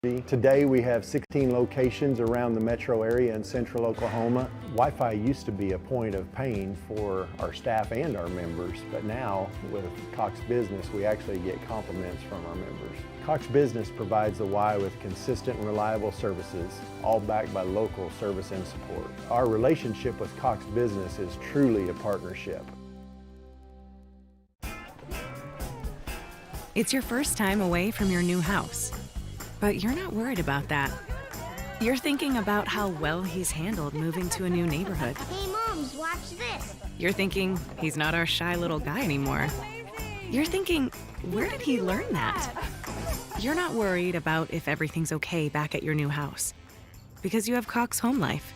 Today we have 16 locations around the metro area in central Oklahoma. Wi-Fi used to be a point of pain for our staff and our members, but now with Cox Business we actually get compliments from our members. Cox Business provides the Y with consistent and reliable services, all backed by local service and support. Our relationship with Cox Business is truly a partnership. It's your first time away from your new house, but you're not worried about that. You're thinking about how well he's handled moving to a new neighborhood. Hey, Moms, watch this. You're thinking he's not our shy little guy anymore. You're thinking, where did he learn that? You're not worried about if everything's okay back at your new house, because you have Cox Home Life.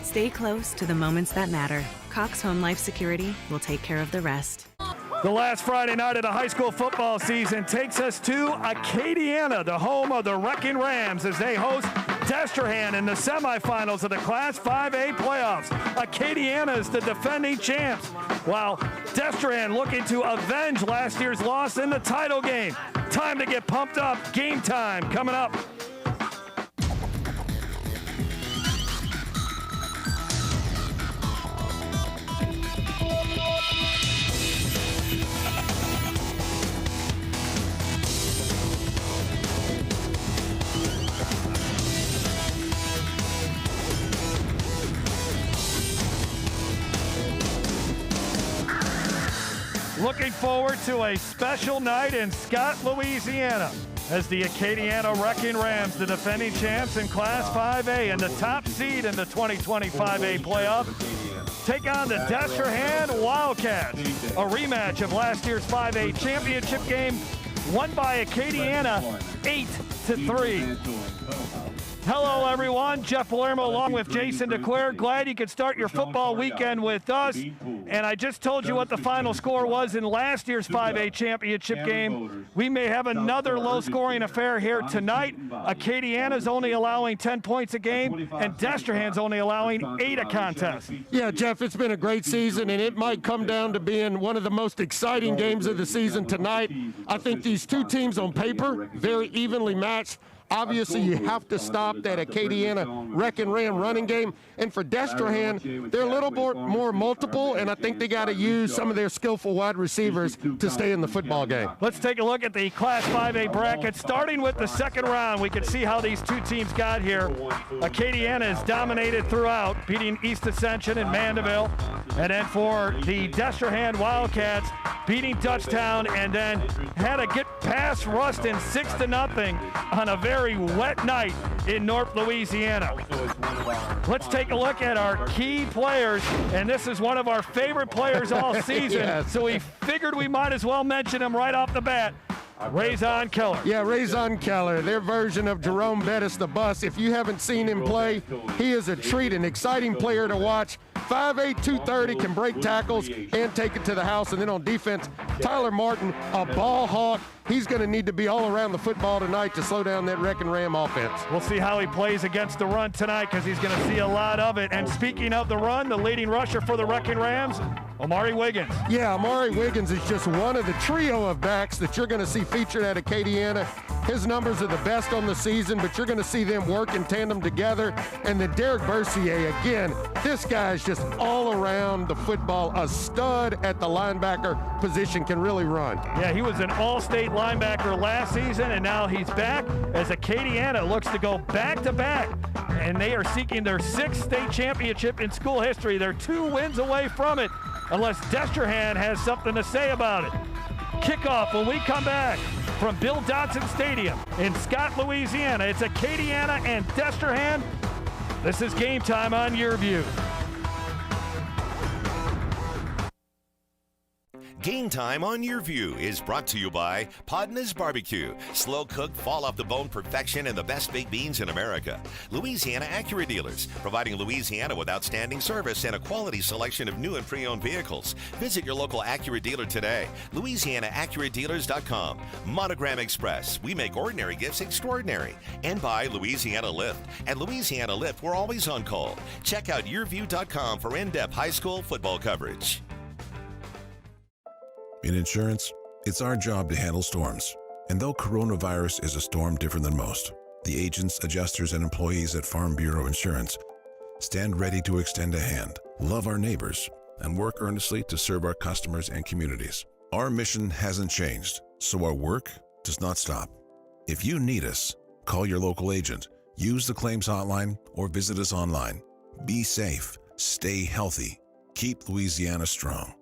Stay close to the moments that matter. Cox Home Life Security will take care of the rest. The last Friday night of the high school football season takes us to Acadiana, the home of the Wrecking Rams, as they host Destrehan in the semifinals of the Class 5A playoffs. Acadiana is the defending champs, while Destrehan looking to avenge last year's loss in the title game. Time to get pumped up. Game time coming up. Looking forward to a special night in Scott, Louisiana, as the Acadiana Wrecking Rams, the defending champs in Class 5A and the top seed in the 2025A playoff, take on the Destrehan Wildcats, a rematch of last year's 5A championship game, won by Acadiana 8-3. Hello, everyone. Jeff Palermo along with Jason DeClaire. Glad you could start your football weekend with us. And I just told you what the final score was in last year's 5A championship game. We may have another low-scoring affair here tonight. Acadiana's only allowing 10 points a game, and Destrehan's only allowing 8 a contest. Yeah, Jeff, it's been a great season, and it might come down to being one of the most exciting games of the season tonight. I think these two teams on paper, very evenly matched. Obviously, you have to stop that Acadiana Wrecking Ram running game. And for Destrehan, they're a little more multiple, and I think they got to use some of their skillful wide receivers to stay in the football game. Let's take a look at the Class 5A bracket. Starting with the second round, we can see how these two teams got here. Acadiana is dominated throughout, beating East Ascension and Mandeville. And then for the Destrehan Wildcats, beating Dutchtown, and then had to get past Ruston 6-0 on a very wet night in North Louisiana. Let's take a look at our key players, and this is one of our favorite players all season, Yes. So we figured we might as well mention him right off the bat. Raison Keller. Yeah, Raison Keller, their version of Jerome Bettis the Bus. If you haven't seen him play, he is a treat, an exciting player to watch. 5'8", 230, can break tackles and take it to the house. And then on defense, Tyler Martin, a ball hawk. He's going to need to be all around the football tonight to slow down that Wrecking Ram offense. We'll see how he plays against the run tonight, because he's going to see a lot of it. And speaking of the run, the leading rusher for the Wrecking Rams, Amari Wiggins. Yeah, Amari Wiggins is just one of the trio of backs that you're going to see featured at Acadiana. His numbers are the best on the season, but you're going to see them work in tandem together. And then Derek Bercier, again, this guy is just all around the football, a stud at the linebacker position, can really run. Yeah, he was an all-state linebacker last season, and now he's back as Acadiana looks to go back-to-back. And they are seeking their 6th state championship in school history. They're 2 wins away from it, unless Destrehan has something to say about it. Kickoff when we come back from Bill Dodson Stadium in Scott, Louisiana. It's Acadiana and Destrehan. This is Game Time on Your View. Game Time on Your View is brought to you by Podna's Barbecue. Slow cooked, fall off the bone perfection and the best baked beans in America. Louisiana Acura Dealers, providing Louisiana with outstanding service and a quality selection of new and pre-owned vehicles. Visit your local Acura dealer today. LouisianaAcuraDealers.com. Monogram Express, we make ordinary gifts extraordinary. And by Louisiana Lift. At Louisiana Lift, we're always on call. Check out YourView.com for in-depth high school football coverage. In insurance, it's our job to handle storms. And though coronavirus is a storm different than most, the agents, adjusters, and employees at Farm Bureau Insurance stand ready to extend a hand, love our neighbors, and work earnestly to serve our customers and communities. Our mission hasn't changed, so our work does not stop. If you need us, call your local agent, use the claims hotline, or visit us online. Be safe, stay healthy, keep Louisiana strong.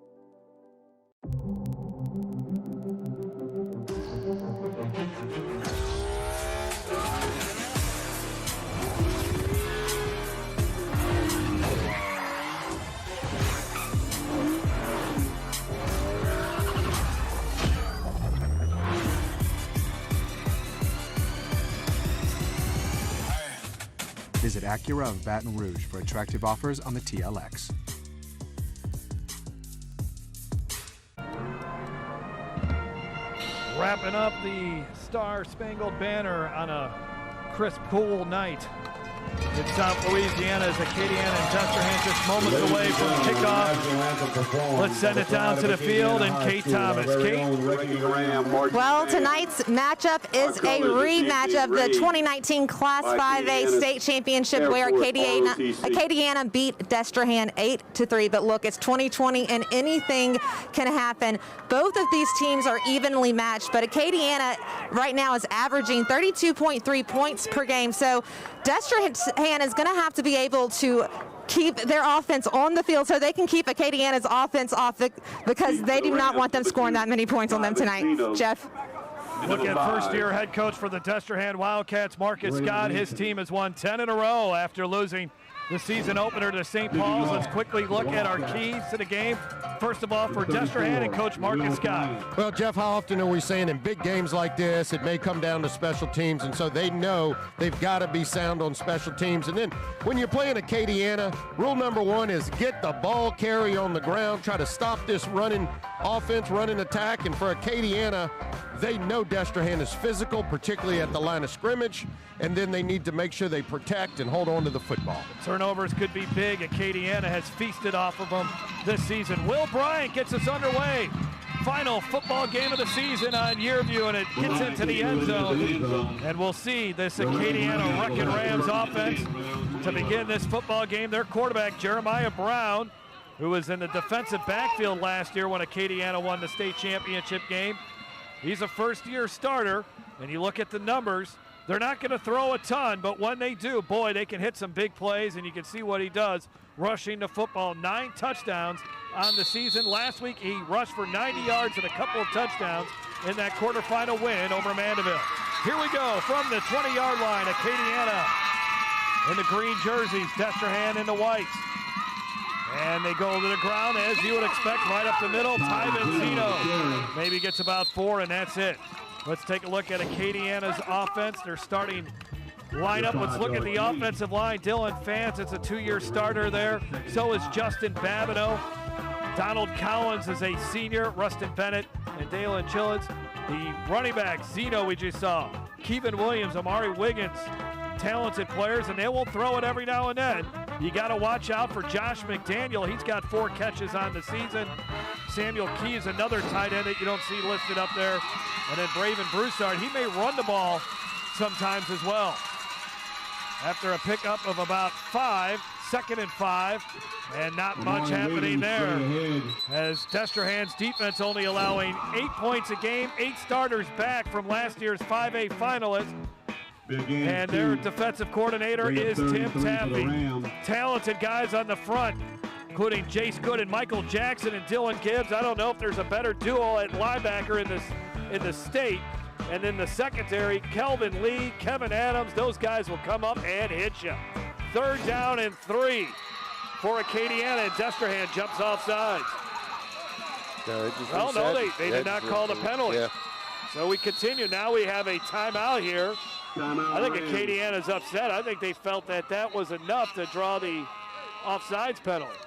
Visit Acura of Baton Rouge for attractive offers on the TLX. Wrapping up the Star-Spangled Banner on a crisp, cool night in South Louisiana as Acadiana and Destrehan just moments away from kickoff. Let's send it down to the field and Kate Thomas. Kate? Well, tonight's matchup is a rematch of the 2019 Class 5A state championship where Acadiana beat Destrehan 8-3. But look, it's 2020 and anything can happen. Both of these teams are evenly matched, but Acadiana right now is averaging 32.3 points per game. So Destrehan is going to have to be able to keep their offense on the field so they can keep Acadiana's offense off because they do not want them scoring that many points on them tonight. Jeff? Look at first-year head coach for the Destrehan Wildcats, Marcus Scott. His team has won 10 in a row after losing the season opener to St. Paul's. Let's quickly look at our keys to the game. First of all, for Destrehan and Coach Marcus Scott. Well, Jeff, how often are we saying in big games like this, it may come down to special teams, and so they know they've got to be sound on special teams. And then when you're playing Acadiana, rule number one is get the ball carry on the ground, try to stop this running offense, running attack. And for Acadiana, they know Destrehan is physical, particularly at the line of scrimmage, and then they need to make sure they protect and hold on to the football. Turnovers could be big. Acadiana has feasted off of them this season. Will Bryant gets us underway. Final football game of the season on Yearview, and it gets into the end zone. And we'll see this Acadiana Wrecking Rams offense to begin this football game. Their quarterback, Jeremiah Brown, who was in the defensive backfield last year when Acadiana won the state championship game. He's a first-year starter, and you look at the numbers, they're not going to throw a ton, but when they do, boy, they can hit some big plays, and you can see what he does rushing the football. 9 touchdowns on the season. Last week, he rushed for 90 yards and a couple of touchdowns in that quarterfinal win over Mandeville. Here we go from the 20-yard line. Acadiana in the green jerseys, Destrehan in the whites. And they go to the ground, as you would expect, right up the middle. Tyven Zeno maybe gets about 4, and that's it. Let's take a look at Acadiana's offense. Their starting lineup. Let's look at the offensive line. Dylan Fantz, it's a 2-year starter there. So is Justin Babineau. Donald Collins is a senior. Rustin Bennett and Dalen Chillins. The running back, Zeno, we just saw. Kevin Williams, Amari Wiggins. Talented players, and they will throw it every now and then. You got to watch out for Josh McDaniel. He's got 4 catches on the season. Samuel Key is another tight end that you don't see listed up there. And then Braven Broussard, he may run the ball sometimes as well. After a pickup of about 5, 2nd and 5, and not much happening there. As Destrehan's defense only allowing 8 points a game, 8 starters back from last year's 5A finalists. And their defensive coordinator is Tim Taffy. Talented guys on the front, including Jace Good and Michael Jackson and Dylan Gibbs. I don't know if there's a better duo at linebacker in the state. And then the secondary, Kelvin Lee, Kevin Adams, those guys will come up and hit you. 3rd down and 3 for Acadiana, and Destrehan jumps off sides. They did not call the penalty. Yeah. So we continue. Now we have a timeout here. I think Acadiana's upset. I think they felt that that was enough to draw the offsides penalty.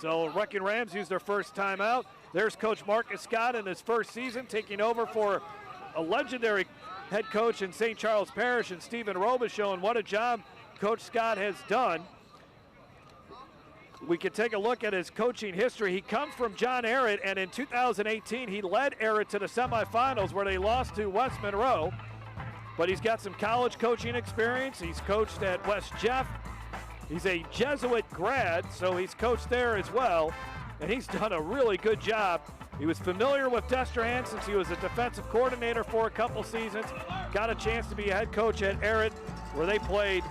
So Wrecking Rams use their first timeout. There's Coach Marcus Scott in his first season, taking over for a legendary head coach in St. Charles Parish, and Stephen Roba, showing what a job Coach Scott has done. we could take a look at his coaching history. He comes from John Ehret, and in 2018, he led Ehret to the semifinals where they lost to West Monroe. But he's got some college coaching experience. He's coached at West Jeff. He's a Jesuit grad, so he's coached there as well. And he's done a really good job. He was familiar with Destrehan since he was a defensive coordinator for a couple seasons. Got a chance to be a head coach at Ehret, where they played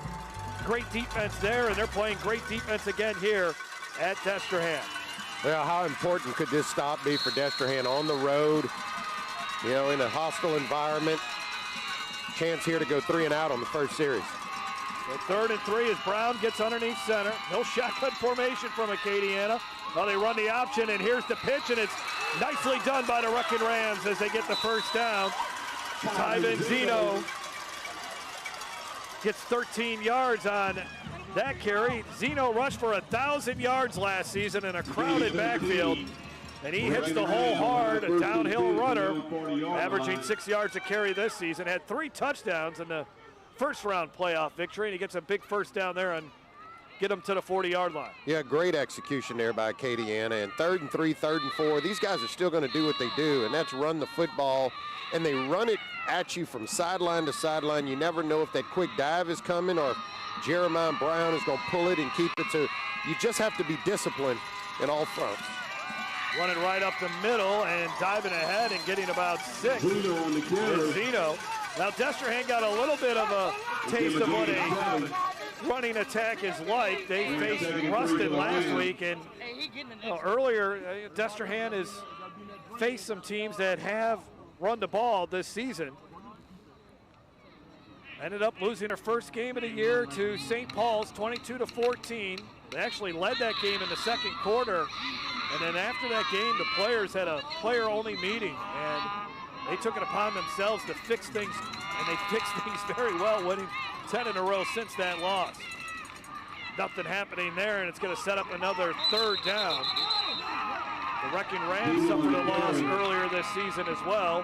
great defense there, and they're playing great defense again here at Destrehan. Well, how important could this stop be for Destrehan on the road, you know, in a hostile environment? Chance here to go 3 and out on the first series. So 3rd and 3 as Brown gets underneath center. No shotgun formation from Acadiana. Well, they run the option, and here's the pitch, and it's nicely done by the Wrecking Rams as they get the first down. Tyven Zeno gets 13 yards on that carry. Zeno rushed for 1,000 yards last season in a crowded backfield, and he hits the hole hard, a downhill runner, averaging 6 yards a carry this season. Had 3 touchdowns in the first-round playoff victory, and he gets a big first down there and get them to the 40-yard line. Yeah, great execution there by Acadiana. And 3rd and 3, 3rd and 4, these guys are still going to do what they do, and that's run the football. And they run it at you from sideline to sideline. You never know if that quick dive is coming or if Jeremiah Brown is going to pull it and keep it. So you just have to be disciplined in all fronts. Running right up the middle and diving ahead and getting about 6. Zeno. Now Destrehan got a little bit of a taste of what a running attack is like. They faced Ruston last week, and earlier Destrehan has faced some teams that have run the ball this season. Ended up losing their first game of the year to St. Paul's 22-14. They actually led that game in the second quarter, and then after that game the players had a player-only meeting, and they took it upon themselves to fix things, and they fixed things very well, winning 10 in a row since that loss. Nothing happening there, and it's going to set up another 3rd down. The Wrecking Rams suffered a loss earlier this season as well,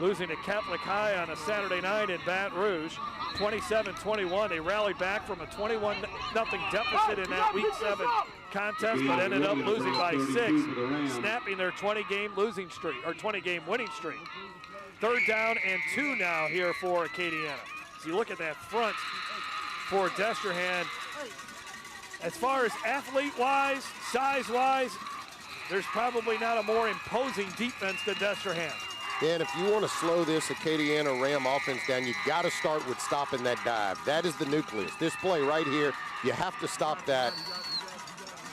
losing to Catholic High on a Saturday night in Baton Rouge, 27-21. They rallied back from a 21-0 deficit in that Week 7 contest, but ended up losing by 6, snapping their 20-game losing streak, or 20-game winning streak. 3rd down and 2 now here for Acadiana. So you look at that front for Destrehan. As far as athlete-wise, size-wise, there's probably not a more imposing defense than Destrehan. Yeah, and if you want to slow this Acadiana Ram offense down, you've got to start with stopping that dive. That is the nucleus. This play right here, you have to stop that.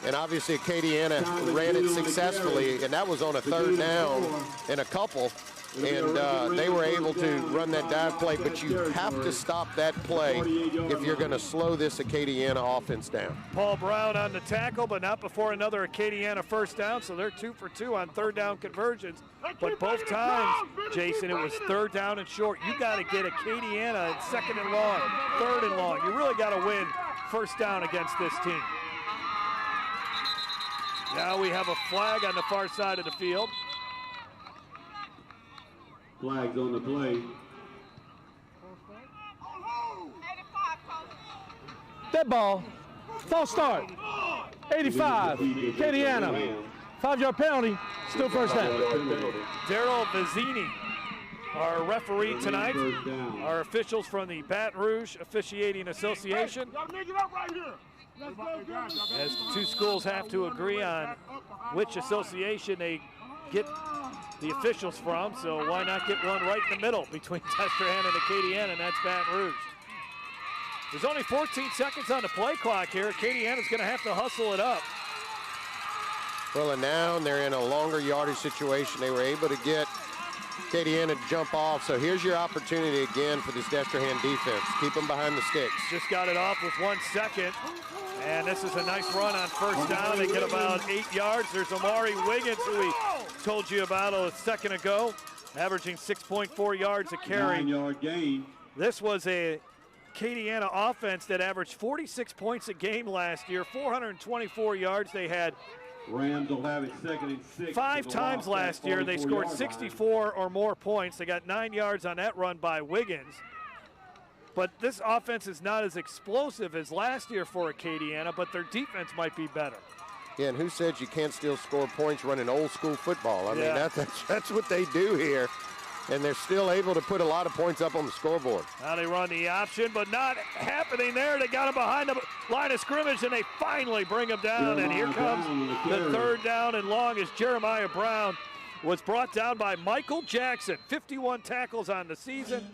And obviously Acadiana ran it successfully, and that was on a 3rd down and a couple. And they were able to run that dive play, but you have to stop that play if you're going to slow this Acadiana offense down. Paul Brown on the tackle, but not before another Acadiana first down, so they're 2 for 2 on 3rd down conversions. But both times, Jason, it was 3rd down and short. You got to get Acadiana at 2nd and long, 3rd and long. You really got to win first down against this team. Now we have a flag on the far side of the field. Flags on the play. Dead ball. False start. 85. Acadiana. 5-yard penalty. Still first down. Daryl Vizzini, our referee tonight. Our officials from the Baton Rouge Officiating Association. As the 2 schools have to agree on which association they get the officials from, so why not get one right in the middle between Destrehan and Acadiana, and that's Baton Rouge. There's only 14 seconds on the play clock here. Acadiana's going to have to hustle it up. Well, and now they're in a longer yardage situation. They were able to get Acadiana to jump off, so here's your opportunity again for this Destrehan defense. Keep them behind the sticks. Just got it off with 1 second. And this is a nice run on first down. They get about 8 yards. There's Amari Wiggins, who we told you about a second ago, averaging 6.4 yards a carry. 9-yard gain. This was a Acadiana offense that averaged 46 points a game last year, 424 yards. They had Rams will have it 2nd and 6. 5 times last year. They scored 64 or more points. They got 9 yards on that run by Wiggins. But this offense is not as explosive as last year for Acadiana, but their defense might be better. Yeah, and who said you can't still score points running old school football? I mean, that's what they do here. And they're still able to put a lot of points up on the scoreboard. Now they run the option, but not happening there. They got him behind the line of scrimmage, and they finally bring him down. And here comes the third down and long as Jeremiah Brown was brought down by Michael Jackson. 51 tackles on the season.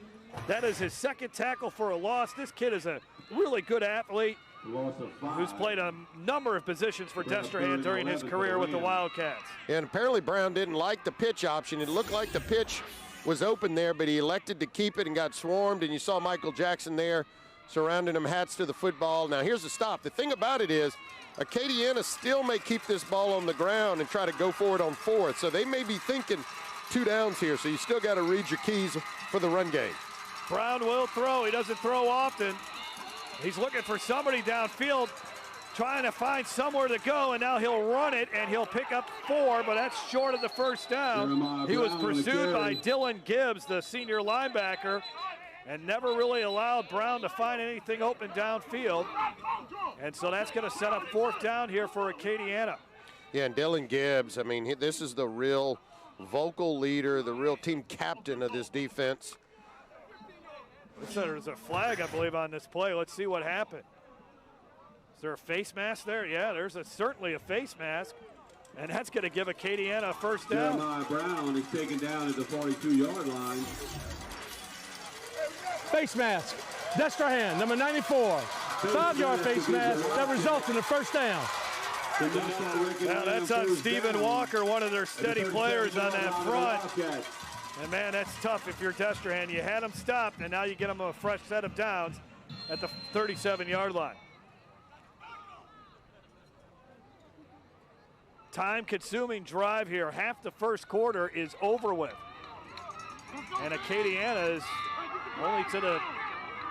That is his second tackle for a loss. This kid is a really good athlete who's played a number of positions for Destrehan during his career with the Wildcats. And apparently Brown didn't like the pitch option. It looked like the pitch was open there, but he elected to keep it and got swarmed, and you saw Michael Jackson there surrounding him, hats to the football. Now here's the stop. The thing about it is Acadiana still may keep this ball on the ground and try to go for it on fourth, so they may be thinking 2 downs here, so you still got to read your keys for the run game. Brown will throw. He doesn't throw often. He's looking for somebody downfield, trying to find somewhere to go, and now he'll run it, and he'll pick up 4, but that's short of the first down. He was pursued by Dylan Gibbs, the senior linebacker, and never really allowed Brown to find anything open downfield. And so that's going to set up 4th down here for Acadiana. Yeah, and Dylan Gibbs, I mean, this is the real vocal leader, the real team captain of this defense. There's a flag, I believe, on this play. Let's see what happened. Is there a face mask there? Yeah, there's certainly a face mask. And that's going to give Acadiana a first down. Jeremiah Brown is taken down at the 42-yard line. Face mask. Destrehan, number 94. 5-yard face mask that results in a first down. Now that's on Stephen Walker, one of their steady players on that front. And man, that's tough if you're Destrehan. You had him stopped, and now you get him a fresh set of downs at the 37-yard line. Time-consuming drive here. Half the first quarter is over with. And Acadiana is only to the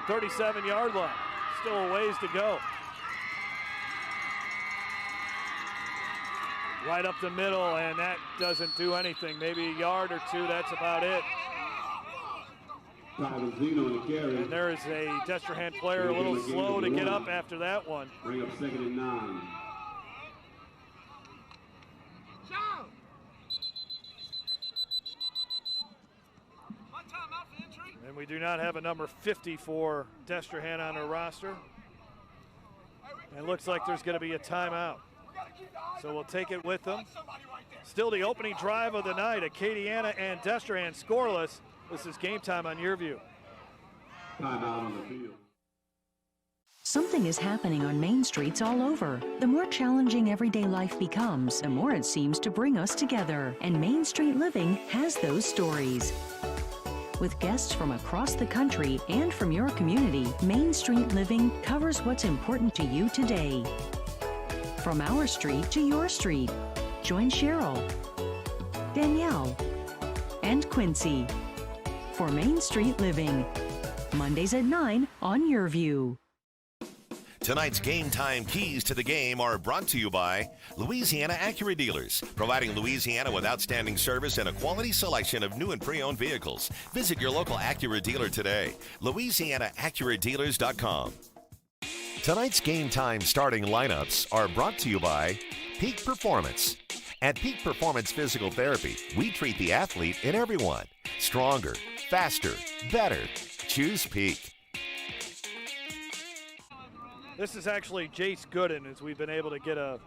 37-yard line. Still a ways to go. Right up the middle, and that doesn't do anything. Maybe a yard or 2, that's about it. And there is a Destrehan player a little slow to get up after that one. Bring up 2nd and 9. And we do not have a number 50 for Destrehan on our roster. And it looks like there's going to be a timeout. So we'll take it with them. Still the opening drive of the night. Acadiana and Destrehan scoreless. This is Game Time on Your View. Timeout on the field. Something is happening on main streets all over. The more challenging everyday life becomes, the more it seems to bring us together. And Main Street Living has those stories. With guests from across the country and from your community, Main Street Living covers what's important to you today. From our street to your street. Join Cheryl, Danielle, and Quincy for Main Street Living. Mondays at 9 on Your View. Tonight's Game Time keys to the game are brought to you by Louisiana Acura Dealers, providing Louisiana with outstanding service and a quality selection of new and pre-owned vehicles. Visit your local Acura dealer today. LouisianaAcuraDealers.com. Tonight's Game Time starting lineups are brought to you by Peak Performance. At Peak Performance Physical Therapy, we treat the athlete in everyone. Stronger, faster, better. Choose Peak. This is actually Jace Gooden, as we've been able to get a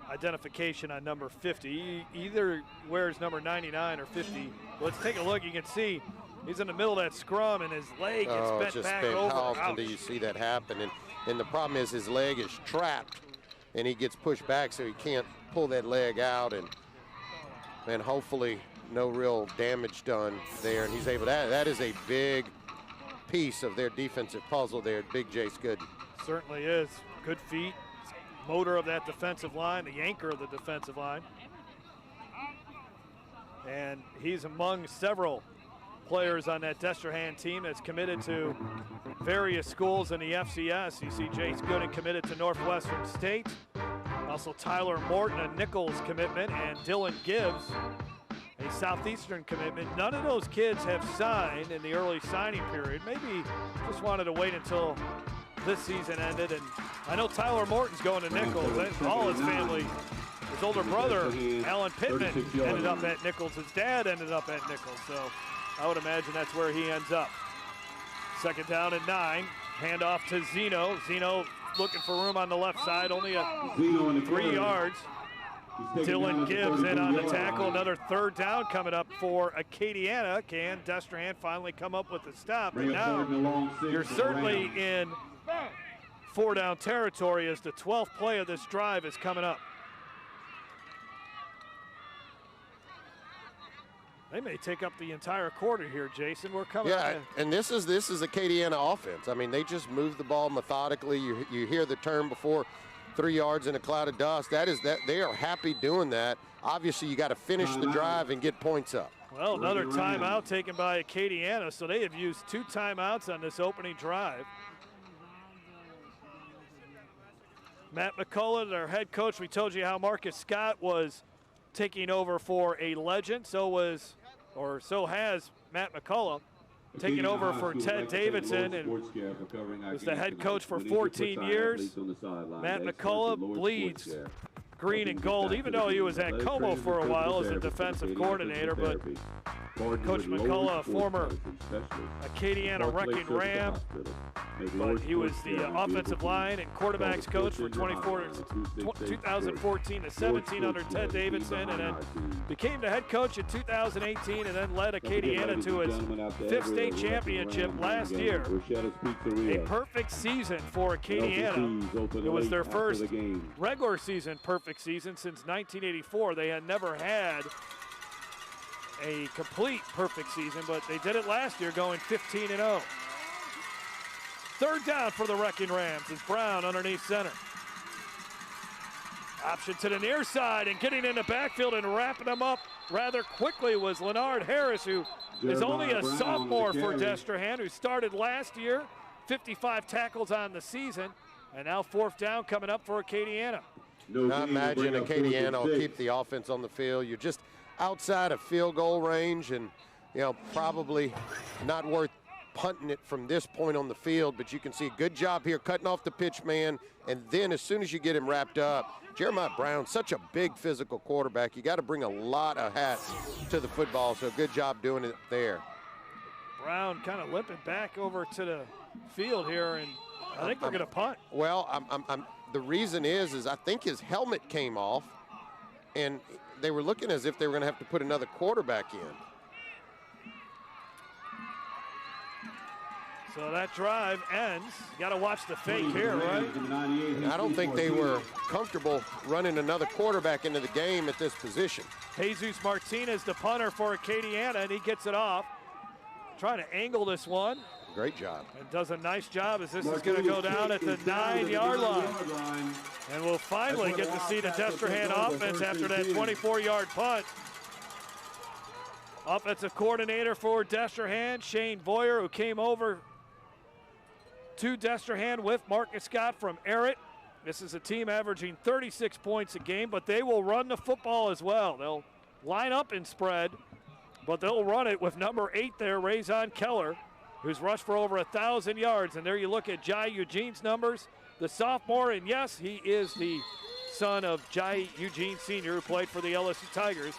identification on number 50. He either wears number 99 or 50. Let's take a look. You can see he's in the middle of that scrum, and his leg gets bent back over. How often do you see that happen? And the problem is his leg is trapped, and he gets pushed back, so he can't pull that leg out. And hopefully no real damage done there. And he's able to. That is a big piece of their defensive puzzle there, Big Jace Gooden. Certainly is. Good feet, motor of that defensive line, the anchor of the defensive line. And he's among several players on that Destrehan team that's committed to various schools in the FCS. You see Jace Gooden committed to Northwestern State. Also Tyler Morton, a Nichols commitment, and Dylan Gibbs a Southeastern commitment. None of those kids have signed in the early signing period. Maybe just wanted to wait until this season ended. And I know Tyler Morton's going to Nichols. All his family, his older brother, Alan Pittman, ended up at Nichols. His dad ended up at Nichols. So I would imagine that's where he ends up. Second down and 9. Handoff to Zeno. Zeno looking for room on the left side, only 3 yards. Dylan Gibbs in on the tackle. Another third down coming up for Acadiana. Can Destrehan finally come up with a stop? But now you're certainly in 4-down territory as the 12th play of this drive is coming up. They may take up the entire quarter here, Jason. We're coming up. Yeah, and this is Acadiana offense. I mean, they just move the ball methodically. You hear the term before, 3 yards in a cloud of dust. That they are happy doing that. Obviously, you got to finish the drive and get points up. Well, another timeout taken by Acadiana, so they have used 2 timeouts on this opening drive. Matt McCullough, their head coach, we told you how Marcus Scott was taking over for a legend. So has Matt McCullough taking over for Ted Davidson, and was the head coach for 14 years. Matt McCullough bleeds green and gold, even though he was at Como for a while as a defensive coordinator. But Coach McCullough, a former Acadiana Wrecking Ram, but he was the offensive line and quarterbacks coach for 2014 to 17 under Ted Davidson, and then became the head coach in 2018, and then led Acadiana to its 5th state championship last year. A perfect season for Acadiana. It was their first regular season perfect season since 1984. They had never had a complete perfect season, but they did it last year, going 15-0. Third down for the Wrecking Rams is Brown underneath center. Option to the near side, and getting in the backfield and wrapping them up rather quickly was Leonard Harris, who is only a sophomore for Destrehan, who started last year, 55 tackles on the season, and now 4th down coming up for Acadiana. I imagine Acadiana will keep the offense on the field. You're just outside of field goal range, and probably not worth punting it from this point on the field, but you can see a good job here cutting off the pitch man, and then as soon as you get him wrapped up, Jeremiah Brown, such a big physical quarterback, you got to bring a lot of hats to the football, so good job doing it there. Brown kind of limping back over to the field here, and I think they're going to punt. Well, the reason is I think his helmet came off, and they were looking as if they were going to have to put another quarterback in. So that drive ends. You got to watch the fake here, right? I don't think they were comfortable running another quarterback into the game at this position. Jesus Martinez, the punter for Acadiana, and he gets it off. Trying to angle this one. Great job. And does a nice job as this is going to go down at the 9-yard line. And we'll finally get to see the Destrehan offense after that 24-yard punt. Offensive coordinator for Destrehan, Shane Boyer, who came over to Destrehan with Marcus Scott from Errett. This is a team averaging 36 points a game, but they will run the football as well. They'll line up and spread, but they'll run it with number 8 there, Razon Keller, who's rushed for over 1,000 yards. And there you look at Jai Eugene's numbers, the sophomore, and yes, he is the son of Jai Eugene Sr., who played for the LSU Tigers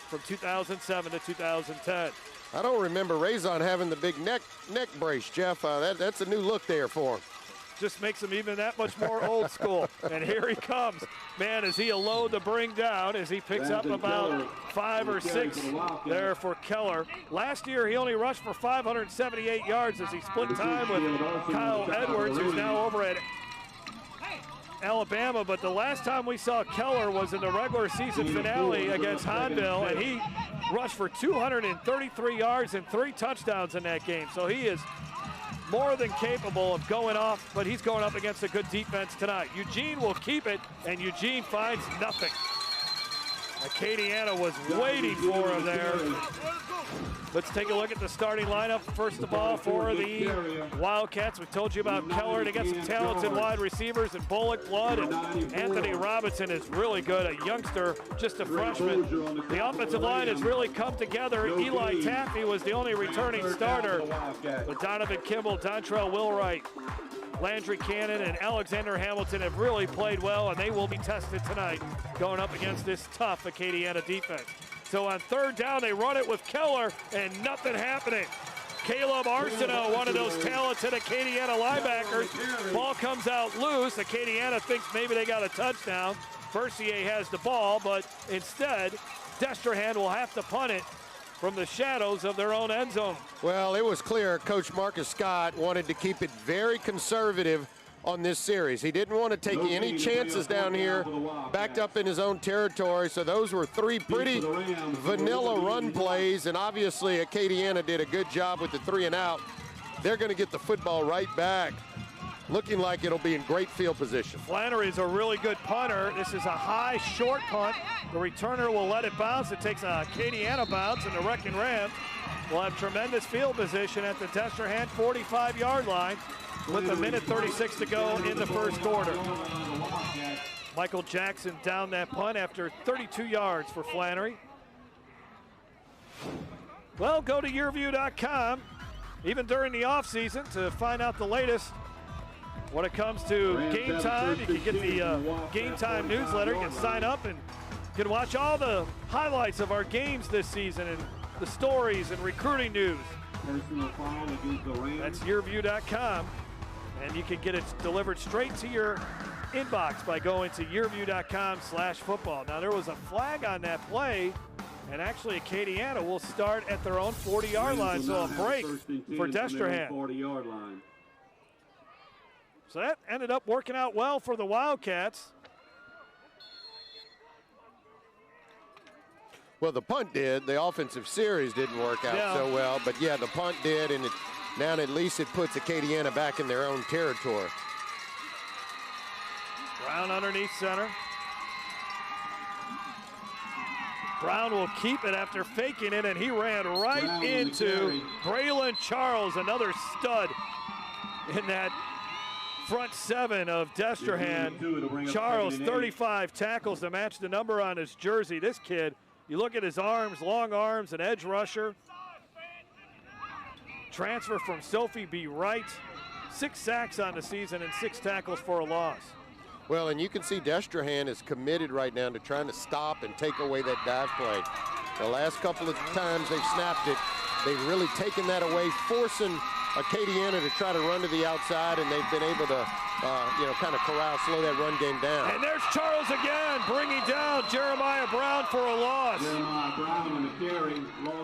from 2007 to 2010. I don't remember Razon having the big neck brace, Jeff. That's a new look there for him. Just makes him even that much more old school. And here he comes. Man, is he alone to bring down as he picks up about 5 or 6 there for Keller. Last year, he only rushed for 578 yards as he split time with Kyle Edwards, who's now over at Alabama. But the last time we saw Keller was in the regular season finale against Honville, and he rushed for 233 yards and 3 touchdowns in that game. So he is more than capable of going off, but he's going up against a good defense tonight. Eugene will keep it, and Eugene finds nothing. Acadiana was waiting for him there. Let's take a look at the starting lineup. First of all, for the Wildcats, we told you about Keller. They got some talented wide receivers and Bullock Blood, and Anthony Robinson is really good, a youngster, just a freshman. The offensive line has really come together. Eli Taffy was the only returning starter, but Donovan Kimball, Dontrell Wilwright, Landry Cannon, and Alexander Hamilton have really played well, and they will be tested tonight going up against this tough Acadiana defense. So on third down, they run it with Keller, and nothing happening. Caleb Arsenault, one of those talented Acadiana linebackers. Ball comes out loose. Acadiana thinks maybe they got a touchdown. Bercier has the ball, but instead, Destrehan will have to punt it from the shadows of their own end zone. Well, it was clear Coach Marcus Scott wanted to keep it very conservative on this series. He didn't want to take any chances down here, backed up in his own territory. So those were three pretty vanilla run plays, and obviously Acadiana did a good job with the 3 and out. They're going to get the football right back, looking like it'll be in great field position. Flannery's a really good punter. This is a high, short punt. The returner will let it bounce. It takes a Acadiana bounce, and the Wrecking Rams will have tremendous field position at the Destrehan 45-yard line with a minute 36 to go in the first quarter. Michael Jackson down that punt after 32 yards for Flannery. Well, go to yourview.com, even during the offseason, to find out the latest when it comes to Game Time. You can get the Game Time newsletter. You can sign up and you can watch all the highlights of our games this season and the stories and recruiting news. That's yourview.com. And you can get it delivered straight to your inbox by going to yourview.com/football. Now, there was a flag on that play, and actually Acadiana will start at their own 40-yard line, so a break for Destrehan. So that ended up working out well for the Wildcats. Well, the punt did. The offensive series didn't work out so well, but yeah, the punt did, and now at least it puts Acadiana back in their own territory. Brown underneath center. Brown will keep it after faking it, and he ran right into Braylon Charles, another stud in that front seven of Destrehan. Charles, 35 tackles to match the number on his jersey. This kid, you look at his arms, long arms, an edge rusher. Transfer from Sophie B. Wright. 6 sacks on the season and 6 tackles for a loss. Well, and you can see Destrehan is committed right now to trying to stop and take away that dive play. The last couple of times they've snapped it, they've really taken that away, forcing Acadiana to try to run to the outside, and they've been able to, kind of corral, slow that run game down. And there's Charles again, bringing down Jeremiah Brown for a loss.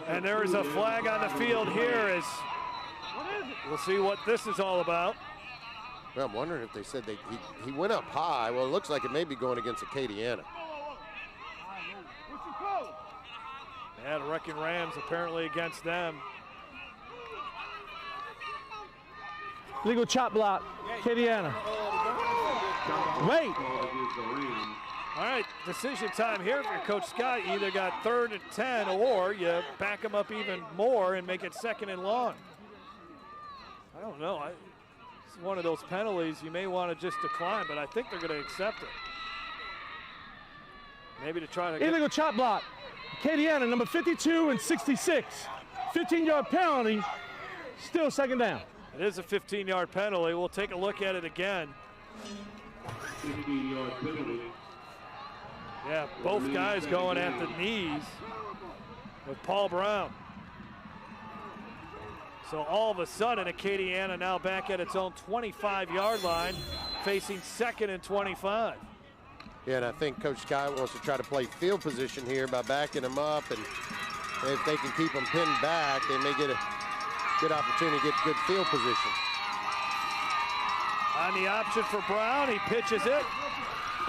And there is a flag on the field here as we'll see what this is all about. Well, I'm wondering if they said he went up high. Well, it looks like it may be going against Acadiana. Yeah, the Wrecking Rams apparently against them. Legal chop block, Acadiana. Wait. All right, decision time here for Coach Scott. You either got 3rd and 10 or you back them up even more and make it 2nd and long. I don't know. It's one of those penalties you may want to just decline, but I think they're going to accept it. Maybe to try to get... Illegal chop block. Acadiana, number 52 and 66. 15-yard penalty, still 2nd down. It is a 15-yard penalty. We'll take a look at it again. 15-yard penalty. Yeah, both guys going at the knees with Paul Brown. So all of a sudden, Acadiana now back at its own 25-yard line, facing 2nd and 25. Yeah, and I think Coach Scott wants to try to play field position here by backing them up, and if they can keep them pinned back, they may get a good opportunity to get good field position. On the option for Brown, he pitches it.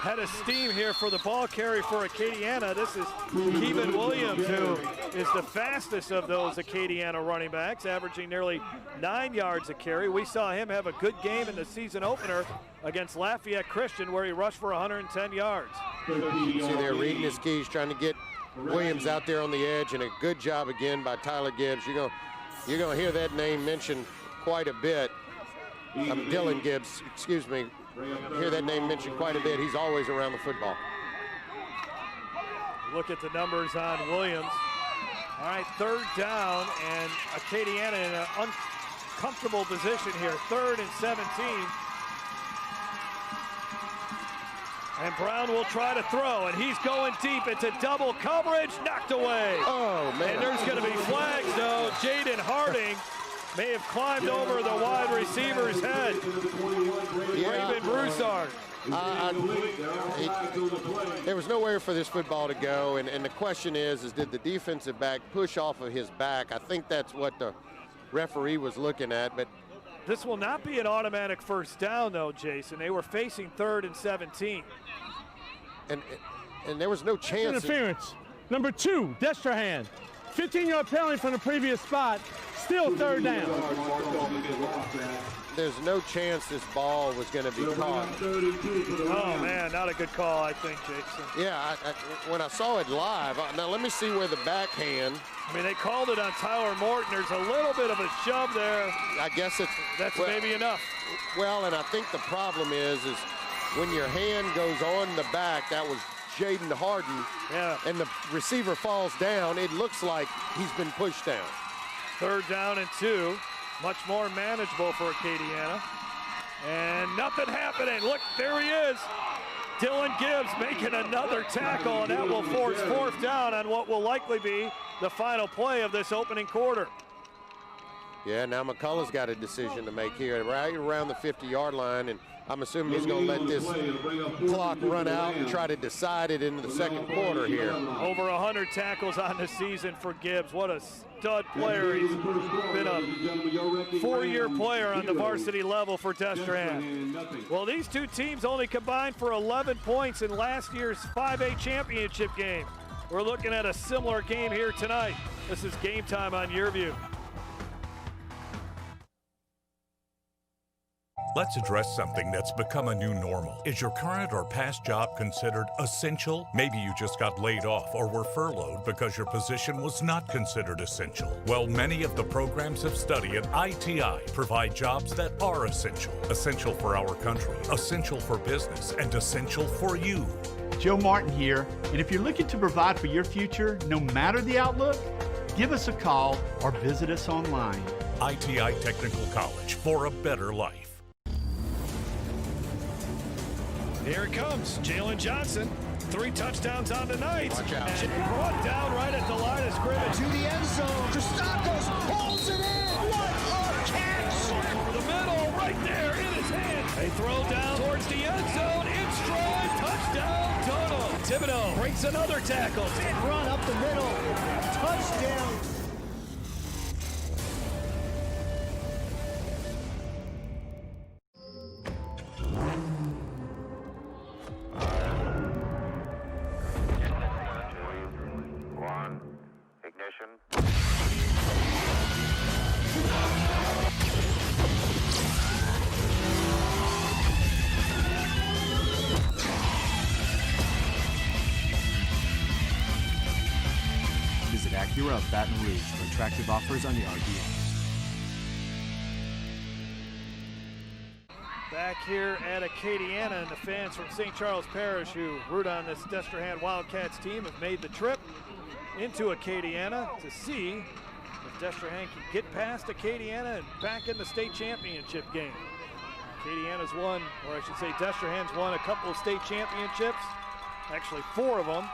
head of steam here for the ball carry for Acadiana. This is Keevan Williams, who is the fastest of those Acadiana running backs, averaging nearly 9 yards a carry. We saw him have a good game in the season opener against Lafayette Christian, where he rushed for 110 yards. See there, reading his keys, trying to get Williams out there on the edge, and a good job again by Tyler Gibbs. You're gonna hear that name mentioned quite a bit. Dylan Gibbs, excuse me. Hear that name mentioned quite a bit. He's always around the football. Look at the numbers on Williams. All right, 3rd down, and Acadiana in an uncomfortable position here. 3rd and 17. And Brown will try to throw, and he's going deep into double coverage, knocked away. Oh, man. And there's going to be flags, though. Jaden Harding may have climbed over the wide receiver's head. Raven Broussard. There was nowhere for this football to go, and the question is did the defensive back push off of his back? I think that's what the referee was looking at, but this will not be an automatic 1st down, though, Jason. They were facing 3rd and 17. And there was no chance. Interference. Number 2, Destrehan. 15-yard penalty from the previous spot. Still 3rd down. There's no chance this ball was going to be caught. Oh, man, not a good call, I think, Jason. Yeah, when I saw it live, now let me see where the backhand. I mean, they called it on Tyler Morton. There's a little bit of a shove there. I guess that's maybe enough. Well, and I think the problem is when your hand goes on the back, that was Jaden Harden, and the receiver falls down, it looks like he's been pushed down. 3rd down and 2. Much more manageable for Acadiana. And nothing happening. Look, there he is. Dylan Gibbs making another tackle, and that will force 4th down on what will likely be the final play of this opening quarter. Yeah, now McCullough's got a decision to make here, right around the 50-yard line, and I'm assuming he's going to let this clock run out and try to decide it in the 2nd quarter here. Over 100 tackles on the season for Gibbs. What a stud player. He's been a 4-year player on the varsity level for Destrehan. Well, these two teams only combined for 11 points in last year's 5A championship game. We're looking at a similar game here tonight. This is Game Time on YurView. Let's address something that's become a new normal. Is your current or past job considered essential? Maybe you just got laid off or were furloughed because your position was not considered essential. Well, many of the programs of study at ITI provide jobs that are essential. Essential for our country, essential for business, and essential for you. Joe Martin here, and if you're looking to provide for your future, no matter the outlook, give us a call or visit us online. ITI Technical College, for a better life. Here it comes, Jalen Johnson. 3 touchdowns on the night. Watch out. Brought down right at the line of scrimmage. To the end zone. Christakis pulls it in. What a catch! Over the middle, right there in his hand. They throw down towards the end zone. In stride, touchdown, Dono. Thibodeau breaks another tackle. Big run up the middle. Touchdown. Visit Acura of Baton Rouge for attractive offers on the RDA. Back here at Acadiana, and the fans from St. Charles Parish who root on this Destrehan Wildcats team have made the trip into Acadiana to see if Destrehan can get past Acadiana and back in the state championship game. Acadiana's won, or I should say Destrehan's won a couple of state championships, actually 4 of them.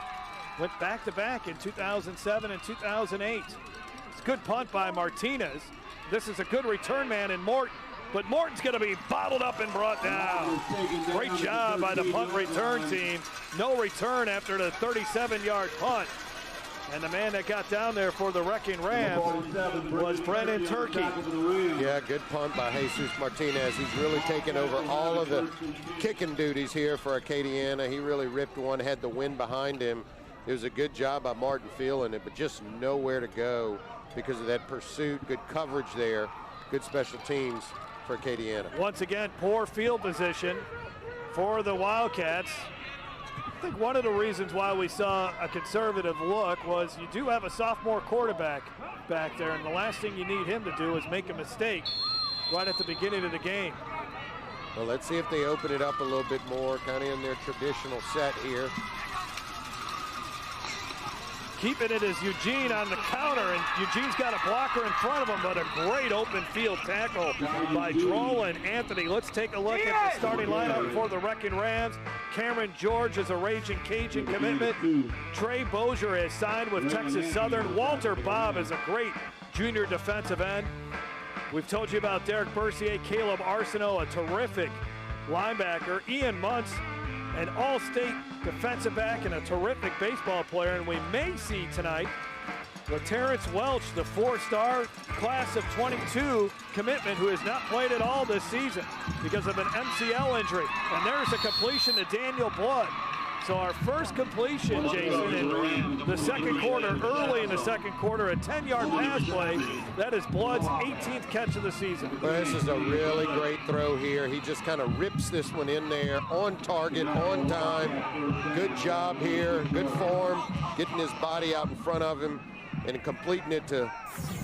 Went back-to-back in 2007 and 2008. It's a good punt by Martinez. This is a good return man in Morton, but Morton's going to be bottled up and brought down. Great job by the punt return team. No return after the 37-yard punt. And the man that got down there for the Wrecking Rams was Brennan Turkey. Yeah, good punt by Jesus Martinez. He's really taken over all of the kicking duties here for Acadiana. He really ripped one, had the wind behind him. It was a good job by Martin Phelan, but just nowhere to go because of that pursuit. Good coverage there. Good special teams for Acadiana. Once again, poor field position for the Wildcats. I think one of the reasons why we saw a conservative look was you do have a sophomore quarterback back there, and the last thing you need him to do is make a mistake right at the beginning of the game. Well, let's see if they open it up a little bit more, kind of in their traditional set here. Keeping it is Eugene on the counter, and Eugene's got a blocker in front of him, but a great open field tackle by Drolan Anthony. Let's take a look at the starting lineup for the Wrecking Rams. Cameron George is a Raging Cajun commitment. Trey Bozier is signed with Texas Southern. Walter Bobb is a great junior defensive end. We've told you about Derek Bercier, Caleb Arsenault, a terrific linebacker. Ian Muntz, an all-state defensive back and a terrific baseball player. And we may see tonight Terrence Welch, the four-star class of 22 commitment, who has not played at all this season because of an MCL injury. And there's a completion to Daniel Blood. So our first completion, Jason, in the second quarter, early in the second quarter, a 10-yard pass play. That is Blood's 18th catch of the season. Well, this is a really great throw here. He just kind of rips this one in there, on target, on time. Good job here, good form, getting his body out in front of him and completing it to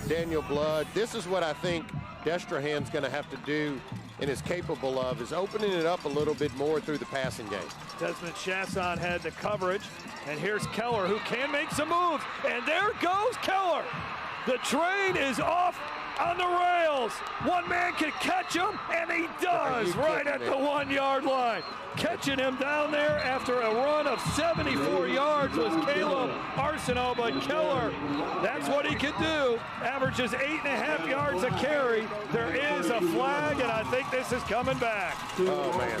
Daniel Blood. This is what I think Destrehan's going to have to do and is capable of, is opening it up a little bit more through the passing game. Desmond Chasson had the coverage, and here's Keller, who can make some moves, and there goes Keller. The train is off on the rails. One man can catch him, and he does right at the 1-yard line. Catching him down there after a run of 74 yards was Caleb Arsenault, but Keller, that's what he can do. Averages 8.5 yards a carry. There is a flag, and I think this is coming back. Oh, man.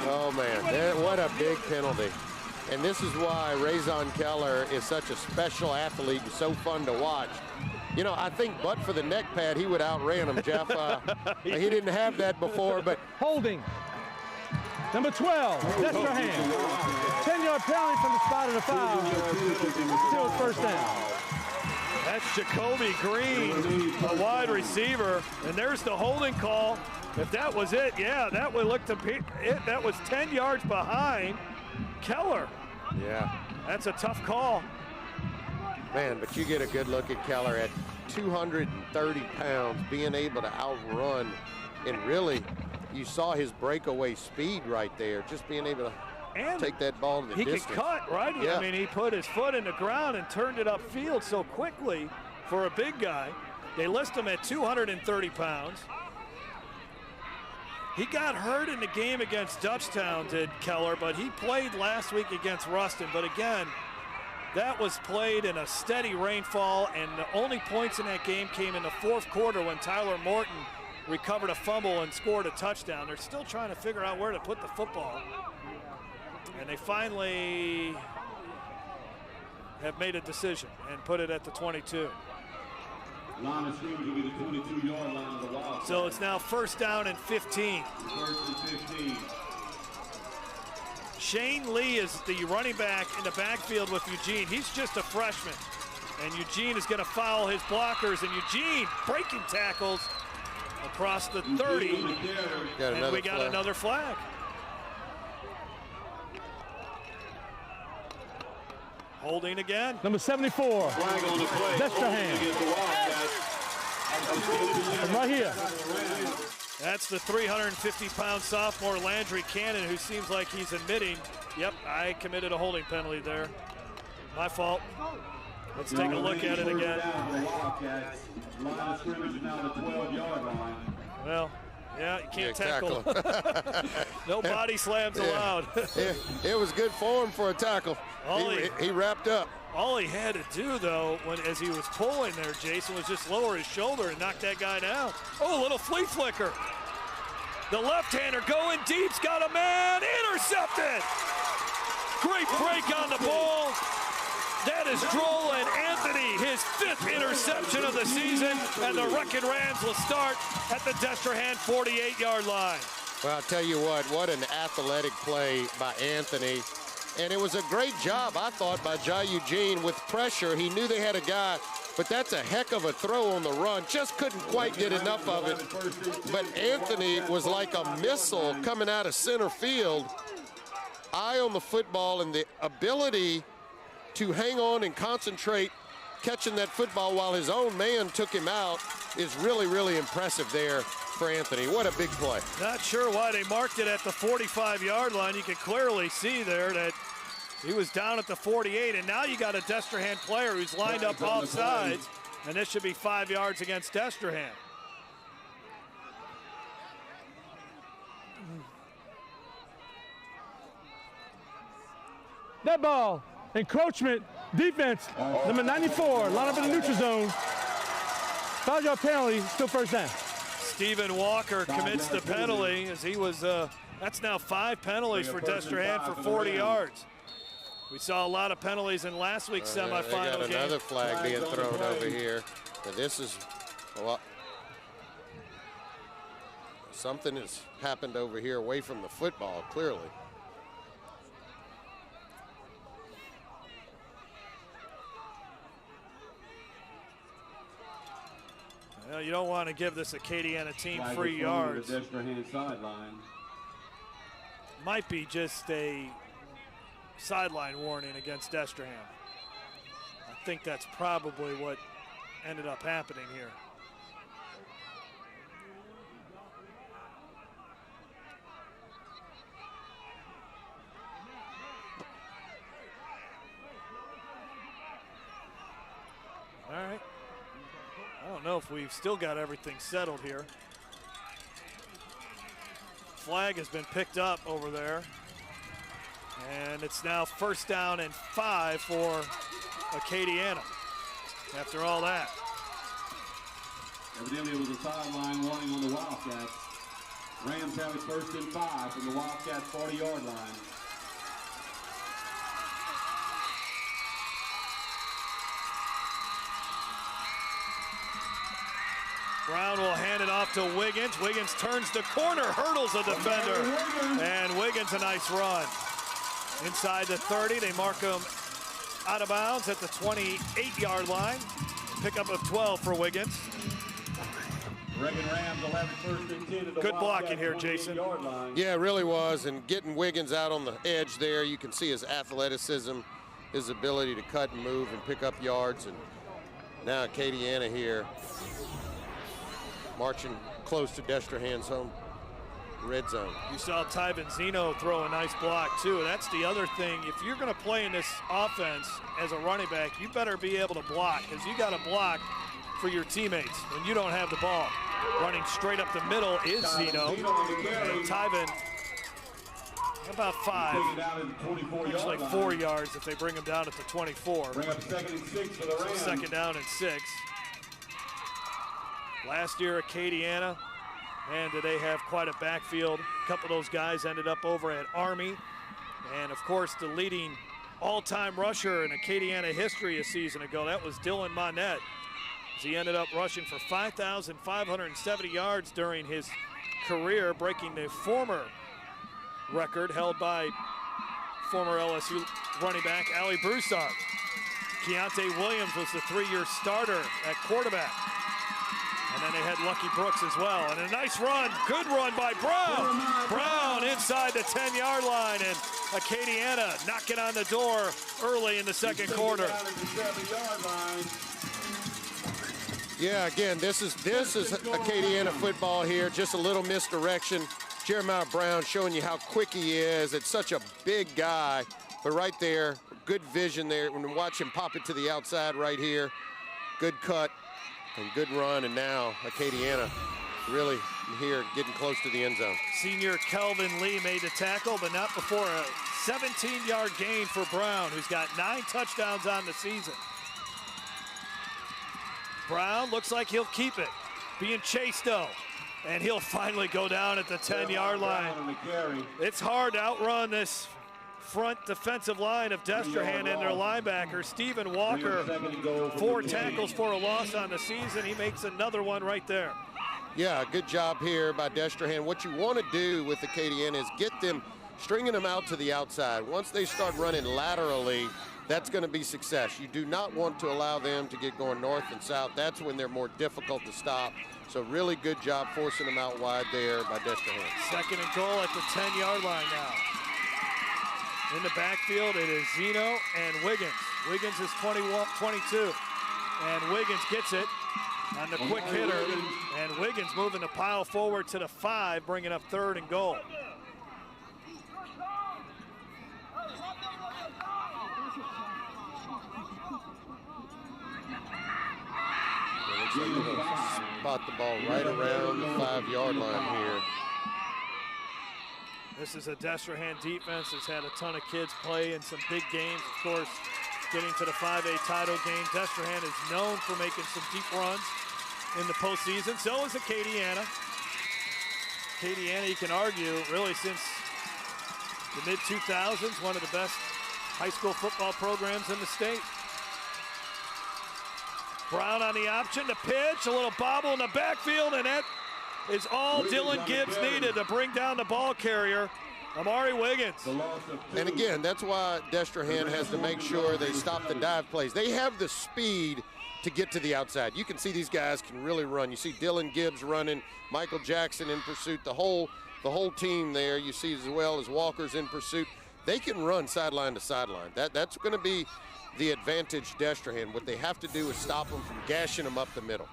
Oh, man. What a big penalty. And this is why Razon Keller is such a special athlete and so fun to watch. You know, I think but for the neck pad, he would outran him, Jeff. He didn't have that before, but... Holding. Number 12, Destrehan. 10-yard penalty from the spot of the foul. Still first down. That's Jacoby Green, a wide receiver. And there's the holding call. If that was it, yeah, that would look to be it. That was 10 yards behind Keller. Yeah. That's a tough call. Man, but you get a good look at Keller at 230 pounds, being able to outrun, and really, you saw his breakaway speed right there, just being able to take that ball to the distance. He can cut, right? Yeah. I mean, he put his foot in the ground and turned it upfield so quickly for a big guy. They list him at 230 pounds. He got hurt in the game against Dutchtown, did Keller, but he played last week against Ruston. But again, that was played in a steady rainfall, and the only points in that game came in the fourth quarter when Tyler Morton recovered a fumble and scored a touchdown. They're still trying to figure out where to put the football. And they finally have made a decision and put it at the 22. Line of scrimmage will be the 22-yard line of the Wildcats. So it's now first down and 15. First and 15. Shane Lee is the running back in the backfield with Eugene. He's just a freshman. And Eugene is going to foul his blockers. And Eugene breaking tackles across the 30. And we got another flag. Holding again. Number 74. Flag on the play. Destrehan. Right here. That's the 350-pound sophomore Landry Cannon, who seems like he's admitting, yep, I committed a holding penalty there. My fault. Let's take a look at it again. Line of scrimmage is now the 12-yard line. Well, yeah, you can't tackle. No body slams allowed. It was good form for a tackle. He wrapped up. All he had to do, though, as he was pulling there, Jason, was just lower his shoulder and knock that guy down. Oh, a little flea flicker. The left-hander going deep's got a man. Intercepted. Great break on the ball. That is Droll and Anthony, his 5th interception of the season, and the Wrecking Rams will start at the Destrehan 48-yard line. Well, I'll tell you what an athletic play by Anthony. And it was a great job, I thought, by Jai Eugene with pressure. He knew they had a guy, but that's a heck of a throw on the run. Just couldn't quite get enough of it. But Anthony was like a missile coming out of center field. Eye on the football, and the ability to hang on and concentrate catching that football while his own man took him out is really, really impressive there for Anthony. What a big play. Not sure why they marked it at the 45-yard line. You can clearly see there that he was down at the 48, and now you got a Destrehan player who's lined up off sides, and this should be 5 yards against Destrehan. That ball, encroachment, defense, number 94, line up in the neutral zone. 5-yard penalty, still first down. Stephen Walker commits the penalty as he was, that's now 5 penalties for Destrehan for 40 yards. We saw a lot of penalties in last week's semifinal game. Another flag being thrown over here. And this is, well, something has happened over here away from the football, clearly. Well, you don't want to give this Acadiana team free yards. Might be just a sideline warning against Destrehan. I think that's probably what ended up happening here. All right. I don't know if we've still got everything settled here. Flag has been picked up over there. And it's now first down and 5 for Acadiana after all that. Evidently it was a sideline warning on the Wildcats. Rams have it first and 5 from the Wildcats 40-yard line. Brown will hand it off to Wiggins. Wiggins turns the corner, hurdles a defender, and Wiggins a nice run. Inside the 30, they mark him out of bounds at the 28-yard line. Pickup of 12 for Wiggins. Good blocking here, Jason. Yeah, it really was, and getting Wiggins out on the edge there, you can see his athleticism, his ability to cut and move and pick up yards, and now Acadiana here marching close to Destrehan's home red zone. You saw Tyven Zeno throw a nice block too. That's the other thing. If you're going to play in this offense as a running back, you better be able to block, because you got to block for your teammates when you don't have the ball. Running straight up the middle is Zeno. And Tyven about 5, actually 4 yards if they bring him down at the 24. Bring up 2nd and 6 for the Rams. Second down and 6. Last year, Acadiana, man, did they have quite a backfield. A couple of those guys ended up over at Army. And, of course, the leading all-time rusher in Acadiana history a season ago, that was Dylan Monette. He ended up rushing for 5,570 yards during his career, breaking the former record held by former LSU running back Allie Broussard. Keontae Williams was the 3-year starter at quarterback. And then they had Lucky Brooks as well. And a nice run, good run by Brown. Brown inside the 10-yard line, and Acadiana knocking on the door early in the second quarter. Yeah, again, this is Acadiana football here, just a little misdirection. Jeremiah Brown showing you how quick he is. It's such a big guy, but right there, good vision there. When you watch him pop it to the outside right here, good cut. And good run, and now Acadiana really here getting close to the end zone. Senior Kelvin Lee made the tackle, but not before a 17-yard gain for Brown, who's got 9 touchdowns on the season. Brown looks like he'll keep it, being chased though, and he'll finally go down at the 10-yard line. It's hard to outrun this front defensive line of Destrehan and their linebacker, Stephen Walker. 4 tackles for a loss on the season. He makes another one right there. Yeah, good job here by Destrehan. What you want to do with Acadiana is get them, stringing them out to the outside. Once they start running laterally, that's going to be success. You do not want to allow them to get going north and south. That's when they're more difficult to stop. So really good job forcing them out wide there by Destrehan. 2nd and goal at the 10-yard line now. In the backfield, it is Zeno and Wiggins. Wiggins is 22, and Wiggins gets it on the quick hitter, and Wiggins moving the pile forward to the 5, bringing up 3rd and goal. Spot the ball right around the 5-yard line here. This is a Destrehan defense that's had a ton of kids play in some big games. Of course, getting to the 5A title game. Destrehan is known for making some deep runs in the postseason. So is Acadiana. Acadiana, you can argue, really since the mid-2000s, one of the best high school football programs in the state. Brown on the option to pitch, a little bobble in the backfield, and that is all Dylan Gibbs needed to bring down the ball carrier, Amari Wiggins. And again, that's why Destrehan has to make sure they stop the dive plays. They have the speed to get to the outside. You can see these guys can really run. You see Dylan Gibbs running, Michael Jackson in pursuit, the whole team there. You see as well as Walker's in pursuit. They can run sideline to sideline. That's going to be the advantage Destrehan. What they have to do is stop them from gashing them up the middle.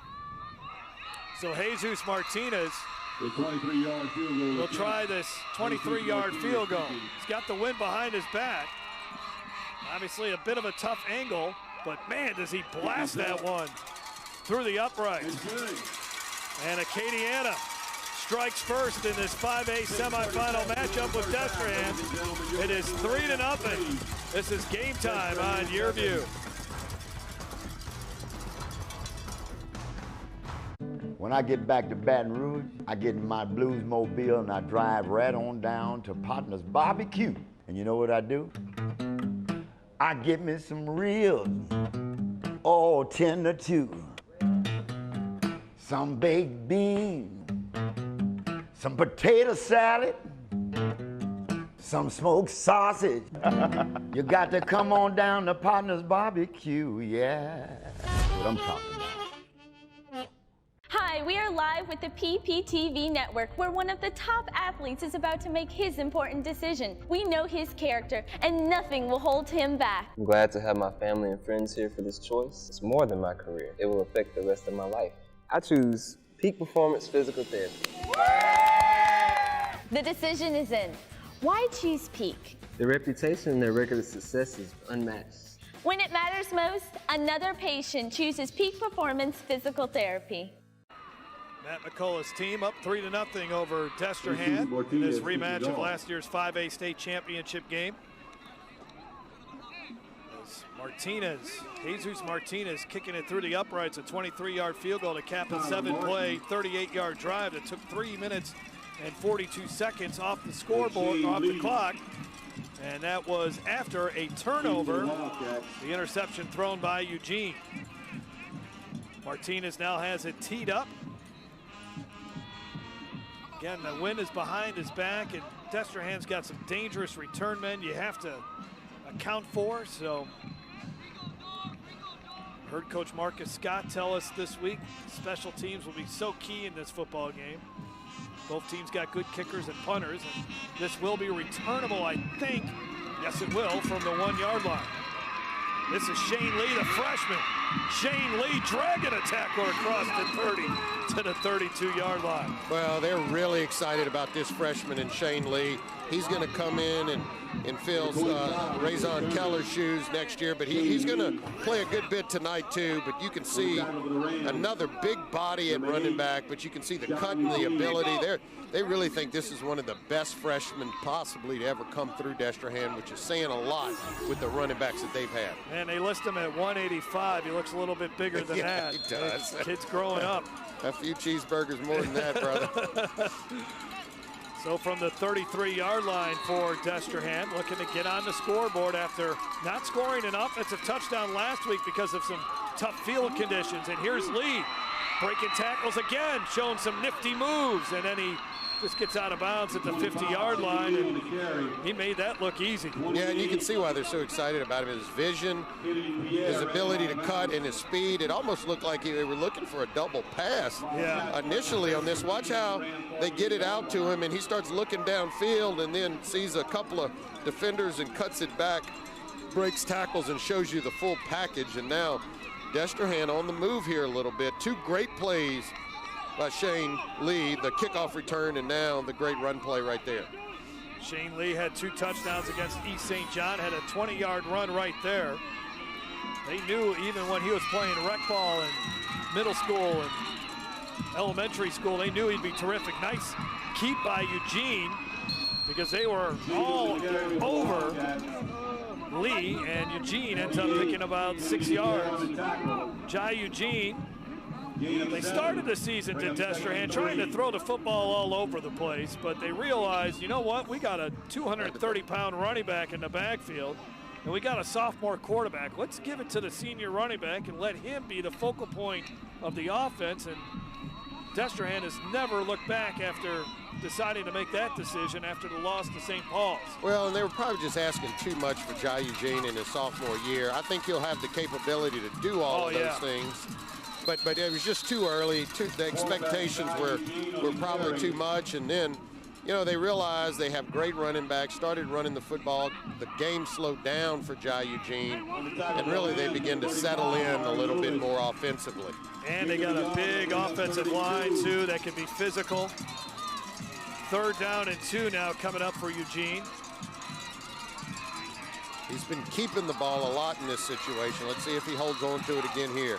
So Jesus Martinez will try this 23-yard field goal. He's got the wind behind his back. Obviously a bit of a tough angle, but man, does he blast that one through the uprights. And Acadiana strikes first in this 5A semifinal matchup with Destrehan. It is 3-0. This is game time on Your View. When I get back to Baton Rouge, I get in my Blues Mobile and I drive right on down to Partner's Barbecue. And you know what I do? I get me some ribs, all tender too. Some baked beans, some potato salad, some smoked sausage. You got to come on down to Partner's Barbecue, yeah. That's what I'm talking about. Hi, we are live with the PPTV network, where one of the top athletes is about to make his important decision. We know his character, and nothing will hold him back. I'm glad to have my family and friends here for this choice. It's more than my career. It will affect the rest of my life. I choose Peak Performance Physical Therapy. The decision is in. Why choose Peak? Their reputation and their record of success is unmatched. When it matters most, another patient chooses Peak Performance Physical Therapy. Matt McCullough's team up 3-0 over Destrehan in this rematch of last year's 5A state championship game. Jesus Martinez kicking it through the uprights, a 23-yard field goal to cap a 7-play, 38-yard drive that took 3 minutes and 42 seconds off the scoreboard, off the clock. And that was after a turnover, the interception thrown by Eugene. Martinez now has it teed up. Again, the wind is behind his back, and Destrehan's got some dangerous return men you have to account for. So, heard Coach Marcus Scott tell us this week, special teams will be so key in this football game. Both teams got good kickers and punters, and this will be returnable, I think. Yes, it will, from the 1-yard line. This is Shane Lee, the freshman. Shane Lee dragging a tackler across the 30 to the 32-yard line. Well, they're really excited about this freshman in Shane Lee. He's going to come in and fill Razon Keller's shoes next year, but he's going to play a good bit tonight too. But you can see another big body at running back, but you can see the cut and the ability. They really think this is one of the best freshmen possibly to ever come through Destrehan, which is saying a lot with the running backs that they've had. And they list him at 185. He looks a little bit bigger than that. He does. Kid's growing up. A few cheeseburgers more than that, brother. So from the 33-yard line for Destrehan, looking to get on the scoreboard after not scoring an offensive touchdown last week because of some tough field conditions. And here's Lee breaking tackles again, showing some nifty moves, and then he just gets out of bounds at the 50-yard line, and he made that look easy. Yeah, and you can see why they're so excited about him. His vision, his ability to cut, and his speed. It almost looked like they were looking for a double pass initially on this. Watch how they get it out to him, and he starts looking downfield and then sees a couple of defenders and cuts it back, breaks tackles, and shows you the full package. And now Destrehan on the move here a little bit. Two great plays by Shane Lee, the kickoff return, and now the great run play right there. Shane Lee had 2 touchdowns against East St. John, had a 20-yard run right there. They knew even when he was playing rec ball in middle school and elementary school, they knew he'd be terrific. Nice keep by Eugene because they were all over Lee, and Eugene ends up picking about 6 yards. Jai Eugene, they started the season to Destrehan trying to throw the football all over the place, but they realized, you know what, we got a 230-pound running back in the backfield, and we got a sophomore quarterback. Let's give it to the senior running back and let him be the focal point of the offense. And Destrehan has never looked back after deciding to make that decision after the loss to St. Paul's. Well, and they were probably just asking too much for Jai Eugene in his sophomore year. I think he'll have the capability to do all of those things. But it was just too early. The expectations were probably too much. And then, you know, they realized they have great running backs, started running the football. The game slowed down for Jai Eugene. And really they began to settle in a little bit more offensively. And they got a big offensive line, too, that can be physical. 3rd down and 2 now coming up for Eugene. He's been keeping the ball a lot in this situation. Let's see if he holds on to it again here.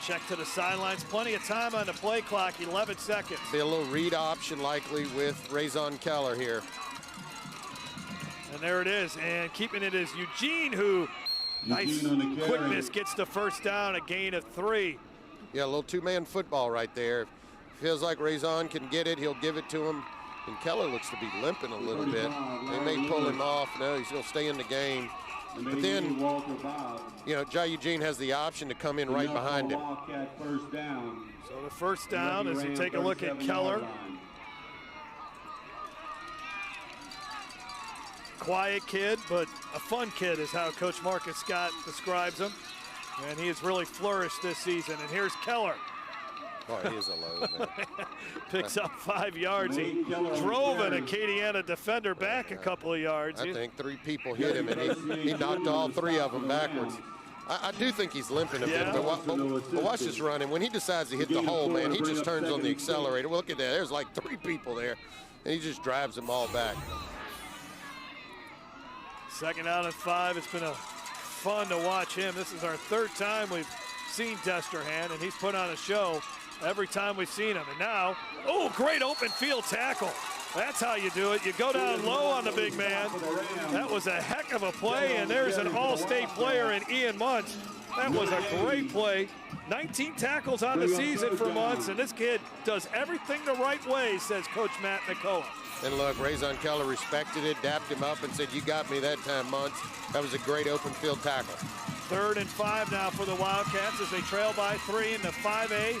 Check to the sidelines. Plenty of time on the play clock, 11 seconds. Be a little read option likely with Razon Keller here. And there it is. And keeping it is Eugene, who, nice quickness, gets the 1st down, a gain of 3. Yeah, a little 2-man football right there. Feels like Razon can get it. He'll give it to him. And Keller looks to be limping a little bit. They may pull him off. No, he's going to stay in the game. But then, you know, Jai Eugene has the option to come in right behind him. So the 1st down as you take a look at Keller. Quiet kid, but a fun kid is how Coach Marcus Scott describes him. And he has really flourished this season. And here's Keller. Boy, he is a load, man. Picks up 5 yards. He drove an Acadiana defender back a couple of yards. I think 3 people hit him, and he knocked all 3 of them backwards. I do think he's limping a bit, but watch this run. And when he decides to hit the hole, man, he just turns on the accelerator. Well, look at that. There's like 3 people there, and he just drives them all back. 2nd down and 5. It's been fun to watch him. This is our 3rd time we've seen Destrehan, and he's put on a show every time we've seen him. And now, oh, great open field tackle. That's how you do it. You go down low on the big man. That was a heck of a play, and there's an all-state player in Ian Muntz. That was a great play. 19 tackles on the season for Muntz, and this kid does everything the right way, says Coach Matt McCullough. And look, Razon Keller respected it, dapped him up, and said, "You got me that time, Muntz." That was a great open field tackle. 3rd and 5 now for the Wildcats as they trail by 3 in the 5A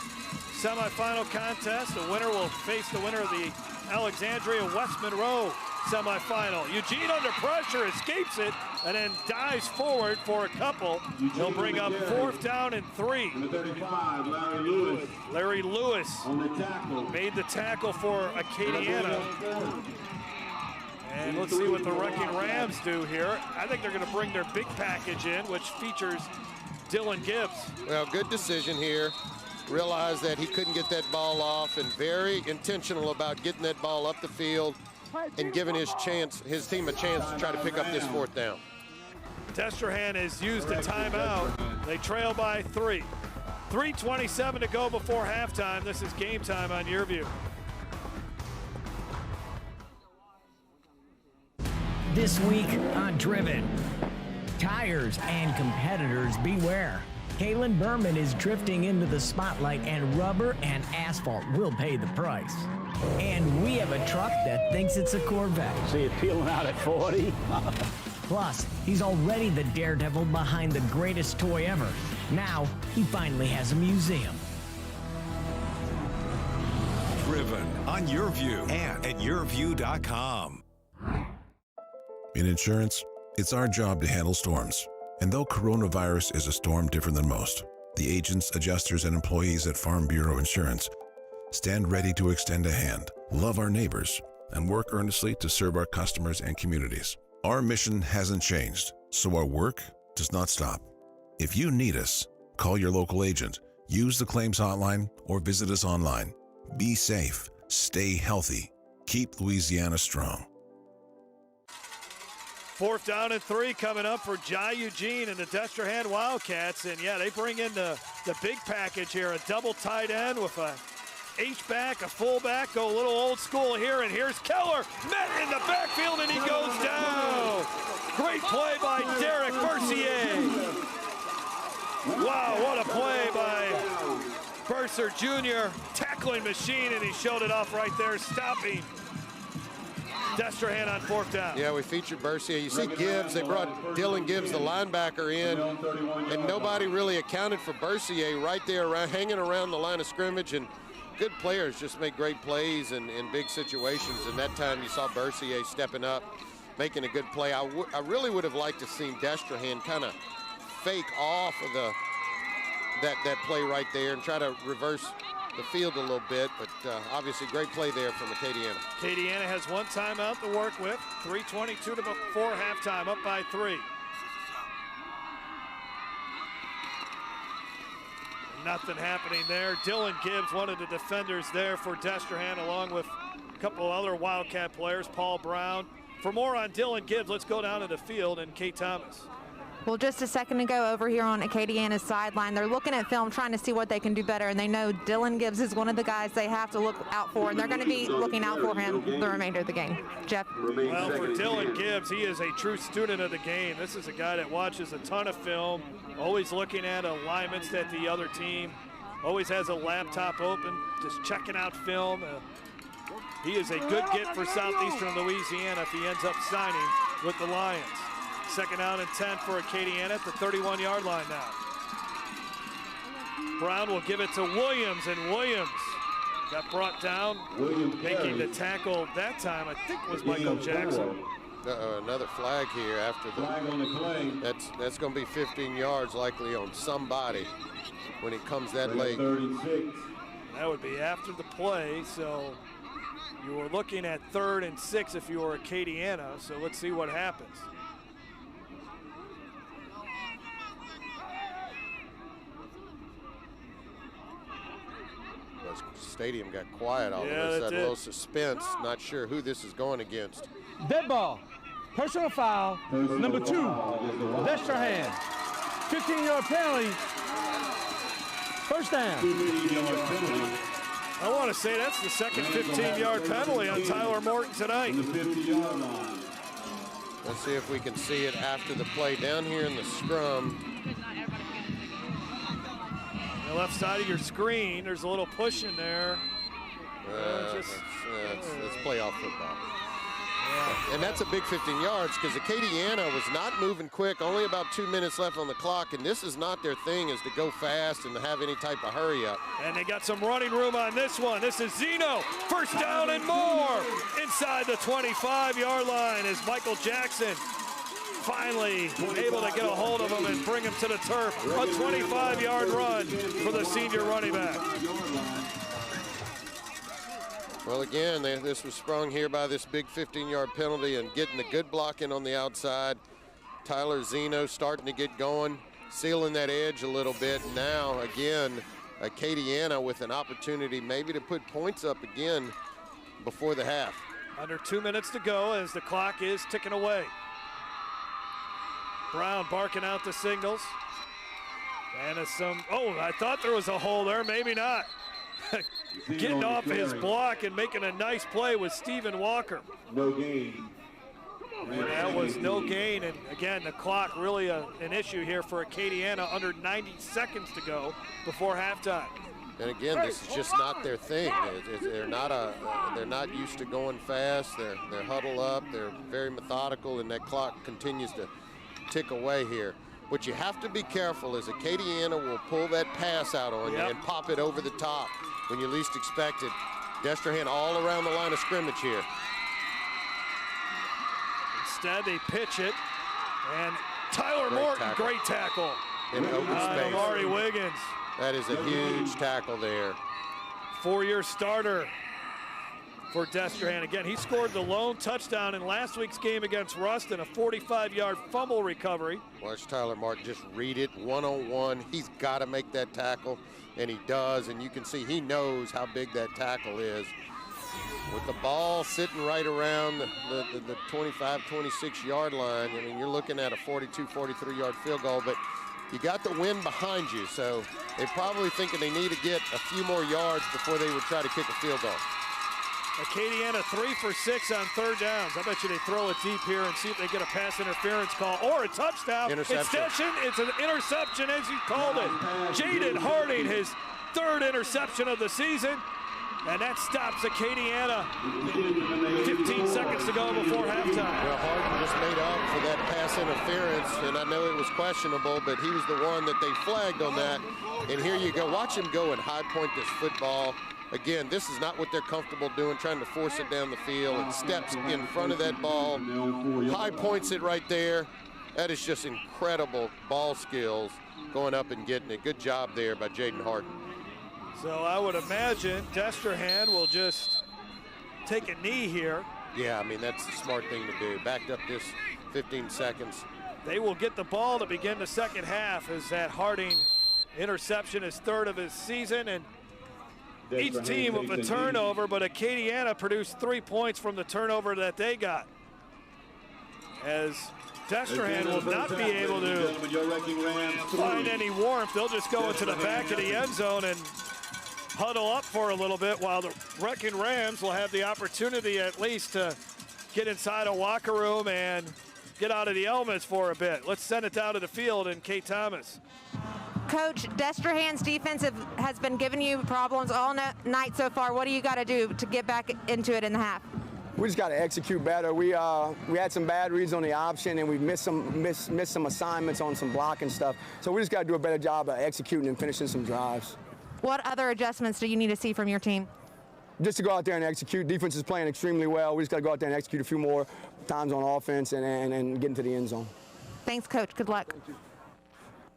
semifinal contest. The winner will face the winner of the Alexandria West Monroe semifinal. Eugene under pressure, escapes it, and then dives forward for a couple. He'll bring up 4th down and 3. Number 35, Larry Lewis. Larry Lewis on the tackle. Made the tackle for Acadiana. And let's see what the Wrecking Rams do here. I think they're going to bring their big package in, which features Dylan Gibbs. Well, good decision here. Realized that he couldn't get that ball off, and very intentional about getting that ball up the field and giving his team a chance to try to pick up this 4th down. Destrehan has used a timeout. They trail by 3. 3:27 to go before halftime. This is Game Time on Your View. This week on Driven, tires and competitors beware. Kalen Berman is drifting into the spotlight, and rubber and asphalt will pay the price. And we have a truck that thinks it's a Corvette. See it peeling out at 40. Plus, he's already the daredevil behind the greatest toy ever. Now, he finally has a museum. Driven on Your View and at yourview.com. In insurance, it's our job to handle storms. And though coronavirus is a storm different than most, the agents, adjusters, and employees at Farm Bureau Insurance stand ready to extend a hand, love our neighbors, and work earnestly to serve our customers and communities. Our mission hasn't changed, so our work does not stop. If you need us, call your local agent, use the claims hotline, or visit us online. Be safe, stay healthy, keep Louisiana strong. 4th down and 3 coming up for Jai Eugene and the Destrehan Wildcats. And yeah, they bring in the big package here, a double tight end with a H-back, a fullback, go a little old school here, and here's Keller, met in the backfield, and he goes down. Great play by Derek Mercier. Wow, what a play by Burser Jr., tackling machine, and he showed it off right there, stopping Destrehan on 4th down. Yeah, we featured Bercier. You see Gibbs, they brought Dylan Gibbs, the linebacker, in, and nobody really accounted for Bercier right there hanging around the line of scrimmage, and good players just make great plays in big situations, and that time you saw Bercier stepping up, making a good play. I really would have liked to seen Destrehan kind of fake off of that play right there and try to reverse the field a little bit, but obviously great play there from Acadiana. Acadiana has one timeout to work with. 3:22 to before halftime, up by 3. Nothing happening there. Dylan Gibbs, one of the defenders there for Destrehan, along with a couple other Wildcat players, Paul Brown. For more on Dylan Gibbs, let's go down to the field and Kate Thomas. Well, just a second ago over here on Acadiana's sideline, they're looking at film, trying to see what they can do better, and they know Dylan Gibbs is one of the guys they have to look out for, and they're going to be looking out for him the remainder of the game. Jeff? Well, for Dylan Gibbs, he is a true student of the game. This is a guy that watches a ton of film, always looking at alignments that the other team, always has a laptop open, just checking out film. He is a good get for Southeastern Louisiana if he ends up signing with the Lions. 2nd down and 10 for Acadiana at the 31-yard line now. Brown will give it to Williams, and Williams got brought down. Making the tackle that time, I think, was Michael Jackson. Another flag here after the that's going to be 15 yards likely on somebody when it comes that late. That would be after the play, so you were looking at 3rd and 6 if you were Acadiana, so let's see what happens. Stadium got quiet all of us. That little suspense. Not sure who this is going against. Dead ball. Personal foul. Number 2. Destrehan. 15-yard penalty. 1st down. I want to say that's the second 15-yard penalty on Tyler Morton tonight. Let's see if we can see it after the play down here in the scrum. The left side of your screen, there's a little push in there. Let's playoff football. Yeah. And that's a big 15 yards because Acadiana was not moving quick, only about 2 minutes left on the clock, and this is not their thing, is to go fast and to have any type of hurry up. And they got some running room on this one. This is Zeno, 1st down and more. Inside the 25-yard line is Michael Jackson. Finally able to get a hold of him and bring him to the turf. A 25-yard run for the senior running back. Well, again, this was sprung here by this big 15-yard penalty and getting the good blocking on the outside. Tyler Zeno starting to get going, sealing that edge a little bit. Now, again, Acadiana with an opportunity maybe to put points up again before the half. Under 2 minutes to go as the clock is ticking away. Brown barking out the signals. And I thought there was a hole there, maybe not. Getting off his block and making a nice play with Stephen Walker. No gain. And that was no gain, and again, the clock really an issue here for Acadiana. Under 90 seconds to go before halftime. And again, this is just not their thing. They're not used to going fast. They're huddled up. They're very methodical, and that clock continues to tick away here. What you have to be careful is Acadiana will pull that pass out on you and pop it over the top when you least expect it. Destrehan all around the line of scrimmage here. Instead, they pitch it, and Tyler Morton, great tackle. In open space. Amari Wiggins. That is a huge tackle there. 4-year starter for Destrehan. Again, he scored the lone touchdown in last week's game against Ruston, a 45-yard fumble recovery. Watch Tyler Martin just read it one-on-one. He's got to make that tackle, and he does, and you can see he knows how big that tackle is. With the ball sitting right around the 25, 26-yard line, I mean, you're looking at a 42, 43-yard field goal, but you got the wind behind you, so they're probably thinking they need to get a few more yards before they would try to kick a field goal. Acadiana 3 for 6 on third downs. I bet you they throw it deep here and see if they get a pass interference call or a touchdown. Interception. It's an interception, as you called it. Jaden Harding, his third interception of the season. And that stops Acadiana. 15 seconds to go before halftime. Well, Hardin just made up for that pass interference, and I know it was questionable, but he was the one that they flagged on that. And here you go. Watch him go and high point this football. Again, this is not what they're comfortable doing, trying to force it down the field, and steps in front of that ball, high points it right there. That is just incredible ball skills going up and getting it. Good job there by Jaden Hardin. So I would imagine Destrehan will just take a knee here. Yeah, I mean, that's the smart thing to do. Backed up this 15 seconds. They will get the ball to begin the second half as that Harding interception is third of his season, and each team with a turnover, but Acadiana produced 3 points from the turnover that they got. As Destrehan will not be able to find any warmth, they'll just go into the back of the end zone and huddle up for a little bit, while the Wrecking Rams will have the opportunity at least to get inside a locker room and get out of the elements for a bit. Let's send it down to the field and Kate Thomas. Coach, Destrehan's defense has been giving you problems all night so far. What do you got to do to get back into it in the half? We just got to execute better. We had some bad reads on the option, and we missed some assignments on some blocking stuff. So we just got to do a better job of executing and finishing some drives. What other adjustments do you need to see from your team? Just to go out there and execute. Defense is playing extremely well. We just got to go out there and execute a few more times on offense and get into the end zone. Thanks, Coach. Good luck.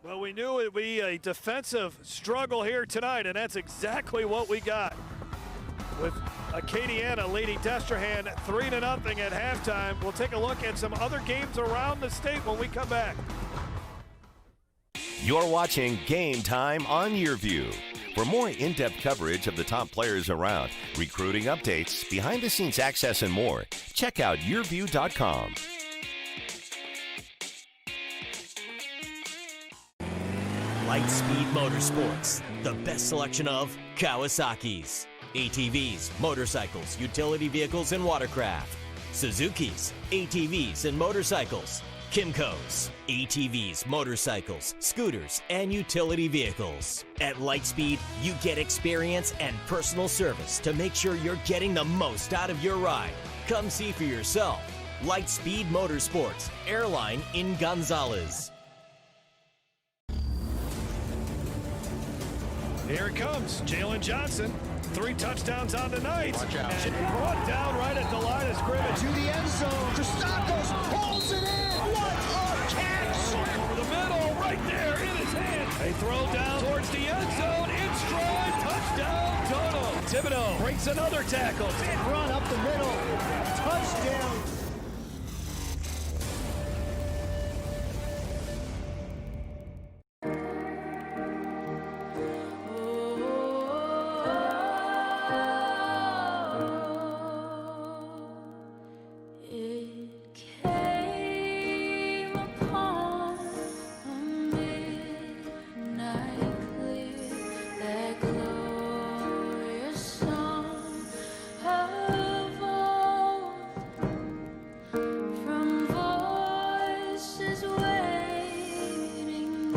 Well, we knew it would be a defensive struggle here tonight, and that's exactly what we got. With Acadiana leading Destrehan 3-0 at halftime. We'll take a look at some other games around the state when we come back. You're watching Game Time on YourView. For more in-depth coverage of the top players around, recruiting updates, behind-the-scenes access, and more, check out YourView.com. Lightspeed Motorsports, the best selection of Kawasaki's, ATVs, motorcycles, utility vehicles, and watercraft. Suzuki's, ATVs, and motorcycles. Kimco's, ATVs, motorcycles, scooters, and utility vehicles. At Lightspeed, you get experience and personal service to make sure you're getting the most out of your ride. Come see for yourself. Lightspeed Motorsports, Airline in Gonzales. Here it comes, Jalen Johnson. 3 touchdowns on the night. Watch out. And brought down right at the line of scrimmage. To the end zone. Christakis pulls it in. What a catch! Over the middle, right there in his hand. They throw down towards the end zone. In stride, touchdown, Dono. Thibodeau breaks another tackle. Big run up the middle. Touchdown.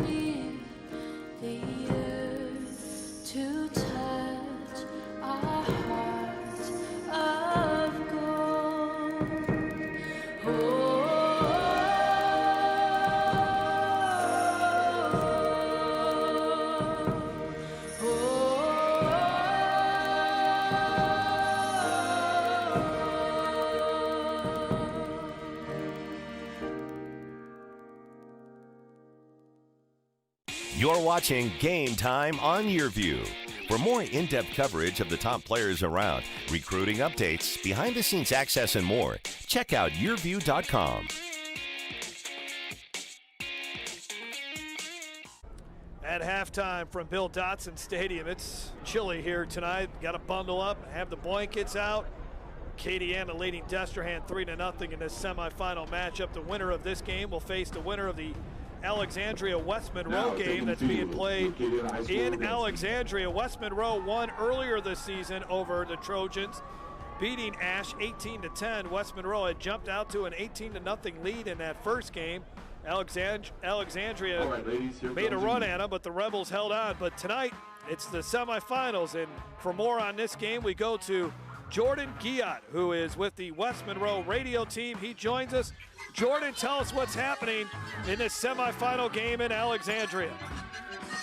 leave the earth to touch our hearts of gold. You're watching Game Time on YourView. For more in-depth coverage of the top players around, recruiting updates, behind-the-scenes access, and more, check out YourView.com. At halftime from Bill Dotson Stadium, it's chilly here tonight. Got to bundle up, have the blankets out. Acadiana leading Destrehan 3-0 in this semifinal matchup. The winner of this game will face the winner of the Alexandria-West Monroe game that's being played in Alexandria. West Monroe won earlier this season over the Trojans, beating Ash 18-10. West Monroe had jumped out to an 18-0 lead in that first game. Alexandria made a run at them, but the Rebels held on. But tonight, it's the semifinals, and for more on this game, we go to Jordan Giat, who is with the West Monroe radio team. He joins us. Jordan, tell us what's happening in this semifinal game in Alexandria.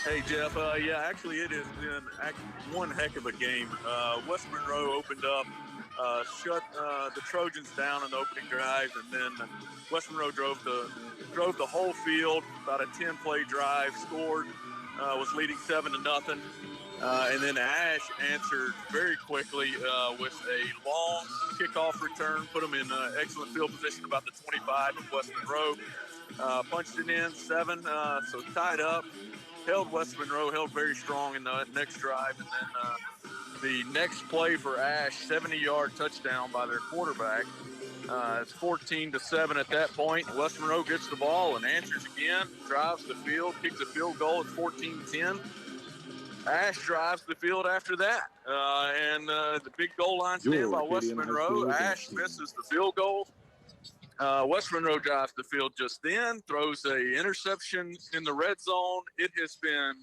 Hey, Jeff. Yeah, actually, it has been one heck of a game. West Monroe opened up, shut the Trojans down in the opening drive, and then West Monroe drove the whole field, about a 10-play drive, scored, was leading 7-0. And then Ash answered very quickly with a long kickoff return, put them in excellent field position about the 25 of West Monroe. Punched it in 7, so tied up. Held West Monroe, held very strong in the next drive. And then the next play for Ash, 70-yard touchdown by their quarterback. It's 14-7 at that point. West Monroe gets the ball and answers again, drives the field, kicks a field goal. It's 14-10. Ash drives the field after that, and the big goal line stand by West Monroe. Ash misses the field goal. West Monroe drives the field just then, throws a interception in the red zone. It has been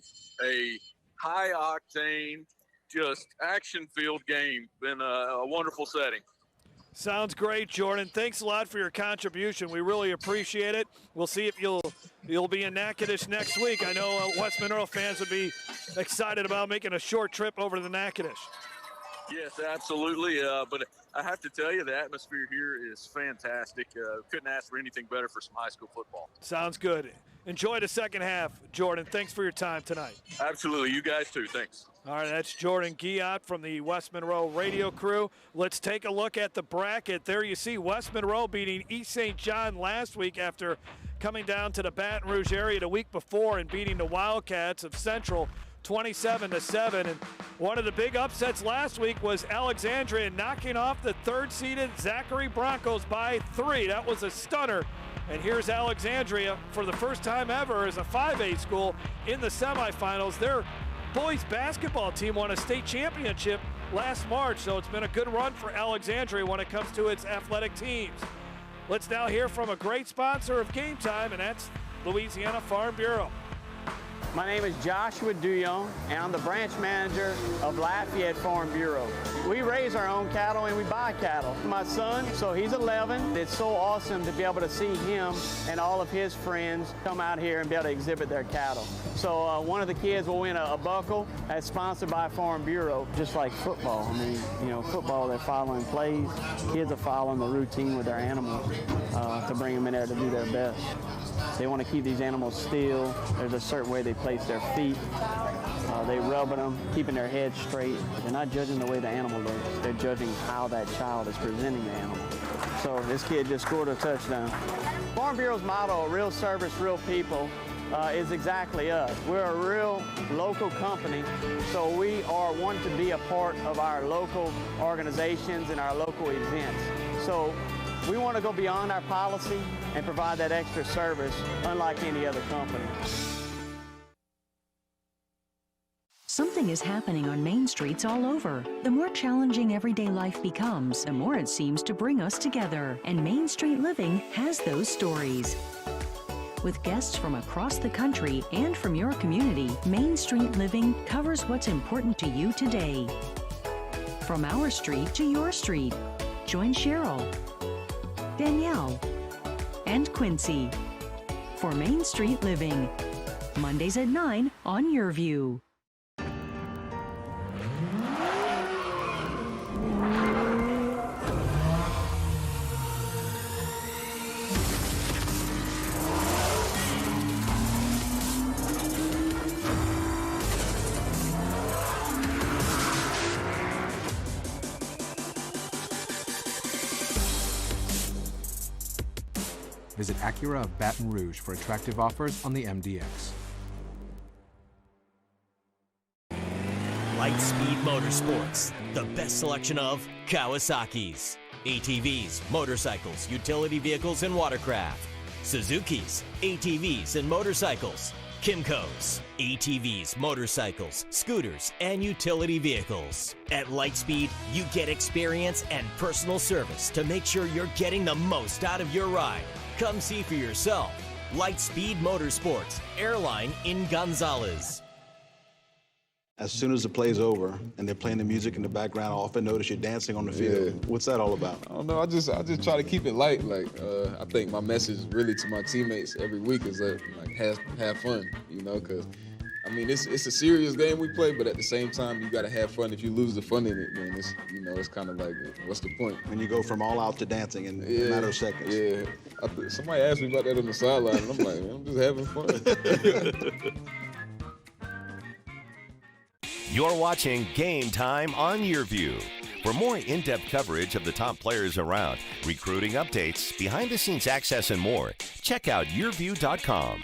a high-octane, just action-filled game in a wonderful setting. Sounds great, Jordan. Thanks a lot for your contribution. We really appreciate it. We'll see if you'll be in Natchitoches next week. I know West Monroe fans would be excited about making a short trip over to the Natchitoches. Yes, absolutely. But I have to tell you, the atmosphere here is fantastic. Couldn't ask for anything better for some high school football. Sounds good. Enjoy the second half, Jordan. Thanks for your time tonight. Absolutely. You guys too. Thanks. All right, that's Jordan Giat from the West Monroe radio crew. Let's take a look at the bracket. There you see West Monroe beating East St. John last week after coming down to the Baton Rouge area the week before and beating the Wildcats of Central 27-7. And one of the big upsets last week was Alexandria knocking off the third-seeded Zachary Broncos by 3. That was a stunner. And here's Alexandria for the first time ever as a 5A school in the semifinals. Their boys basketball team won a state championship last March, so it's been a good run for Alexandria when it comes to its athletic teams. Let's now hear from a great sponsor of Game Time, and that's Louisiana Farm Bureau. My name is Joshua Duyon, and I'm the branch manager of Lafayette Farm Bureau. We raise our own cattle and we buy cattle. My son, so he's 11. It's so awesome to be able to see him and all of his friends come out here and be able to exhibit their cattle. So one of the kids will win a buckle that's sponsored by Farm Bureau, just like football. I mean, you know, football, they're following plays. Kids are following the routine with their animals to bring them in there to do their best. They want to keep these animals still. There's a certain way they place their feet. They rubbing them, keeping their head straight. They're not judging the way the animal looks. They're judging how that child is presenting the animal. So this kid just scored a touchdown. Farm Bureau's motto, real service, real people, is exactly us. We're a real local company, so we are wanting to be a part of our local organizations and our local events. So we want to go beyond our policy and provide that extra service unlike any other company. Something is happening on main streets all over. The more challenging everyday life becomes, the more it seems to bring us together. And Main Street Living has those stories. With guests from across the country and from your community, Main Street Living covers what's important to you today. From our street to your street, join Cheryl, Danielle, and Quincy for Main Street Living. Mondays at 9 on Your View. Visit Acura of Baton Rouge for attractive offers on the MDX. Lightspeed Motorsports, the best selection of Kawasaki's, ATVs, motorcycles, utility vehicles, and watercraft, Suzuki's, ATVs, and motorcycles, Kimco's, ATVs, motorcycles, scooters, and utility vehicles. At Lightspeed, you get experience and personal service to make sure you're getting the most out of your ride. Come see for yourself. Lightspeed Motorsports, Airline in Gonzales. As soon as the play's over and they're playing the music in the background, I often notice you're dancing on the field. Yeah. What's that all about? I don't know. I just try to keep it light. Like I think my message really to my teammates every week is that have fun. You know, because I mean it's a serious game we play, but at the same time you got to have fun. If you lose the fun in it, then it's kind of like what's the point? When you go from all out to dancing in a matter of seconds. Yeah. Somebody asked me about that on the sideline, and I'm like, man, I'm just having fun. You're watching Game Time on Your View. For more in-depth coverage of the top players around, recruiting updates, behind-the-scenes access, and more, check out yourview.com.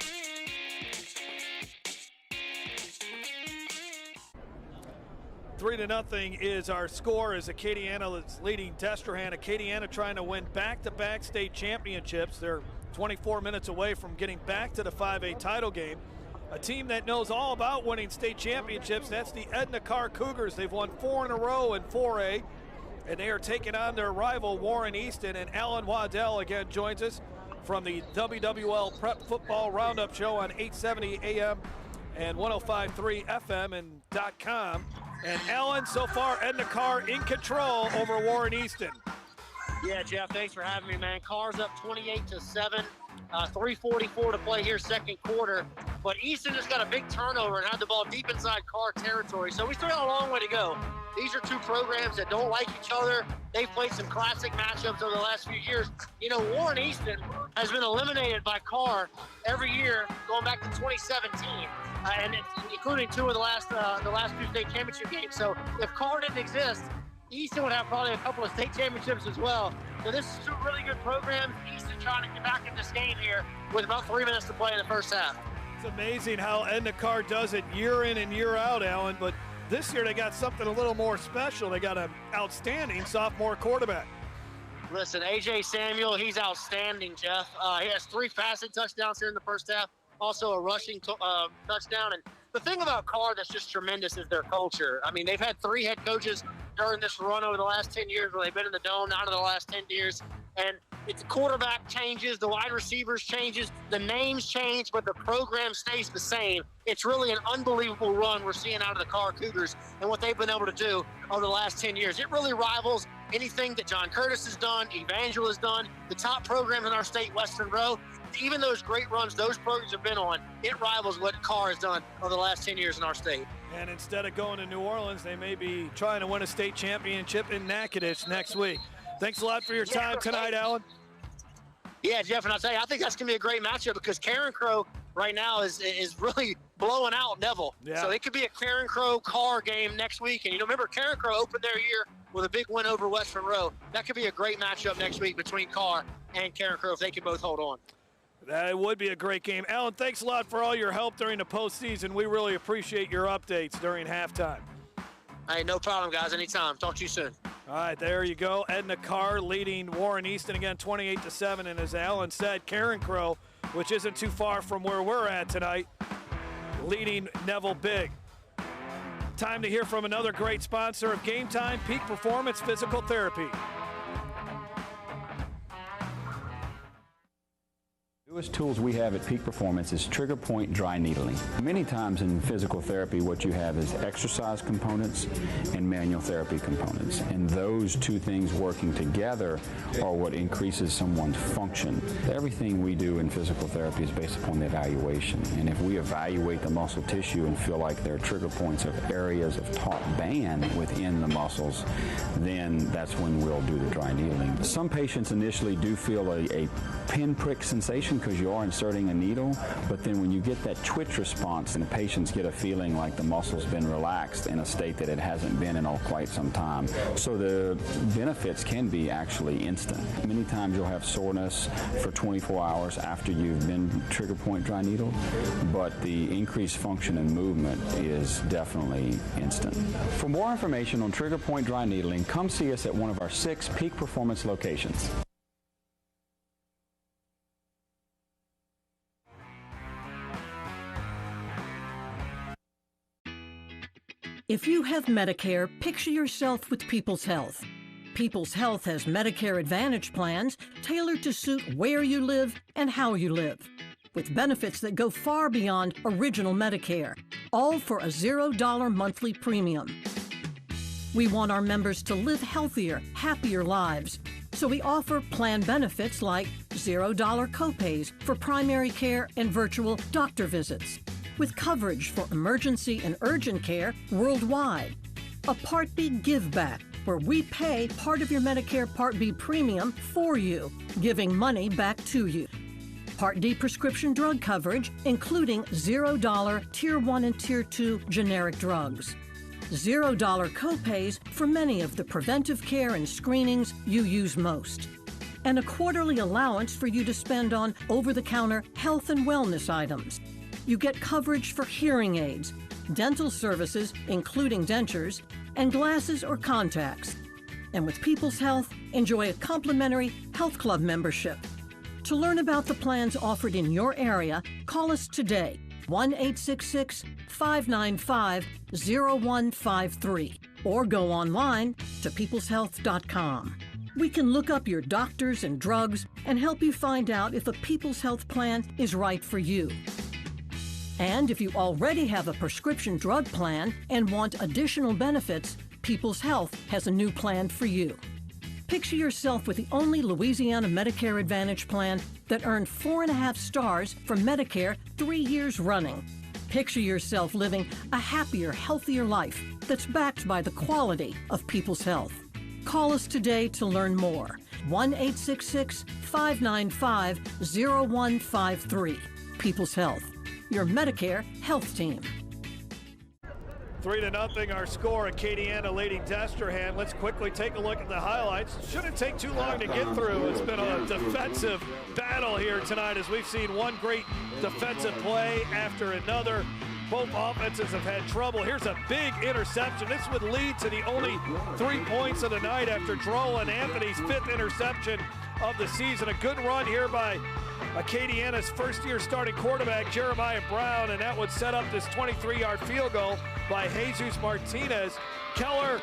Three to nothing is our score as Acadiana is leading Destrehan. Acadiana trying to win back-to-back state championships. They're 24 minutes away from getting back to the 5A title game. A team that knows all about winning state championships, that's the Edna Carr Cougars. They've won 4 in a row in 4A, and they are taking on their rival Warren Easton. And Alan Waddell again joins us from the WWL Prep Football Roundup Show on 870 AM and 105.3 FM and .com. And Alan, so far Edna Carr in control over Warren Easton. Yeah, Jeff, thanks for having me, man. Carr's up 28-7. 3:44 to play here, second quarter. But Easton just got a big turnover and had the ball deep inside Carr territory. So we still got a long way to go. These are two programs that don't like each other. They've played some classic matchups over the last few years. You know, Warren Easton has been eliminated by Carr every year going back to 2017, and including two of the last two state championship games. So if Carr didn't exist, Easton would have probably a couple of state championships as well. So this is two really good programs. Easton trying to get back in this game here with about 3 minutes to play in the first half. It's amazing how Edna Carr does it year in and year out, Alan, but this year they got something a little more special. They got an outstanding sophomore quarterback. Listen, A.J. Samuel, he's outstanding, Jeff. He has 3 passing touchdowns here in the first half, also a rushing touchdown. And the thing about Carr that's just tremendous is their culture. I mean, they've had 3 head coaches during this run over the last 10 years where they've been in the Dome, out of the last 10 years. And it's quarterback changes, the wide receivers changes, the names change, but the program stays the same. It's really an unbelievable run we're seeing out of the Carr Cougars and what they've been able to do over the last 10 years. It really rivals anything that John Curtis has done, Evangel has done, the top programs in our state, Western Row. Even those great runs those programs have been on, it rivals what Carr has done over the last 10 years in our state. And instead of going to New Orleans, they may be trying to win a state championship in Natchitoches next week. Thanks a lot for your time tonight, Alan. Yeah, Jeff, and I'll tell you, I think that's going to be a great matchup because Karen Crow right now is really blowing out Neville. Yeah. So it could be a Karen Crow Carr game next week. And, remember, Karen Crow opened their year with a big win over Western Row. That could be a great matchup next week between Carr and Karen Crow if they can both hold on. That would be a great game. Alan, thanks a lot for all your help during the postseason. We really appreciate your updates during halftime. Hey, no problem, guys. Anytime. Talk to you soon. All right, there you go. Edna Carr leading Warren Easton again 28-7. And as Alan said, Karen Crow, which isn't too far from where we're at tonight, leading Neville big. Time to hear from another great sponsor of Game Time, Peak Performance Physical Therapy. newest tools we have at Peak Performance is trigger point dry needling. Many times in physical therapy, what you have is exercise components and manual therapy components. And those two things working together are what increases someone's function. Everything we do in physical therapy is based upon the evaluation. And if we evaluate the muscle tissue and feel like there are trigger points of areas of taut band within the muscles, then that's when we'll do the dry needling. Some patients initially do feel a pinprick sensation because you are inserting a needle, but then when you get that twitch response and the patients get a feeling like the muscle's been relaxed in a state that it hasn't been in quite some time. So the benefits can be actually instant. Many times you'll have soreness for 24 hours after you've been trigger point dry needled, but the increased function and movement is definitely instant. For more information on trigger point dry needling, come see us at one of our 6 Peak Performance locations. If you have Medicare, picture yourself with People's Health. People's Health has Medicare Advantage plans tailored to suit where you live and how you live, with benefits that go far beyond original Medicare, all for a $0 monthly premium. We want our members to live healthier, happier lives, so we offer plan benefits like $0 copays for primary care and virtual doctor visits, with coverage for emergency and urgent care worldwide. A Part B give back, where we pay part of your Medicare Part B premium for you, giving money back to you. Part D prescription drug coverage, including $0 Tier 1 and Tier 2 generic drugs. $0 copays for many of the preventive care and screenings you use most. And a quarterly allowance for you to spend on over-the-counter health and wellness items. You get coverage for hearing aids, dental services, including dentures, and glasses or contacts. And with People's Health, enjoy a complimentary health club membership. To learn about the plans offered in your area, call us today, 1-866-595-0153, or go online to peopleshealth.com. We can look up your doctors and drugs and help you find out if a People's Health plan is right for you. And if you already have a prescription drug plan and want additional benefits, People's Health has a new plan for you. Picture yourself with the only Louisiana Medicare Advantage plan that earned 4.5 stars from Medicare 3 years running. Picture yourself living a happier, healthier life that's backed by the quality of People's Health. Call us today to learn more. 1-866-595-0153. People's Health, your Medicare health team. 3-0 our score. Acadiana leading Destrehan. Let's quickly take a look at the highlights. Shouldn't take too long to get through. It's been a defensive battle here tonight as we've seen one great defensive play after another. Both offenses have had trouble. Here's a big interception. This would lead to the only 3 points of the night after Droll and Anthony's 5th interception of the season. A good run here by Acadiana's first-year starting quarterback, Jeremiah Brown, and that would set up this 23-yard field goal by Jesus Martinez. Keller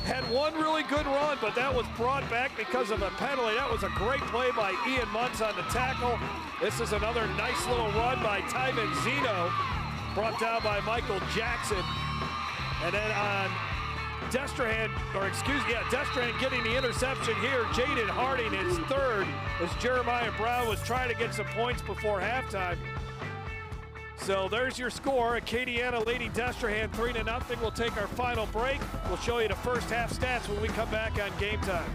had one really good run, but that was brought back because of a penalty. That was a great play by Ian Muntz on the tackle. This is another nice little run by Tyven Zeno, brought down by Michael Jackson. And then on Destrehan getting the interception here. Jaden Harding is 3rd as Jeremiah Brown was trying to get some points before halftime. So there's your score. Acadiana leading Destrehan 3-0. We'll take our final break. We'll show you the first half stats when we come back on Game Time.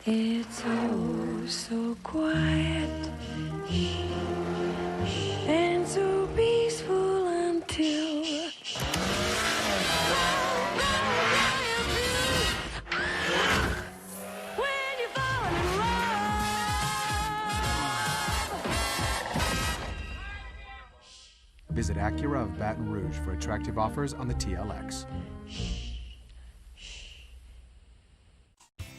It's oh so quiet and so peaceful until when you fall in love. Visit Acura of Baton Rouge for attractive offers on the TLX.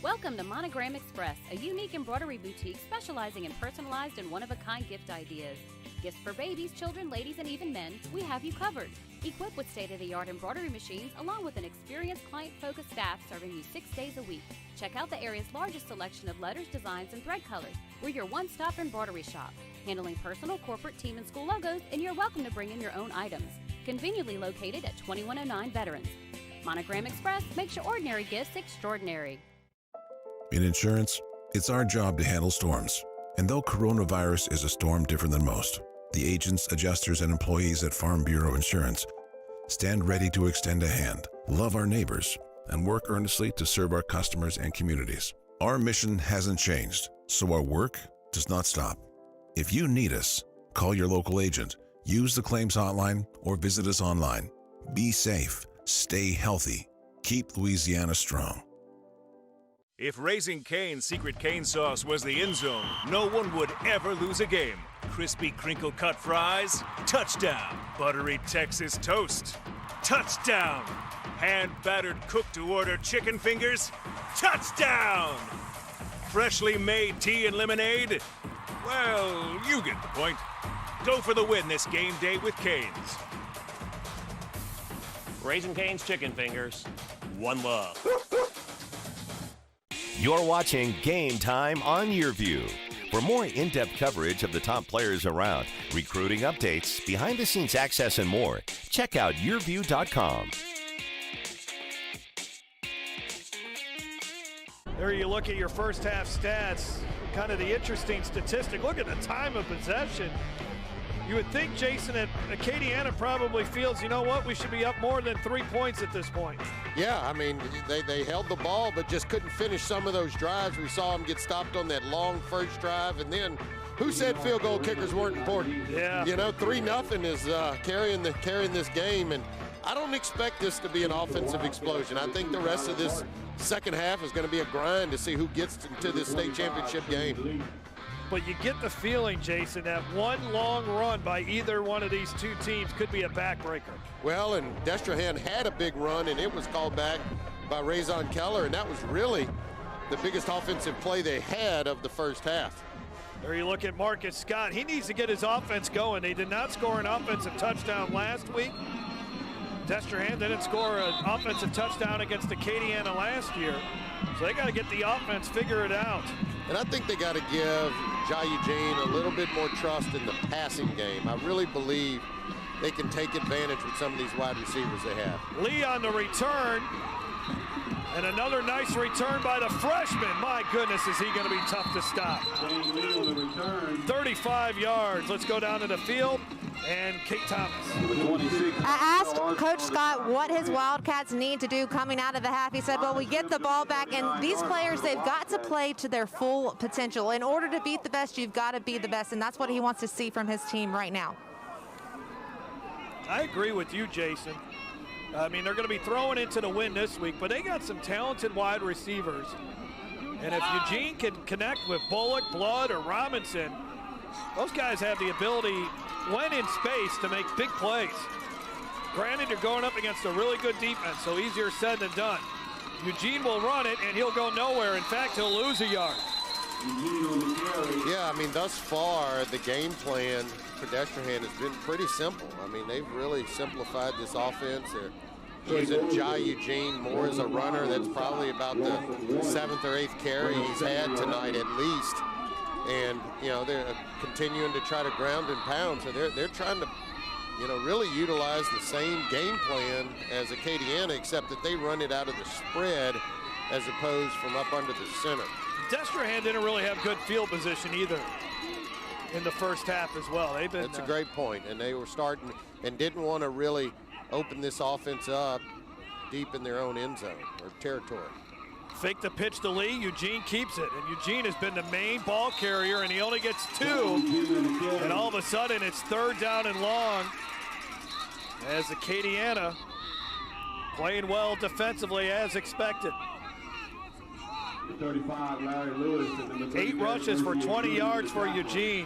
Welcome Welcome to Monogram Express, a unique embroidery boutique specializing in personalized and one-of-a-kind gift ideas. Gifts for babies, children, ladies, and even men, we have you covered. Equipped with state-of-the-art embroidery machines along with an experienced client-focused staff serving you 6 days a week. Check out the area's largest selection of letters, designs, and thread colors. We're your one-stop embroidery shop, handling personal, corporate, team, and school logos, and you're welcome to bring in your own items. Conveniently located at 2109 Veterans. Monogram Express makes your ordinary gifts extraordinary. In insurance, it's our job to handle storms. And though coronavirus is a storm different than most, the agents, adjusters, and employees at Farm Bureau Insurance stand ready to extend a hand, love our neighbors, and work earnestly to serve our customers and communities. Our mission hasn't changed, so our work does not stop. If you need us, call your local agent, use the claims hotline, or visit us online. Be safe, stay healthy, keep Louisiana strong. If Raising Cane's secret cane sauce was the end zone, no one would ever lose a game. Crispy crinkle-cut fries, touchdown. Buttery Texas toast, touchdown. Hand-battered cooked-to-order chicken fingers, touchdown. Freshly made tea and lemonade, well, you get the point. Go for the win this game day with Cane's. Raising Cane's chicken fingers, one love. You're watching Game Time on YourView. For more in-depth coverage of the top players around, recruiting updates, behind-the-scenes access, and more, check out yourview.com. There you look at your first half stats, kind of the interesting statistic. Look at the time of possession. You would think, Jason, that Acadiana probably feels, you know what, we should be up more than 3 points at this point. Yeah, I mean, they held the ball, but just couldn't finish some of those drives. We saw them get stopped on that long first drive, and then who said field goal kickers weren't important? Yeah. You know, 3-0 is carrying this game, and I don't expect this to be an offensive explosion. I think the rest of this second half is going to be a grind to see who gets into this state championship game. But you get the feeling, Jason, that one long run by either one of these two teams could be a backbreaker. Well, and Destrehan had a big run, and it was called back by Razon Keller, and that was really the biggest offensive play they had of the first half. There you look at Marcus Scott. He needs to get his offense going. They did not score an offensive touchdown last week. Destrehan didn't score an offensive touchdown against Acadiana last year. So they got to get the offense figured out. And I think they got to give Jai Eugene a little bit more trust in the passing game. I really believe they can take advantage with some of these wide receivers they have. Lee on the return. And another nice return by the freshman. My goodness, is he going to be tough to stop. 35 yards. Let's go down to the field. And Kate Thomas. I asked Coach Scott what his Wildcats need to do coming out of the half. He said, well, we get the ball back, and these players, they've got to play to their full potential. In order to beat the best, you've got to be the best, and that's what he wants to see from his team right now. I agree with you, Jason. I mean, they're going to be throwing into the wind this week, but they got some talented wide receivers. And if Eugene can connect with Bullock, Blood, or Robinson, those guys have the ability, when in space, to make big plays. Granted, you're going up against a really good defense, so easier said than done. Eugene will run it, and he'll go nowhere. In fact, he'll lose a yard. Yeah, I mean, thus far, the game plan for Destrehan has been pretty simple. I mean, they've really simplified this offense. They're using Jai Eugene more as a runner. That's probably about the 7th or 8th carry he's had tonight at least. And, you know, they're continuing to try to ground and pound. So they're trying to, you know, really utilize the same game plan as Acadiana, except that they run it out of the spread as opposed from up under the center. Destrehan didn't really have good field position either in the first half as well. That's a great point, and they were starting and didn't want to really open this offense up deep in their own end zone or territory. Fake the pitch to Lee. Eugene keeps it, and Eugene has been the main ball carrier, and he only gets 2. And all of a sudden, it's 3rd down and long as Acadiana playing well defensively as expected. 35, Larry Lewis. 8 rushes for 20 yards for Eugene.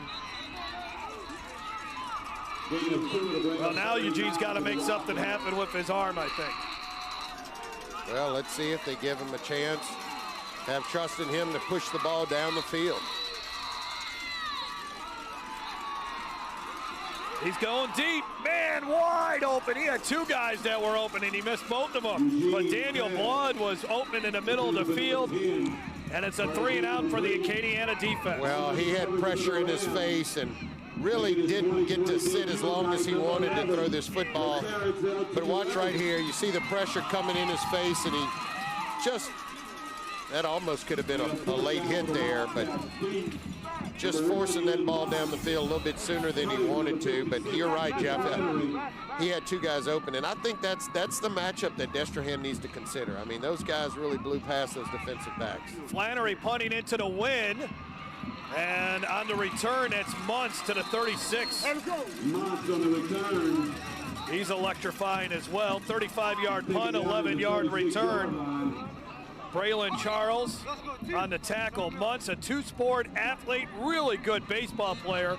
Well, now Eugene's got to make something happen with his arm, I think. Well, let's see if they give him a chance. have trust in him to push the ball down the field. He's going deep. Man, wide open. He had two guys that were open, and he missed both of them. But Daniel Blood was open in the middle of the field, and it's a 3-and-out for the Acadiana defense. Well, he had pressure in his face and really didn't get to sit as long as he wanted to throw this football. But watch right here. You see the pressure coming in his face, and he just, that almost could have been a late hit there, but just forcing that ball down the field a little bit sooner than he wanted to. But you're right, Jeff. He had two guys open, and I think that's the matchup that Destrehan needs to consider. I mean, those guys really blew past those defensive backs. Flannery punting into the win, and on the return, it's Muntz to the 36. Muntz on the return. He's electrifying as well. 35-yard punt, 11-yard return. Braylon Charles on the tackle. Muntz, a two-sport athlete, really good baseball player.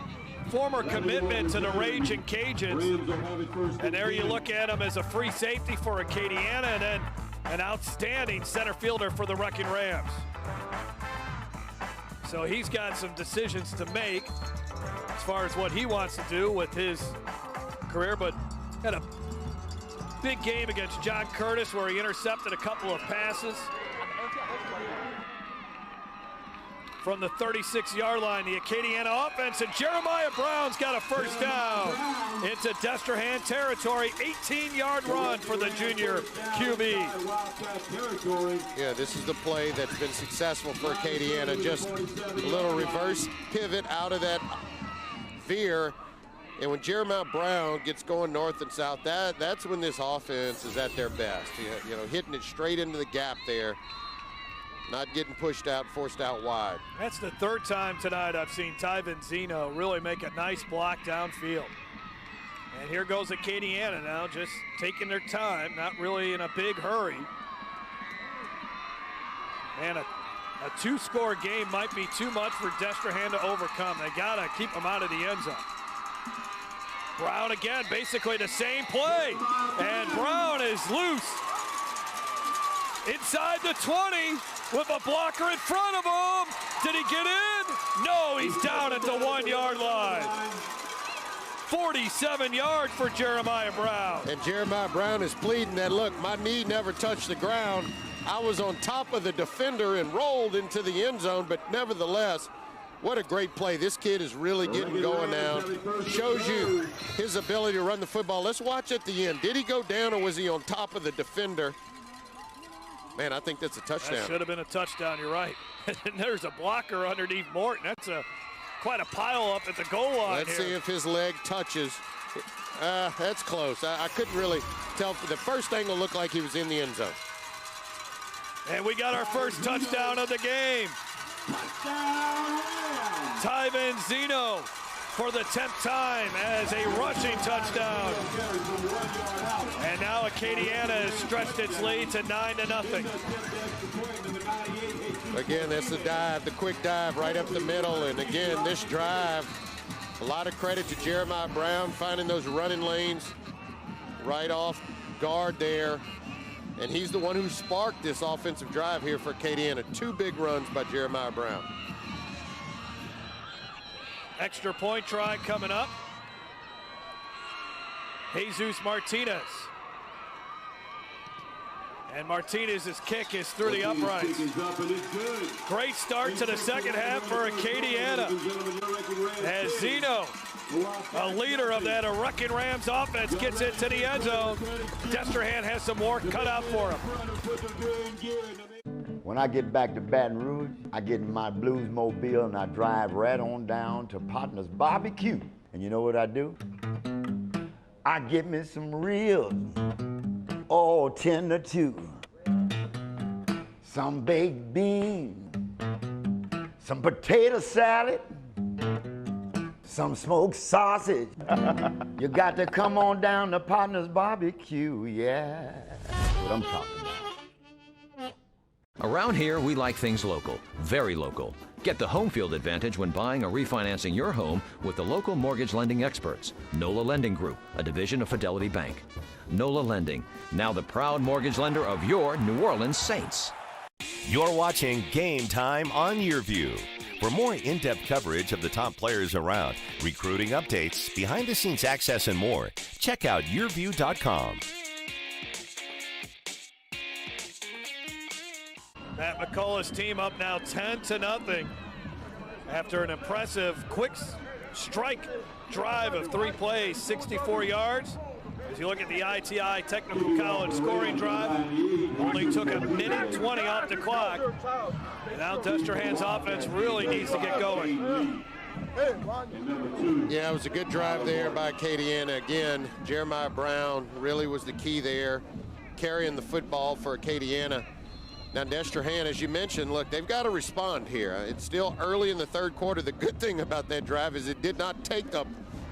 Former commitment to the Raging Cajuns. And there you look at him as a free safety for Acadiana, and then an outstanding center fielder for the Wrecking Rams. So he's got some decisions to make as far as what he wants to do with his career, but had a big game against John Curtis where he intercepted a couple of passes. From the 36-yard line, the Acadiana offense, and Jeremiah Brown's got a first down into Destrehan territory. 18-yard run for the junior QB. Yeah, this is the play that's been successful for Acadiana. Just a little reverse pivot out of that veer. And when Jeremiah Brown gets going north and south, that's when this offense is at their best. You know, hitting it straight into the gap there. Not getting pushed out, forced out wide. That's the third time tonight I've seen Tyven Zeno really make a nice block downfield. And here goes Acadiana now, just taking their time, not really in a big hurry. Man, a two-score game might be too much for Destrehan to overcome. They gotta keep them out of the end zone. Brown again, basically the same play. And Brown is loose. Inside the 20 with a blocker in front of him. Did he get in? No, he's down at the 1-yard line. 47 yards for Jeremiah Brown. And Jeremiah Brown is pleading that, look, my knee never touched the ground. I was on top of the defender and rolled into the end zone, but nevertheless, what a great play. This kid is really getting going now. Shows you his ability to run the football. Let's watch at the end. Did he go down or was he on top of the defender? Man, I think that's a touchdown. That should have been a touchdown, you're right. And there's a blocker underneath Morton. That's quite a pile up at the goal line. Let's see if his leg touches. That's close. I couldn't really tell. The first angle looked like he was in the end zone. And we got our first touchdown of the game. Tyven Zeno for the 10th time as a rushing touchdown. And now Acadiana has stretched its lead to 9-0. Again, that's the dive, the quick dive right up the middle. And again, this drive, a lot of credit to Jeremiah Brown finding those running lanes right off guard there. And he's the one who sparked this offensive drive here for Acadiana. Two big runs by Jeremiah Brown. Extra point try coming up. Jesus Martinez. And Martinez's kick is through the uprights. Great start to the second half for Acadiana. As Zeno, a leader of that Wrecking Rams offense, gets into the end zone. Destrehan has some work cut out for him. When I get back to Baton Rouge, I get in my Bluesmobile and I drive right on down to Partner's Barbecue. And you know what I do? I get me some ribs, all tender too. Some baked beans, some potato salad, some smoked sausage. You got to come on down to Partner's Barbecue, yeah. That's what I'm talking about. Around here, we like things local, very local. Get the home field advantage when buying or refinancing your home with the local mortgage lending experts. NOLA Lending Group, a division of Fidelity Bank. NOLA Lending, now the proud mortgage lender of your New Orleans Saints. You're watching Game Time on YourView. For more in-depth coverage of the top players around, recruiting updates, behind-the-scenes access, and more, check out YourView.com. Matt McCullough's team up now 10-0 after an impressive quick strike drive of 3 plays, 64 yards. As you look at the ITI Technical College scoring drive, only took a minute 20 off the clock. And now Destrehan's offense really needs to get going. Yeah, it was a good drive there by Acadiana. Again, Jeremiah Brown really was the key there, carrying the football for Acadiana. Now, Destrehan, as you mentioned, look, they've got to respond here. It's still early in the third quarter. The good thing about that drive is it did not take up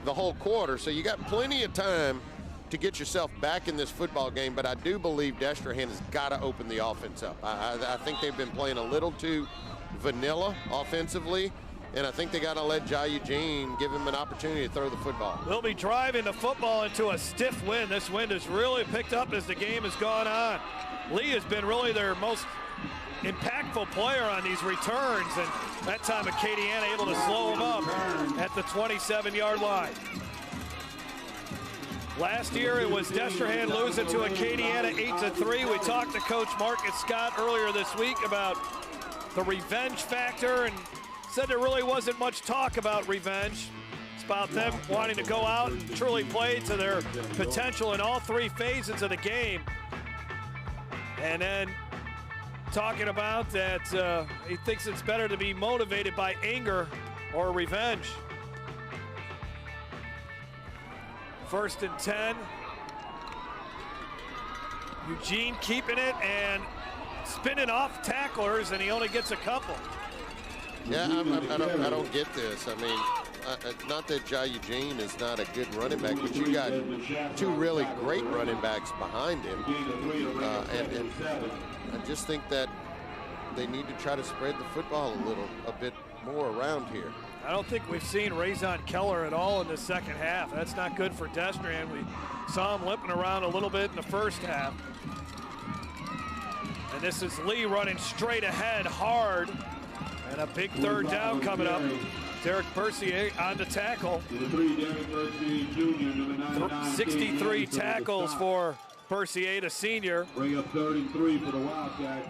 the whole quarter, so you got plenty of time to get yourself back in this football game, but I do believe Destrehan has got to open the offense up. I think they've been playing a little too vanilla offensively, and I think they got to let Jai Eugene give him an opportunity to throw the football. They'll be driving the football into a stiff wind. This wind has really picked up as the game has gone on. Lee has been really their most impactful player on these returns, and that time Acadiana able to slow him up at the 27-yard line. Last year it was Destrehan losing to Acadiana 8-3. We talked to Coach Marcus Scott earlier this week about the revenge factor and said there really wasn't much talk about revenge. It's about them wanting to go out and truly play to their potential in all 3 phases of the game. And then talking about that he thinks it's better to be motivated by anger or revenge. 1st and 10. Eugene keeping it and spinning off tacklers, and he only gets a couple. Yeah, I don't get this. I mean, not that Jai Eugene is not a good running back, but you got 2 really great running backs behind him. And I just think that they need to try to spread the football a bit more around here. I don't think we've seen Razon Keller at all in the second half. That's not good for Destrehan. We saw him limping around a little bit in the first half. And this is Lee running straight ahead hard. And a big 3rd down coming up. Derek Bercier on the tackle. 63 tackles for Bercier, the senior. Bring up 33 for the Wildcats.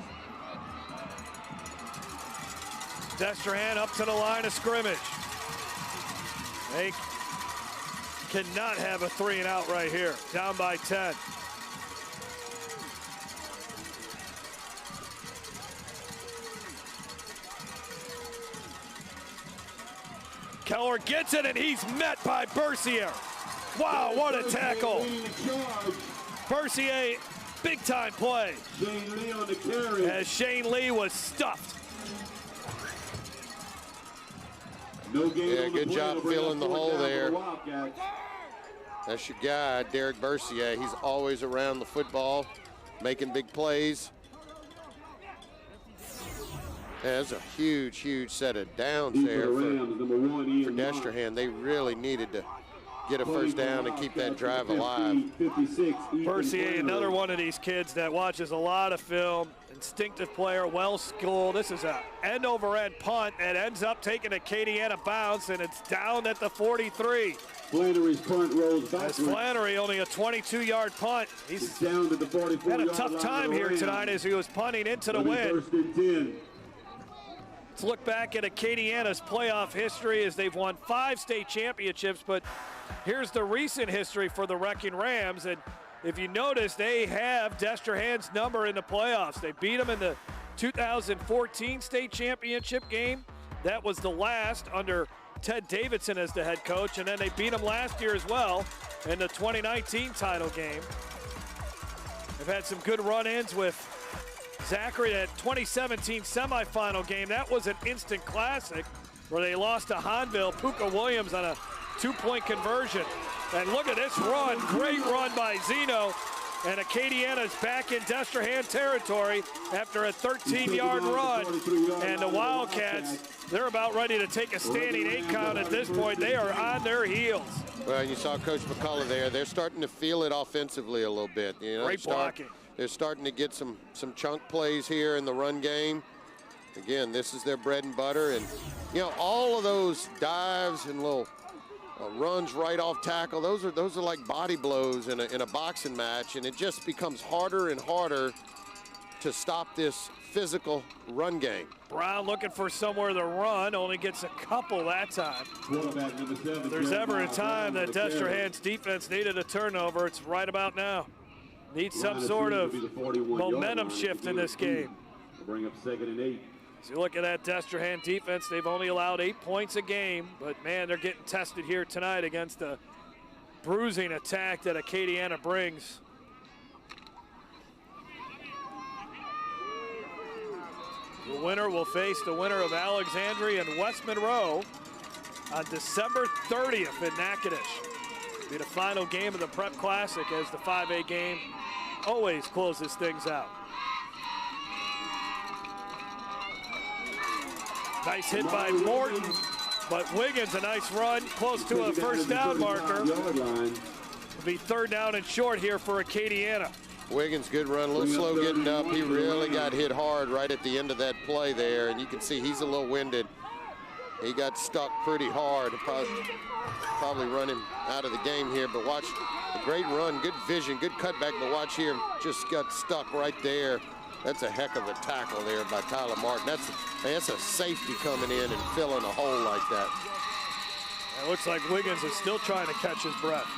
Destrehan up to the line of scrimmage. They cannot have a 3-and-out right here. Down by 10. Keller gets it, and he's met by Bercier. Wow, what a tackle. Bercier, big-time play. Shane Lee on the carry. As Shane Lee was stuffed. Yeah, good job filling the hole there. That's your guy, Derek Bercier. He's always around the football, making big plays. Yeah, that's a huge, huge set of downs there for Destrehan. They really needed to get a 1st down and keep that drive alive. Bercier, another one of these kids that watches a lot of film, instinctive player, well-schooled. This is a end-over-end punt that ends up taking Acadiana bounce, and it's down at the 43. Flannery's punt rolls back. As Flannery, only a 22-yard punt. He's down to the 44. Had a tough time here tonight as he was punting into the wind. Let's look back at Acadiana's playoff history as they've won 5 state championships, but here's the recent history for the Wrecking Rams. And if you notice, they have Destrehan's number in the playoffs. They beat them in the 2014 state championship game. That was the last under Ted Davidson as the head coach, and then they beat them last year as well in the 2019 title game. They've had some good run-ins with Zachary. That 2017 semifinal game, that was an instant classic where they lost to Hanville. Puka Williams on a 2-point conversion. And look at this run, great run by Zeno. And Acadiana's back in Destrehan territory after a 13-yard run. And the Wildcats, they're about ready to take a standing 8 count at this point. They are on their heels. Well, you saw Coach McCullough there. They're starting to feel it offensively a little bit. You know, Great blocking. They're starting to get some chunk plays here in the run game. Again, this is their bread and butter, and you know, all of those dives and little runs right off tackle, those are like body blows in a boxing match, and it just becomes harder and harder to stop this physical run game. Brown looking for somewhere to run, only gets a couple that time. If there's ever a time that Destrehan's defense needed a turnover, it's right about now. Needs some sort of momentum shift in this game. Bring up 2nd and 8. So you look at that Destrehan defense, they've only allowed 8 points a game, but man, they're getting tested here tonight against the bruising attack that Acadiana brings. The winner will face the winner of Alexandria and West Monroe on December 30th in Natchitoches. It'll be the final game of the Prep Classic, as the 5A game always closes things out. Nice hit by Morton, but Wiggins, a nice run, close to a first down marker. It'll be 3rd down and short here for Acadiana. Wiggins, good run, a little slow getting up. He really got hit hard right at the end of that play there, and you can see he's a little winded. He got stuck pretty hard. Probably run him out of the game here, but watch a great run, good vision, good cutback, but watch here, just got stuck right there. That's a heck of a tackle there by Tyler Martin. That's a safety coming in and filling a hole like that. It looks like Wiggins is still trying to catch his breath.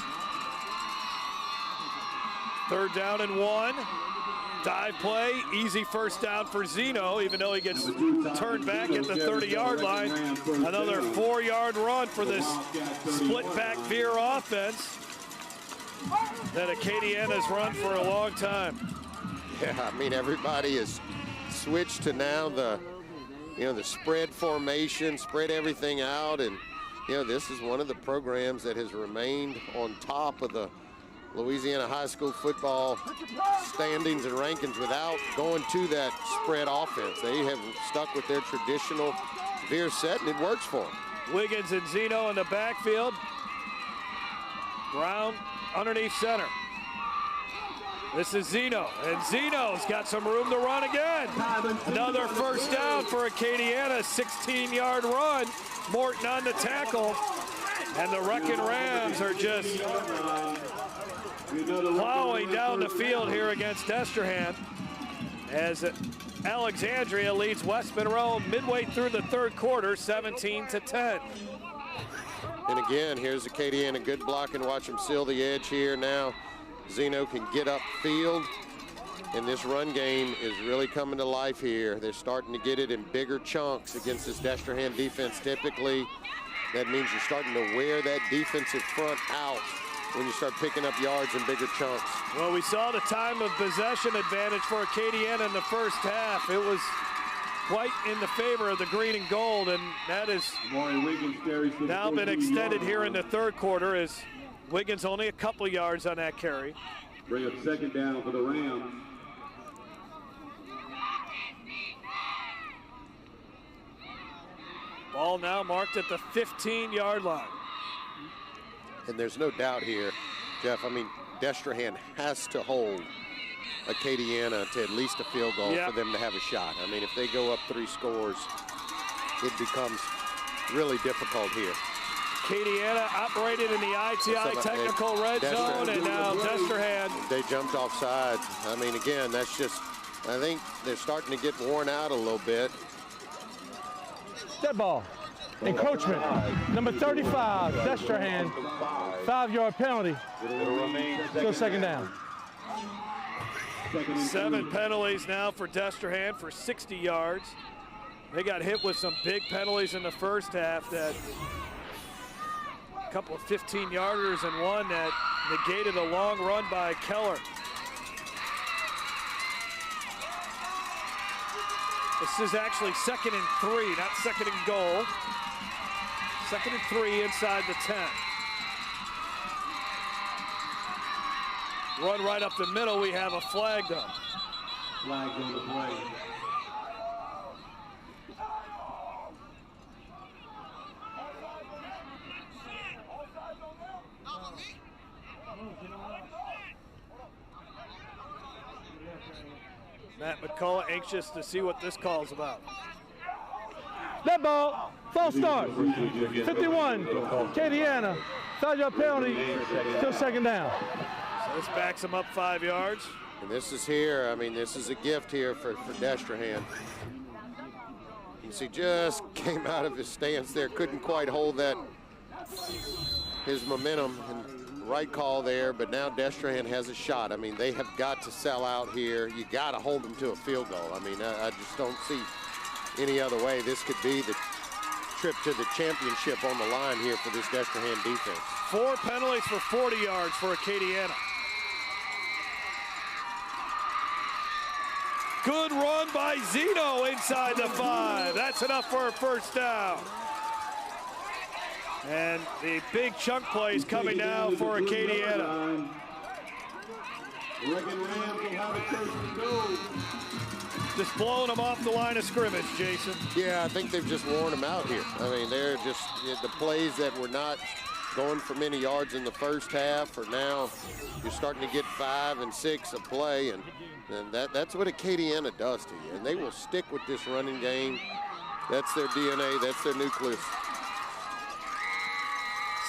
3rd down and 1. Dive play, easy first down for Zeno, even though he gets turned back at the 30-yard line. Another 4-yard run for this split back veer offense that Acadiana's run for a long time. Yeah, I mean, everybody has switched to now the spread formation, spread everything out, and this is one of the programs that has remained on top of the Louisiana high school football standings and rankings without going to that spread offense. They have stuck with their traditional veer set, and it works for them. Wiggins and Zeno in the backfield. Brown underneath center. This is Zeno, and Zeno's got some room to run again. Another first down for Acadiana, 16-yard run. Morton on the tackle, and the Wrecking Rams are just plowing down the field here against Destrehan as Alexandria leads West Monroe midway through the 3rd quarter, 17-10. And again, here's Acadiana, good blocking. Watch him seal the edge here now. Zeno can get upfield, and this run game is really coming to life here. They're starting to get it in bigger chunks against this Destrehan defense. Typically, that means you're starting to wear that defensive front out when you start picking up yards in bigger chunks. Well, we saw the time of possession advantage for Acadiana in the first half. It was quite in the favor of the green and gold, and that has now been extended here in the 3rd quarter as Wiggins only a couple yards on that carry. Bring up 2nd down for the Rams. Ball now marked at the 15-yard line. And there's no doubt here, Jeff, I mean, Destrehan has to hold Acadiana to at least a field goal for them to have a shot. I mean, if they go up 3 scores, it becomes really difficult here. Acadiana operated in the ITI technical red zone, and now Destrehan. They jumped off sides. I mean, again, that's just, I think they're starting to get worn out a little bit. Dead ball. Encroachment. Number 35, Destrehan. 5-yard penalty. Still 2nd down. 7 penalties now for Destrehan for 60 yards. They got hit with some big penalties in the first half, that a couple of 15-yarders and one that negated a long run by Keller. This is actually 2nd and 3, not 2nd and goal. 2nd and 3 inside the 10. Run right up the middle, we have a flag though. Flag on the play. Matt McCullough anxious to see what this call's about. That ball, false start. 51, Acadiana, 5-yard penalty, still second down. So this backs him up 5 yards. And this is here, I mean, this is a gift here for Destrehan. You can see just came out of his stance there, couldn't quite hold that, his momentum, and right call there, but now Destrehan has a shot. I mean, they have got to sell out here. You got to hold them to a field goal. I mean, I just don't see any other way. This could be the trip to the championship on the line here for this Destrehan defense. 4 penalties for 40 yards for Acadiana. Good run by Zeno inside the 5. That's enough for a first down. And the big chunk plays coming now for Acadiana. Just blowing them off the line of scrimmage, Jason. Yeah, I think they've just worn them out here. I mean, they're just the plays that were not going for many yards in the first half, or now you're starting to get 5 and 6 a play, and that's what Acadiana does to you. And they will stick with this running game. That's their DNA. That's their nucleus.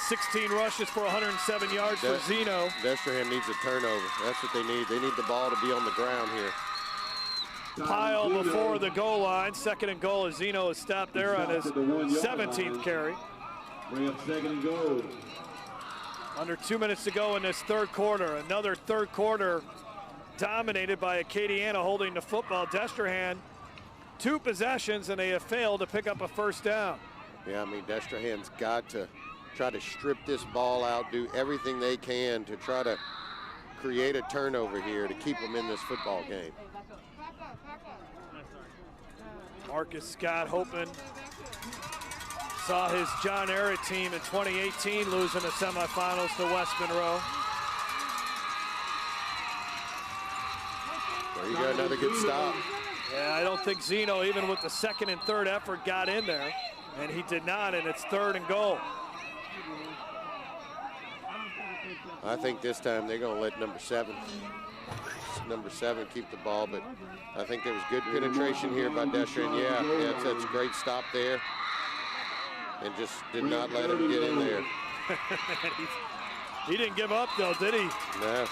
16 rushes for 107 yards for Zeno. Destrehan needs a turnover. That's what they need. They need the ball to be on the ground here. Pile before the goal line. 2nd and goal as Zeno is stopped there on his 17th carry. Bring up 2nd and goal. Under 2 minutes to go in this third quarter. Another third quarter dominated by Acadiana holding the football. Destrehan, 2 possessions, and they have failed to pick up a first down. Yeah, I mean, Destrehan's got to try to strip this ball out, do everything they can to try to create a turnover here to keep them in this football game. Marcus Scott hoping. Saw his John Ehret team in 2018 losing the semifinals to West Monroe. There you go, another good stop. Yeah, I don't think Zeno, even with the 2nd and 3rd effort, got in there, and he did not, and it's 3rd and goal. I think this time they're going to let number 7 keep the ball, but I think there was good penetration here by Destrehan. Yeah, that's a great stop there, and just did not let him get in there. He didn't give up, though, did he? No.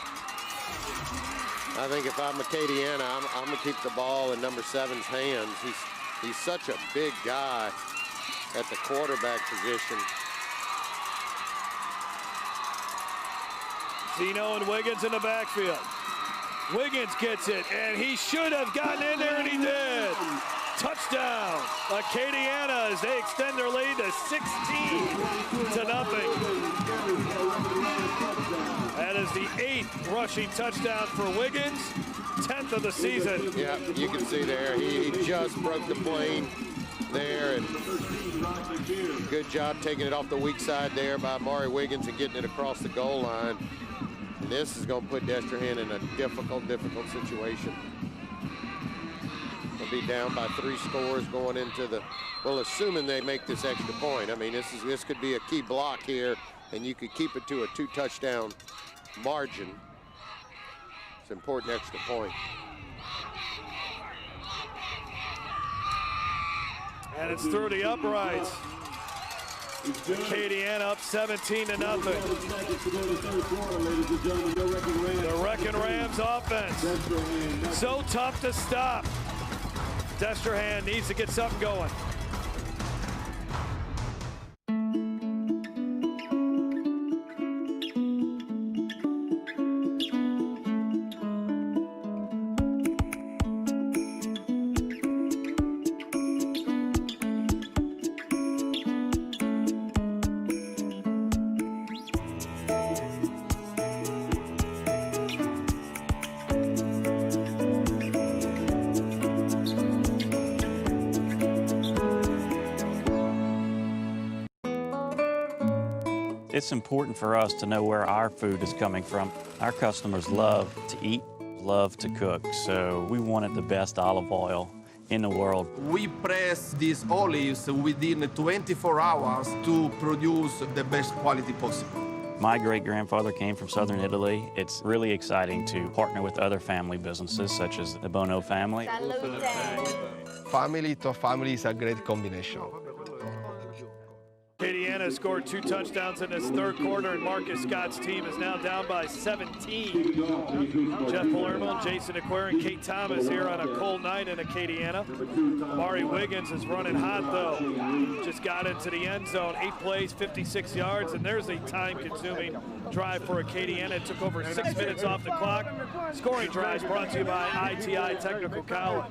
I think if I'm Acadiana, I'm going to keep the ball in number 7's hands. He's such a big guy at the quarterback position. Zeno and Wiggins in the backfield. Wiggins gets it, and he should have gotten in there, and he did. Touchdown, Acadiana, as they extend their lead to 16-0. That is the 8th rushing touchdown for Wiggins, 10th of the season. Yeah, you can see there, he just broke the plane there, and good job taking it off the weak side there by Amari Wiggins and getting it across the goal line. And this is going to put Destrehan in a difficult situation. They'll be down by 3 scores going into the, well, assuming they make this extra point. I mean, this could be a key block here, and you could keep it to a 2-touchdown margin. It's an important extra point. And it's through the uprights. Acadiana up 17-0. The Wrecking Rams offense. So tough to stop. Destrehan needs to get something going. It's important for us to know where our food is coming from. Our customers love to eat, love to cook, so we wanted the best olive oil in the world. We press these olives within 24 hours to produce the best quality possible. My great-grandfather came from southern Italy. It's really exciting to partner with other family businesses, such as the Bono family. Family to family is a great combination. Acadiana scored 2 touchdowns in this third quarter, and Marcus Scott's team is now down by 17. Jeff Palermo, Jason Aquare, and Kate Thomas here on a cold night in Acadiana. Amari Wiggins is running hot, though. Just got into the end zone, 8 plays, 56 yards, and there's a time-consuming drive for Acadiana. It took over 6 minutes off the clock. Scoring drives brought to you by ITI Technical College.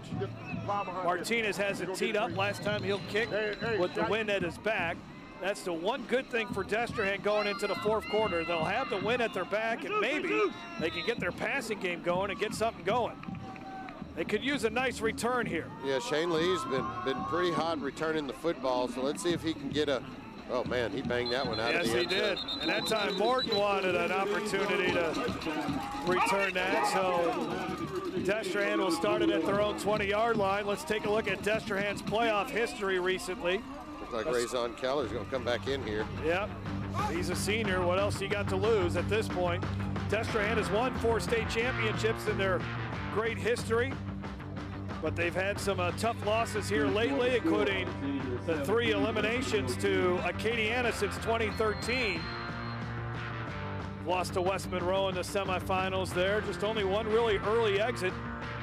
Martinez has it teed up. Last time he'll kick with the wind at his back. That's the one good thing for Destrehan going into the fourth quarter. They'll have the win at their back, and maybe they can get their passing game going and get something going. They could use a nice return here. Yeah, Shane Lee's been pretty hot returning the football, so let's see if he can get a, oh man, he banged that one out of the end zone. Yes, he did. And that time Morton wanted an opportunity to return that, so Destrehan will start it at their own 20-yard line. Let's take a look at Destrehan's playoff history recently. Looks like Razon Keller's going to come back in here. Yep, he's a senior. What else he got to lose at this point? Destrehan has won 4 state championships in their great history, but they've had some tough losses here lately, including the 3 eliminations to Acadiana since 2013. Lost to West Monroe in the semifinals there. Just only one really early exit.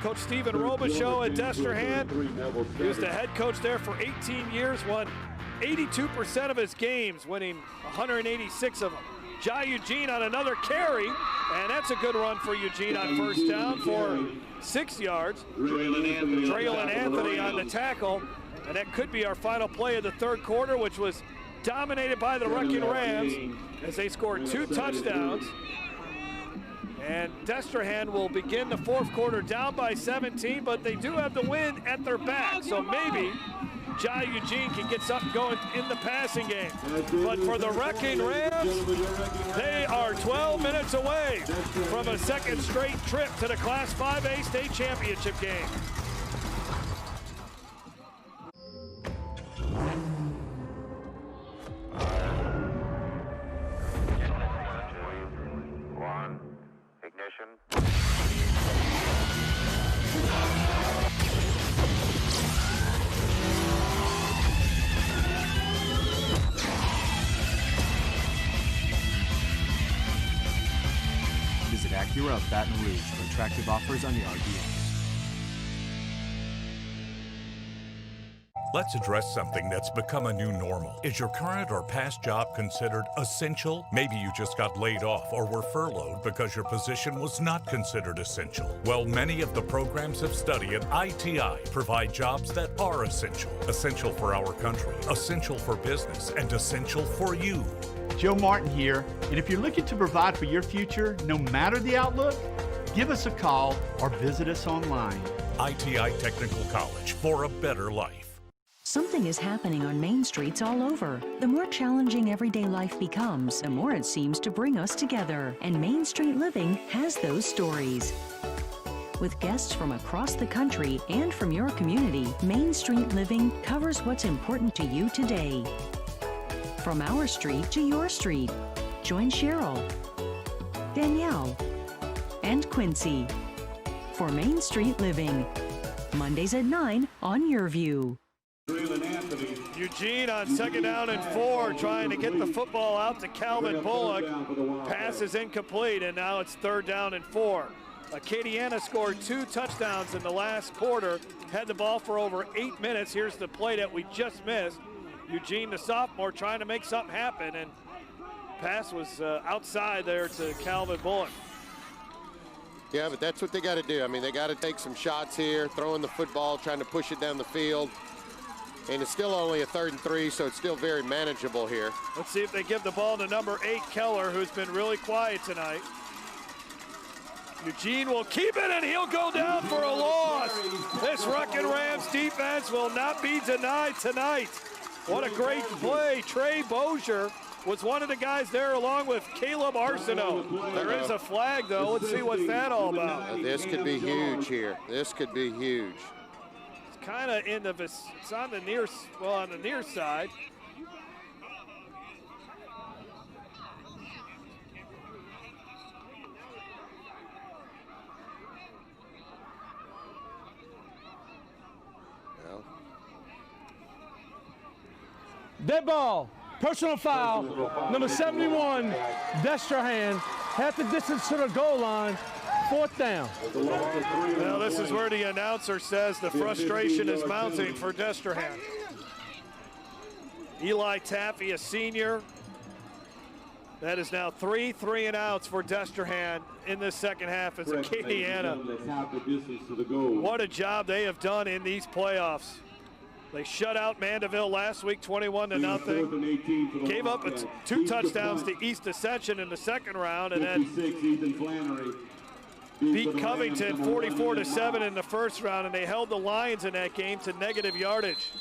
Coach Stephen Robichaux at Destrehan. He was the head coach there for 18 years, won 82% of his games, winning 186 of them. Jai Eugene on another carry, and that's a good run for Eugene on first down for 6 yards. Traylon Anthony on the tackle, and that could be our final play of the third quarter, which was dominated by the Wrecking Rams as they scored 2 touchdowns. And Destrehan will begin the fourth quarter down by 17, but they do have the win at their back, so maybe Jai Eugene can get something going in the passing game. But for the Wrecking Rams, they are 12 minutes away from a second straight trip to the Class 5A state championship game. Visit Acura of Baton Rouge for attractive offers on the RDA. Let's address something that's become a new normal. Is your current or past job considered essential? Maybe you just got laid off or were furloughed because your position was not considered essential. Well, many of the programs of study at ITI provide jobs that are essential. Essential for our country, essential for business, and essential for you. Joe Martin here, and if you're looking to provide for your future, no matter the outlook, give us a call or visit us online. ITI Technical College, for a better life. Something is happening on main streets all over. The more challenging everyday life becomes, the more it seems to bring us together. And Main Street Living has those stories. With guests from across the country and from your community, Main Street Living covers what's important to you today. From our street to your street. Join Cheryl, Danielle, and Quincy for Main Street Living. Mondays at 9 on Your View. Eugene on second down and 4, trying to get the football out to Calvin Bullock. Pass is incomplete, and now it's third down and 4. Acadiana scored 2 touchdowns in the last quarter, had the ball for over 8 minutes. Here's the play that we just missed. Eugene, the sophomore, trying to make something happen, and pass was outside there to Calvin Bullock. Yeah, but that's what they got to do. I mean, they got to take some shots here, throwing the football, trying to push it down the field. And it's still only a 3rd and 3, so it's still very manageable here. Let's see if they give the ball to number 8, Keller, who's been really quiet tonight. Eugene will keep it, and he'll go down for a loss. This Wrecking Rams defense will not be denied tonight. What a great play. Trey Bozier was one of the guys there along with Caleb Arsenault. There is a flag, though. Let's see what's that all about. This could be huge here. This could be huge. It's kind of in the, it's on the near, well, on the near side. Dead ball. Personal foul. Number 71, Destrehan. Half the distance to the goal line. 4th down. Now this is where the announcer says the frustration is mounting for Destrehan. Eli Taffy, a senior. That is now 3 3-and-outs for Destrehan in this second half as Acadiana. What a job they have done in these playoffs. They shut out Mandeville last week 21-0. Gave up 2 touchdowns to East Ascension in the second round and then beat Covington 44-7 in the first round, and they held the Lions in that game to negative yardage.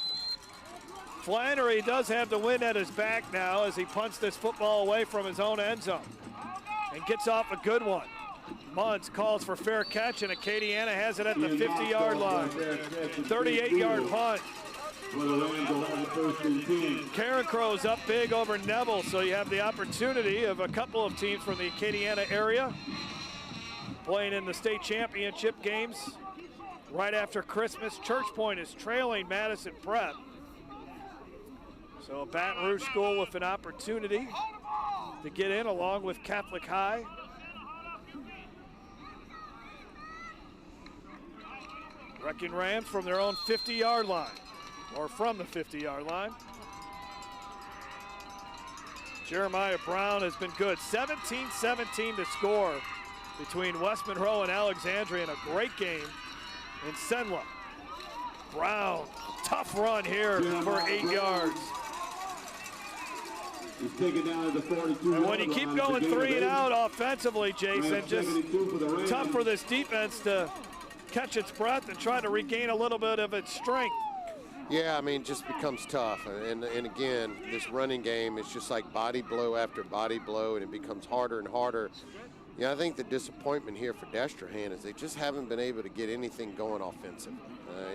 Flannery does have the wind at his back now as he punts this football away from his own end zone and gets off a good one. Muntz calls for fair catch, and Acadiana has it at the 50-yard line. 38-yard punt. Karen Crow's up big over Neville, so you have the opportunity of a couple of teams from the Acadiana area playing in the state championship games right after Christmas. Church Point is trailing Madison Prep. So Baton Rouge School with an opportunity to get in along with Catholic High. Wrecking Rams from their own 50-yard line, or from the 50-yard line. Jeremiah Brown has been good. 17-17 to score between West Monroe and Alexandria in a great game in Senla. Brown, tough run here for 8 yards. And when you keep going 3 and out offensively, Jason, just tough for this defense to catch its breath and try to regain a little bit of its strength. Yeah, I mean, it just becomes tough. And again, this running game is just like body blow after body blow, and it becomes harder and harder. Yeah, I think the disappointment here for Destrehan is they just haven't been able to get anything going offensively.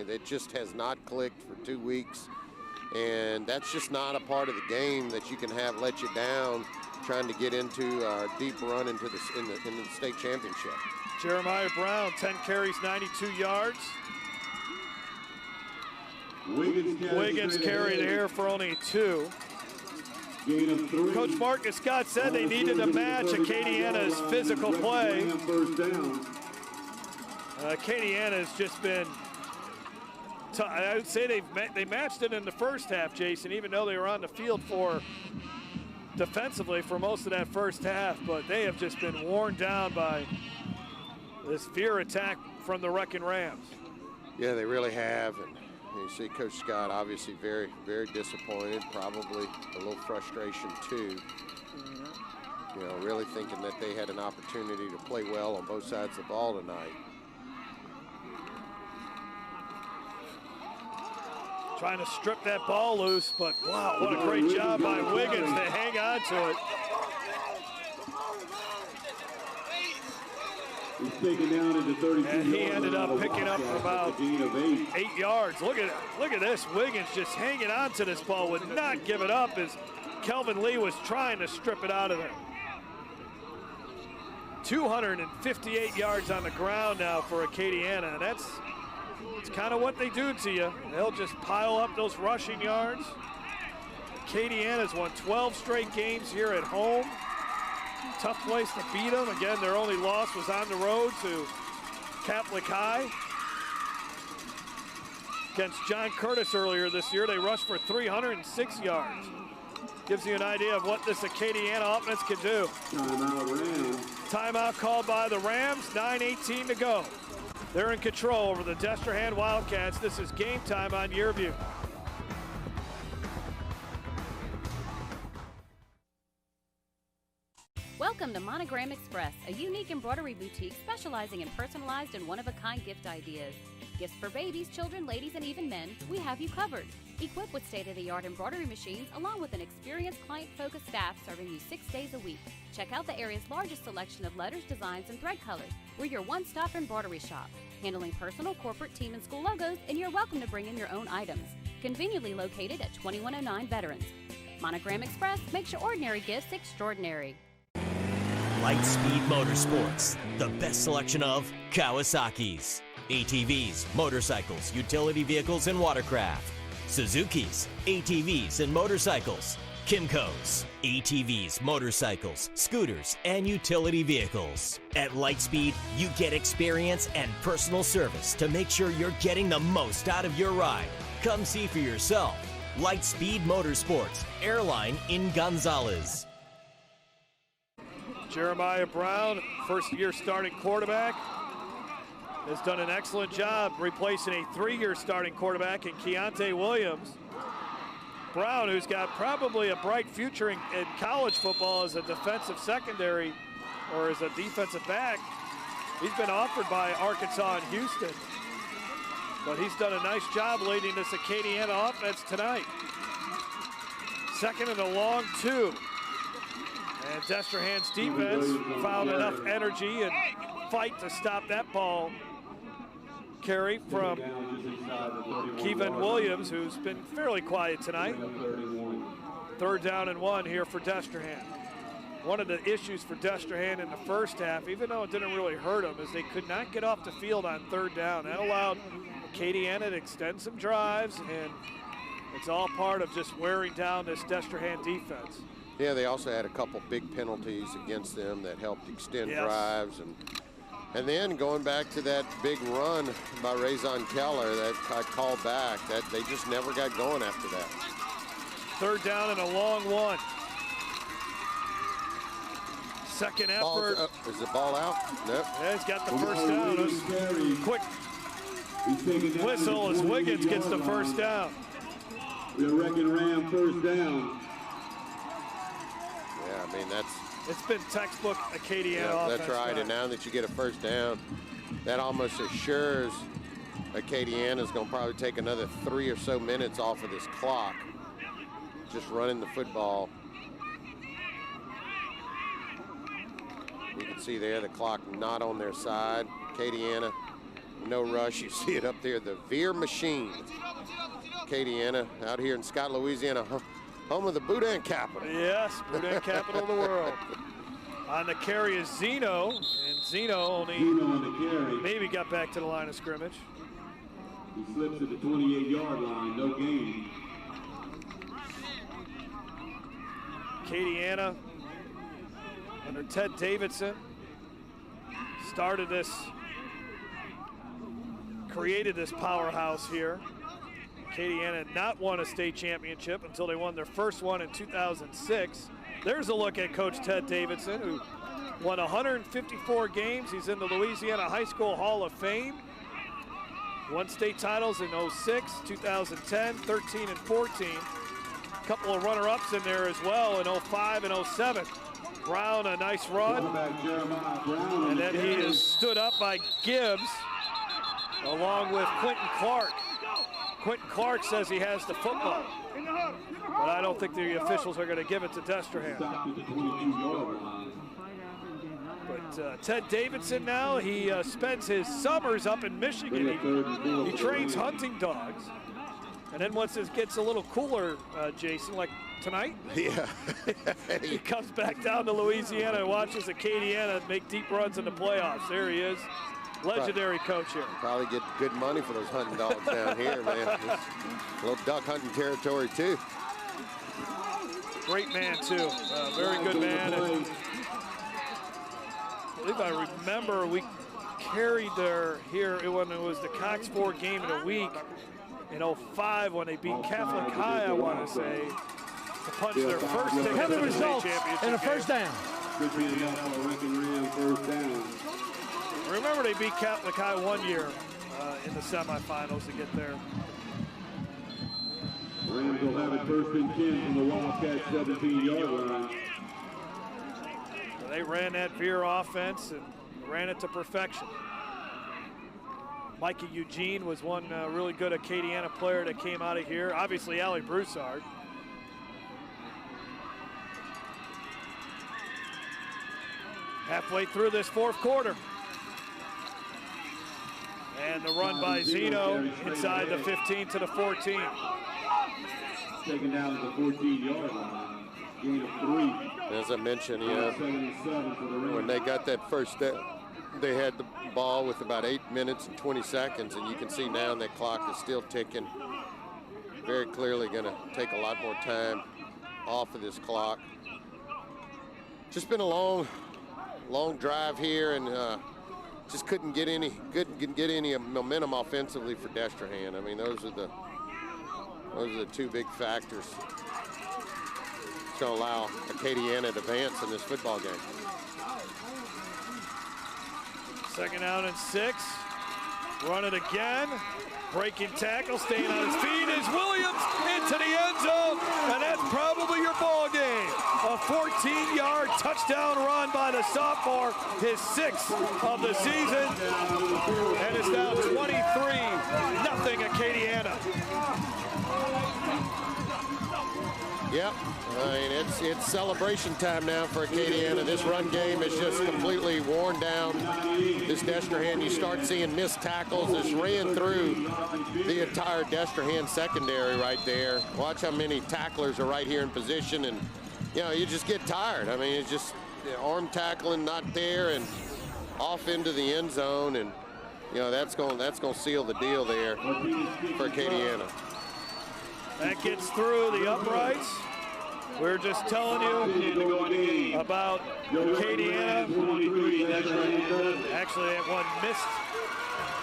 It just has not clicked for 2 weeks. And that's just not a part of the game that you can have let you down trying to get into a deep run into in the state championship. Jeremiah Brown, 10 carries, 92 yards. Wiggins carried here for only 2. Coach Marcus Scott said they needed to match Acadiana's physical play. Acadiana has just been, I would say they matched it in the first half, Jason, even though they were on the field for defensively for most of that first half, but they have just been worn down by this fear attack from the Wrecking Rams. Yeah, they really have. And you see Coach Scott obviously very, very disappointed, probably a little frustration too. You know, really thinking that they had an opportunity to play well on both sides of the ball tonight. Trying to strip that ball loose, but wow, what a great job by Wiggins to hang on to it. And he ended up picking up about 8 yards. Look at this. Wiggins just hanging on to this ball, would not give it up as Kelvin Lee was trying to strip it out of there. 258 yards on the ground now for Acadiana, and it's kind of what they do to you. They'll just pile up those rushing yards. Acadiana's won 12 straight games here at home. Tough place to beat them. Again, their only loss was on the road to Catholic High. Against John Curtis earlier this year, they rushed for 306 yards. Gives you an idea of what this Acadiana offense can do. Timeout called by the Rams, 9:18 to go. They're in control over the Destrehan Wildcats. This is Game Time on Yearview. Welcome to Monogram Express, a unique embroidery boutique specializing in personalized and one-of-a-kind gift ideas. Gifts for babies, children, ladies, and even men, we have you covered. Equipped with state-of-the-art embroidery machines, along with an experienced client-focused staff serving you 6 days a week. Check out the area's largest selection of letters, designs, and thread colors. We're your one-stop embroidery shop, handling personal, corporate, team, and school logos, and you're welcome to bring in your own items. Conveniently located at 2109 Veterans. Monogram Express makes your ordinary gifts extraordinary. Lightspeed Motorsports, the best selection of Kawasaki's, ATVs, motorcycles, utility vehicles, and watercraft. Suzuki's, ATVs and motorcycles. Kimco's, ATVs, motorcycles, scooters, and utility vehicles. At Lightspeed, you get experience and personal service to make sure you're getting the most out of your ride. Come see for yourself. Lightspeed Motorsports, Airline in Gonzales. Jeremiah Brown, first-year starting quarterback, has done an excellent job replacing a 3-year starting quarterback in Keontae Williams. Brown, who's got probably a bright future in college football as a defensive secondary or as a defensive back, he's been offered by Arkansas and Houston. But he's done a nice job leading this Acadiana offense tonight. Second and a long 2. And Destrehan's defense found enough energy and fight to stop that ball carry from Kevin Williams, who's been fairly quiet tonight. 3rd down and 1 here for Destrehan. One of the issues for Destrehan in the first half, even though it didn't really hurt them, is they could not get off the field on 3rd down. That allowed Acadiana to extend some drives, and it's all part of just wearing down this Destrehan defense. Yeah, they also had a couple big penalties against them that helped extend drives. And then going back to that big run by Razon Keller that I called back, that they just never got going after that. 3rd down and a long 1. Second effort. Is the ball out? Nope. Yeah, he's got the first down. Quick whistle as Wiggins gets the first down. The wrecking Ram 1st down. Yeah, I mean, it's been textbook Acadiana offense. That's right, and now that you get a 1st down, that almost assures Acadiana's going to probably take another 3 or so minutes off of this clock, just running the football. You can see there the clock not on their side. Acadiana, no rush. You see it up there, the Veer machine. Acadiana out here in Scott, Louisiana, home of the Boudin capital. Yes, Boudin capital of the world. On the carry is Zeno, and Zeno only maybe got back to the line of scrimmage. He slips at the 28-yard line, no gain. Acadiana under Ted Davidson created this powerhouse here. Acadiana had not won a state championship until they won their first one in 2006. There's a look at Coach Ted Davidson, who won 154 games. He's in the Louisiana High School Hall of Fame. Won state titles in 06, 2010, 13, and 14. A couple of runner-ups in there as well in 05 and 07. Brown, a nice run. And then he is stood up by Gibbs along with Quentin Clark. Quentin Clark says he has the football, but I don't think the officials are going to give it to Destrehan. But Ted Davidson now, he spends his summers up in Michigan. He trains hunting dogs. And then once it gets a little cooler, Jason, like tonight, he comes back down to Louisiana and watches Acadiana make deep runs in the playoffs. There he is. Legendary coach here. Probably get good money for those hunting dogs down here, man. It's a little duck hunting territory, too. Great man, too. Very good man. And I believe I remember we carried there here when it was the Cox Ford game in a week in 05 when they beat Catholic High, I want to say, to punch their first ticket to the state championship and a first down. Remember, they beat Catholic High one year in the semifinals to get there. Rams will have it 1st and 10 from the Wildcat 17-yard line. So they ran that Veer offense and ran it to perfection. Mikey Eugene was one really good Acadiana player that came out of here. Obviously, Allie Broussard. Halfway through this 4th quarter. And the run by Zeno inside the 15 to the 14. Taken down to the 14-yard line. Gain of 3. As I mentioned, when they got that first step, they had the ball with about 8 minutes and 20 seconds, and you can see now that clock is still ticking. very clearly going to take a lot more time off of this clock. Just been a long drive here, and just couldn't get any momentum offensively for Destrehan. I mean, those are the two big factors to allow Acadiana to advance in this football game. 2nd down and 6. Run it again. Breaking tackle, staying on his feet is Williams into the end zone, and that's probably your ball game. A 14-yard touchdown run by the sophomore, his 6th of the season, and it's now 23-0 Acadiana. Yep, I mean, it's celebration time now for Acadiana. This run game is just completely worn down. This Destrehan, you start seeing missed tackles. This ran through the entire Destrehan secondary right there. Watch how many tacklers are right here in position, and you just get tired. I mean, it's just arm tackling not there, and off into the end zone, and that's going to seal the deal there for Acadiana. That gets through the uprights. We're just telling you about Acadiana. Actually, that one missed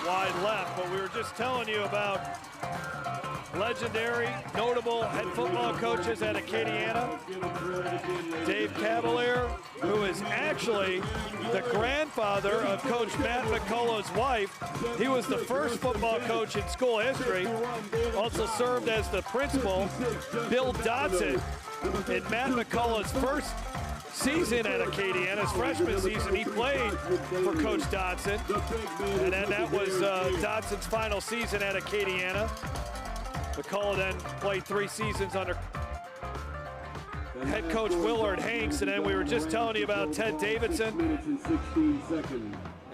wide left, but we were just telling you about legendary, notable head football coaches at Acadiana. Dave Cavalier, who is actually the grandfather of Coach Matt McCullough's wife. He was the first football coach in school history. Also served as the principal. Bill Dotson, in Matt McCullough's first season at Acadiana, his freshman season, he played for Coach Dotson. And then that was Dotson's final season at Acadiana. McCullough then played 3 seasons under head coach Willard Hanks, and then we were just telling you about Ted Davidson.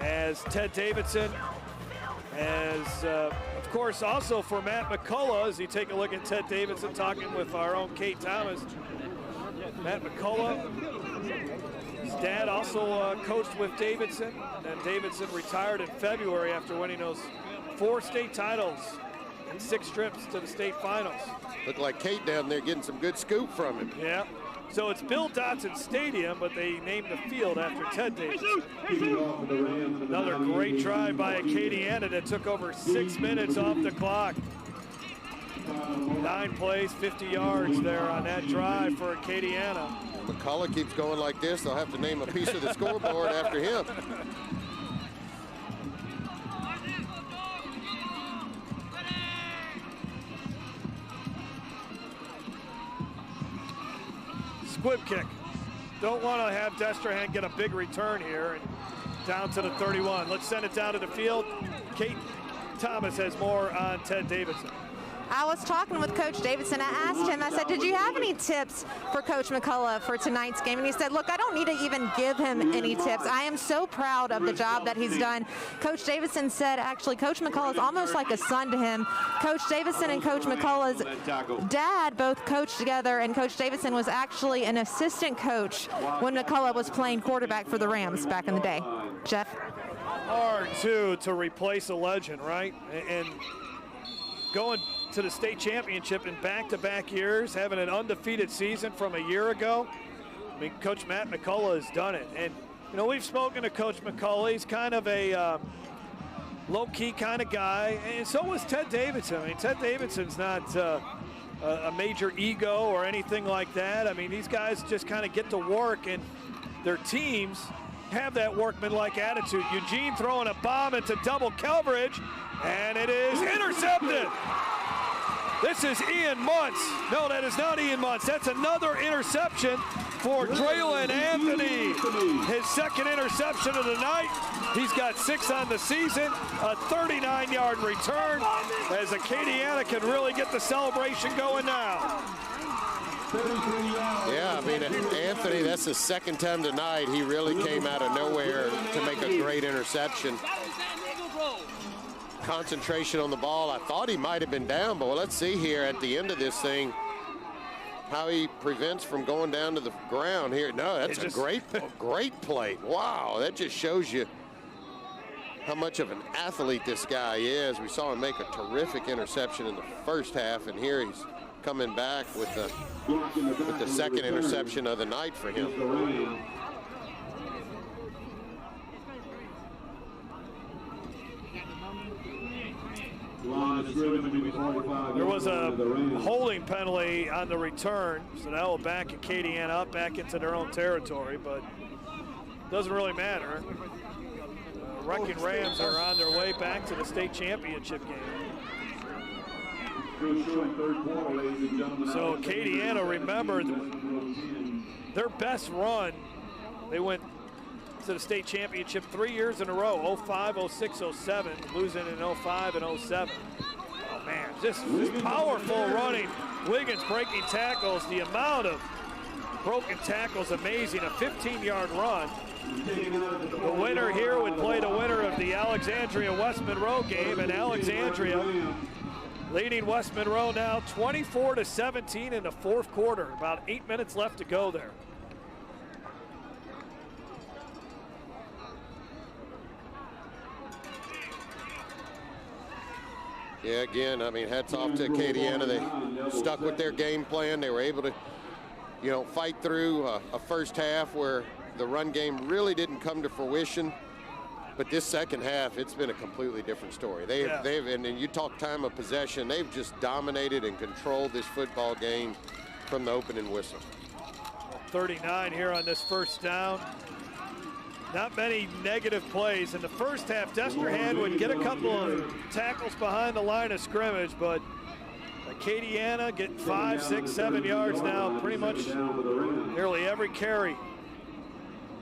As Ted Davidson, of course, also for Matt McCullough, as you take a look at Ted Davidson talking with our own Kate Thomas. Matt McCullough, his dad also coached with Davidson, and Davidson retired in February after winning those 4 state titles and 6 trips to the state finals. Looked like Kate down there getting some good scoop from him. Yeah. So it's Bill Dotson Stadium, but they named the field after Ted Davidson. Another great drive by Acadiana that took over 6 minutes off the clock. 9 plays, 50 yards there on that drive for Acadiana. McCullough keeps going like this, they'll have to name a piece of the scoreboard after him. Squib kick. Don't want to have Destrehan get a big return here. And down to the 31. Let's send it down to the field. Kate Thomas has more on Ted Davidson. I was talking with Coach Davidson. I asked him, I said, did you have any tips for Coach McCullough for tonight's game? And he said, look, I don't need to even give him any tips. I am so proud of the job that he's done. Coach Davidson said, actually, Coach McCullough is almost like a son to him. Coach Davidson and Coach McCullough's dad both coached together, and Coach Davidson was actually an assistant coach when McCullough was playing quarterback for the Rams back in the day. Jeff? Hard, too, to replace a legend, right? And going to the state championship in back-to-back years, having an undefeated season from a year ago. I mean, Coach Matt McCullough has done it. And, we've spoken to Coach McCullough. He's kind of a low-key kind of guy, and so was Ted Davidson. I mean, Ted Davidson's not a major ego or anything like that. I mean, these guys just kind of get to work, and their teams have that workman-like attitude. Eugene throwing a bomb into double coverage, and it is intercepted. This is Ian Muntz. No, that is not Ian Muntz. That's another interception for Draylon Anthony. His second interception of the night. He's got 6 on the season. A 39-yard return as Acadiana can really get the celebration going now. Yeah, I mean, Anthony, that's the second time tonight he really came out of nowhere to make a great interception. Concentration on the ball. I thought he might have been down, but let's see here at the end of this thing how he prevents from going down to the ground here. No, that's a great play. Wow, that just shows you how much of an athlete this guy is. We saw him make a terrific interception in the first half, and here he's coming back with the second interception of the night for him. There was a holding penalty on the return, so that will back Acadiana up back into their own territory, but doesn't really matter. Wrecking Rams are on their way back to the state championship game. So Acadiana, remember, their best run, they went to the state championship 3 years in a row, 05, 06, 07, losing in 05 and 07. Oh man, just powerful running. Wiggins breaking tackles, the amount of broken tackles, amazing, a 15-yard run. The winner here would play the winner of the Alexandria-West Monroe game, and Alexandria leading West Monroe now 24-17 in the fourth quarter. About 8 minutes left to go there. Yeah, again, I mean, hats off to Acadiana. They stuck with their game plan. They were able to, you know, fight through a first half where the run game really didn't come to fruition. But this second half, it's been a completely different story. And then you talk time of possession, they've just dominated and controlled this football game from the opening whistle. 39 here on this first down. Not many negative plays. In the first half, Destrehan would get a couple of tackles behind the line of scrimmage, but Acadiana getting 5, 6, 7 yards now, pretty much nearly every carry.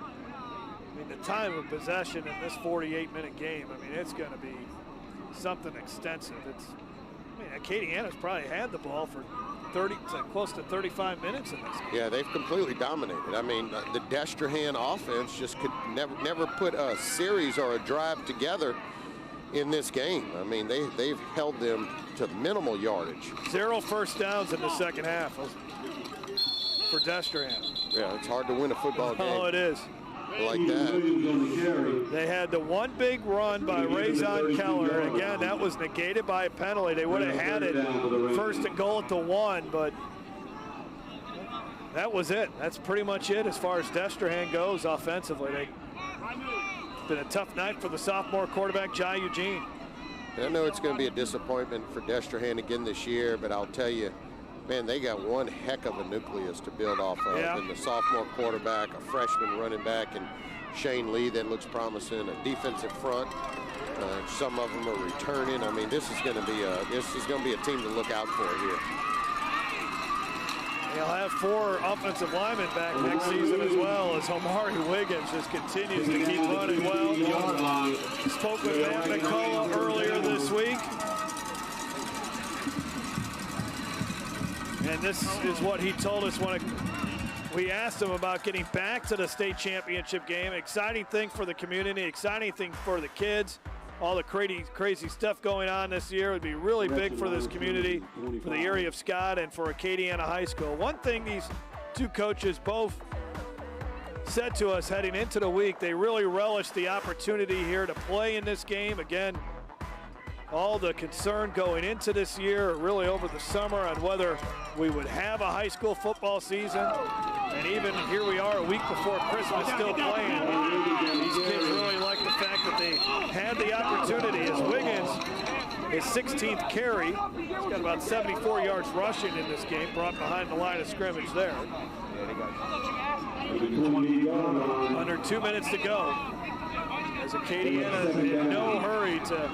I mean, the time of possession in this 48-minute game, I mean, it's going to be something extensive. I mean, Acadiana's probably had the ball for 30 to close to 35 minutes in this game. Yeah, they've completely dominated. I mean, the Destrehan offense just could never put a series or a drive together in this game. I mean, they've held them to minimal yardage. 0 first downs in the second half for Destrehan. Yeah, it's hard to win a football game. Oh, it is. Like that. They had the one big run by Razon Keller, and again, that was negated by a penalty. They would have had it first and goal at the 1, but that was it. That's pretty much it as far as Destrehan goes offensively. It's been a tough night for the sophomore quarterback, Jai Eugene. I know it's going to be a disappointment for Destrehan again this year, but I'll tell you, man, they got one heck of a nucleus to build off of. Yeah. And the sophomore quarterback, a freshman running back, and Shane Lee that looks promising, a defensive front. Some of them are returning. I mean, this is going to be a team to look out for here. They'll have 4 offensive linemen back next season as well, as Omari Wiggins just continues to keep running well. Spoke with Matt McCullough earlier this week. And this is what he told us when we asked him about getting back to the state championship game. Exciting thing for the community, exciting thing for the kids. All the crazy stuff going on this year would be really big for this community, for the area of Scott, and for Acadiana High School. One thing these two coaches both said to us heading into the week, they really relished the opportunity here to play in this game. Again, all the concern going into this year, really over the summer, on whether we would have a high school football season. And even here we are a week before Christmas still playing. These kids really like the fact that they had the opportunity. As Wiggins, his 16th carry, he's got about 74 yards rushing in this game, brought behind the line of scrimmage there. Under 2 minutes to go, as Acadiana in no hurry to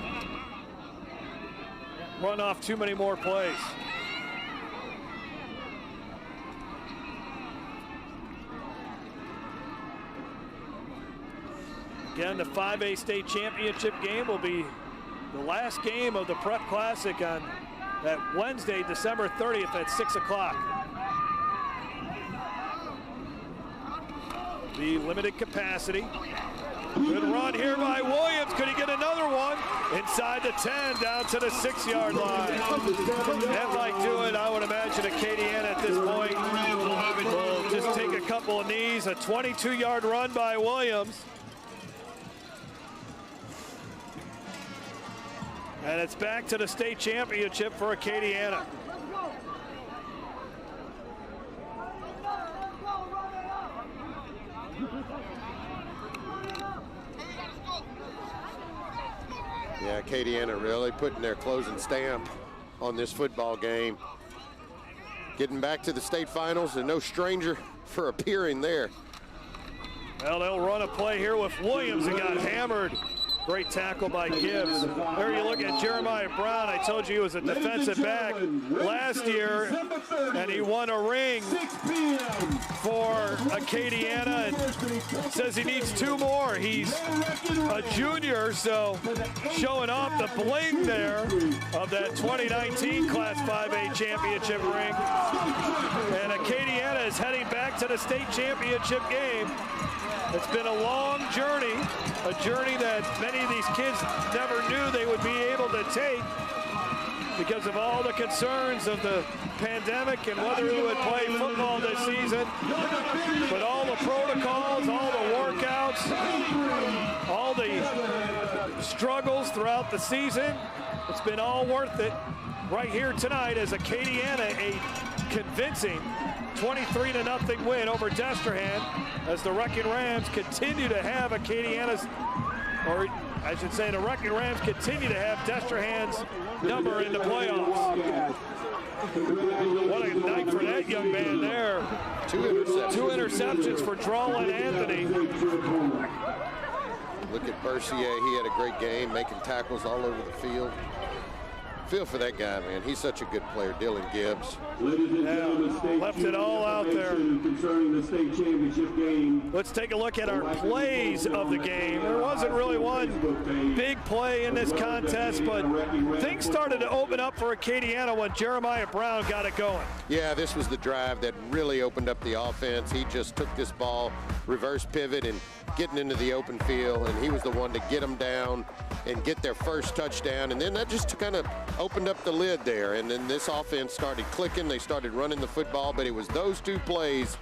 run off too many more plays. Again, the 5A state championship game will be the last game of the Prep Classic on that Wednesday, December 30th at 6 o'clock. The limited capacity. Good run here by Williams. Could he get another one? Inside the 10, down to the 6-yard line. That might do it. I would imagine Acadiana at this point will just take a couple of knees. A 22-yard run by Williams. And it's back to the state championship for Acadiana. Yeah, Acadiana really putting their closing stamp on this football game. Getting back to the state finals and no stranger for appearing there. Well, they'll run a play here with Williams and got hammered. Great tackle by Gibbs. There you look at Jeremiah Brown. I told you he was a defensive back last year, and he won a ring for Acadiana and says he needs 2 more. He's a junior, so showing off the bling there of that 2019 Class 5A championship ring. And Acadiana is heading back to the state championship game. It's been a long journey, a journey that many of these kids never knew they would be able to take because of all the concerns of the pandemic and whether they would play football this season. But all the protocols, all the workouts, all the struggles throughout the season, it's been all worth it right here tonight as Acadiana, a convincing 23-0 win over Destrehan as the Wrecking Rams continue to have Acadiana's, or I should say the Wrecking Rams continue to have Destrehan's number in the playoffs. What a night for that young man there. 2 interceptions. 2 interceptions for Drawlin Anthony. Look at Bercier. He had a great game, making tackles all over the field. Feel for that guy, man. He's such a good player, Dylan Gibbs. Left it all out there. Concerning the state championship game. Let's take a look at our plays of the game. There wasn't really one big play in this contest, but things started to open up for Acadiana when Jeremiah Brown got it going. Yeah, this was the drive that really opened up the offense. He just took this ball, reverse pivot, and getting into the open field, and he was the one to get them down and get their first touchdown. And then that just kind of opened up the lid there. And then this offense started clicking. They started running the football, but it was those 2 plays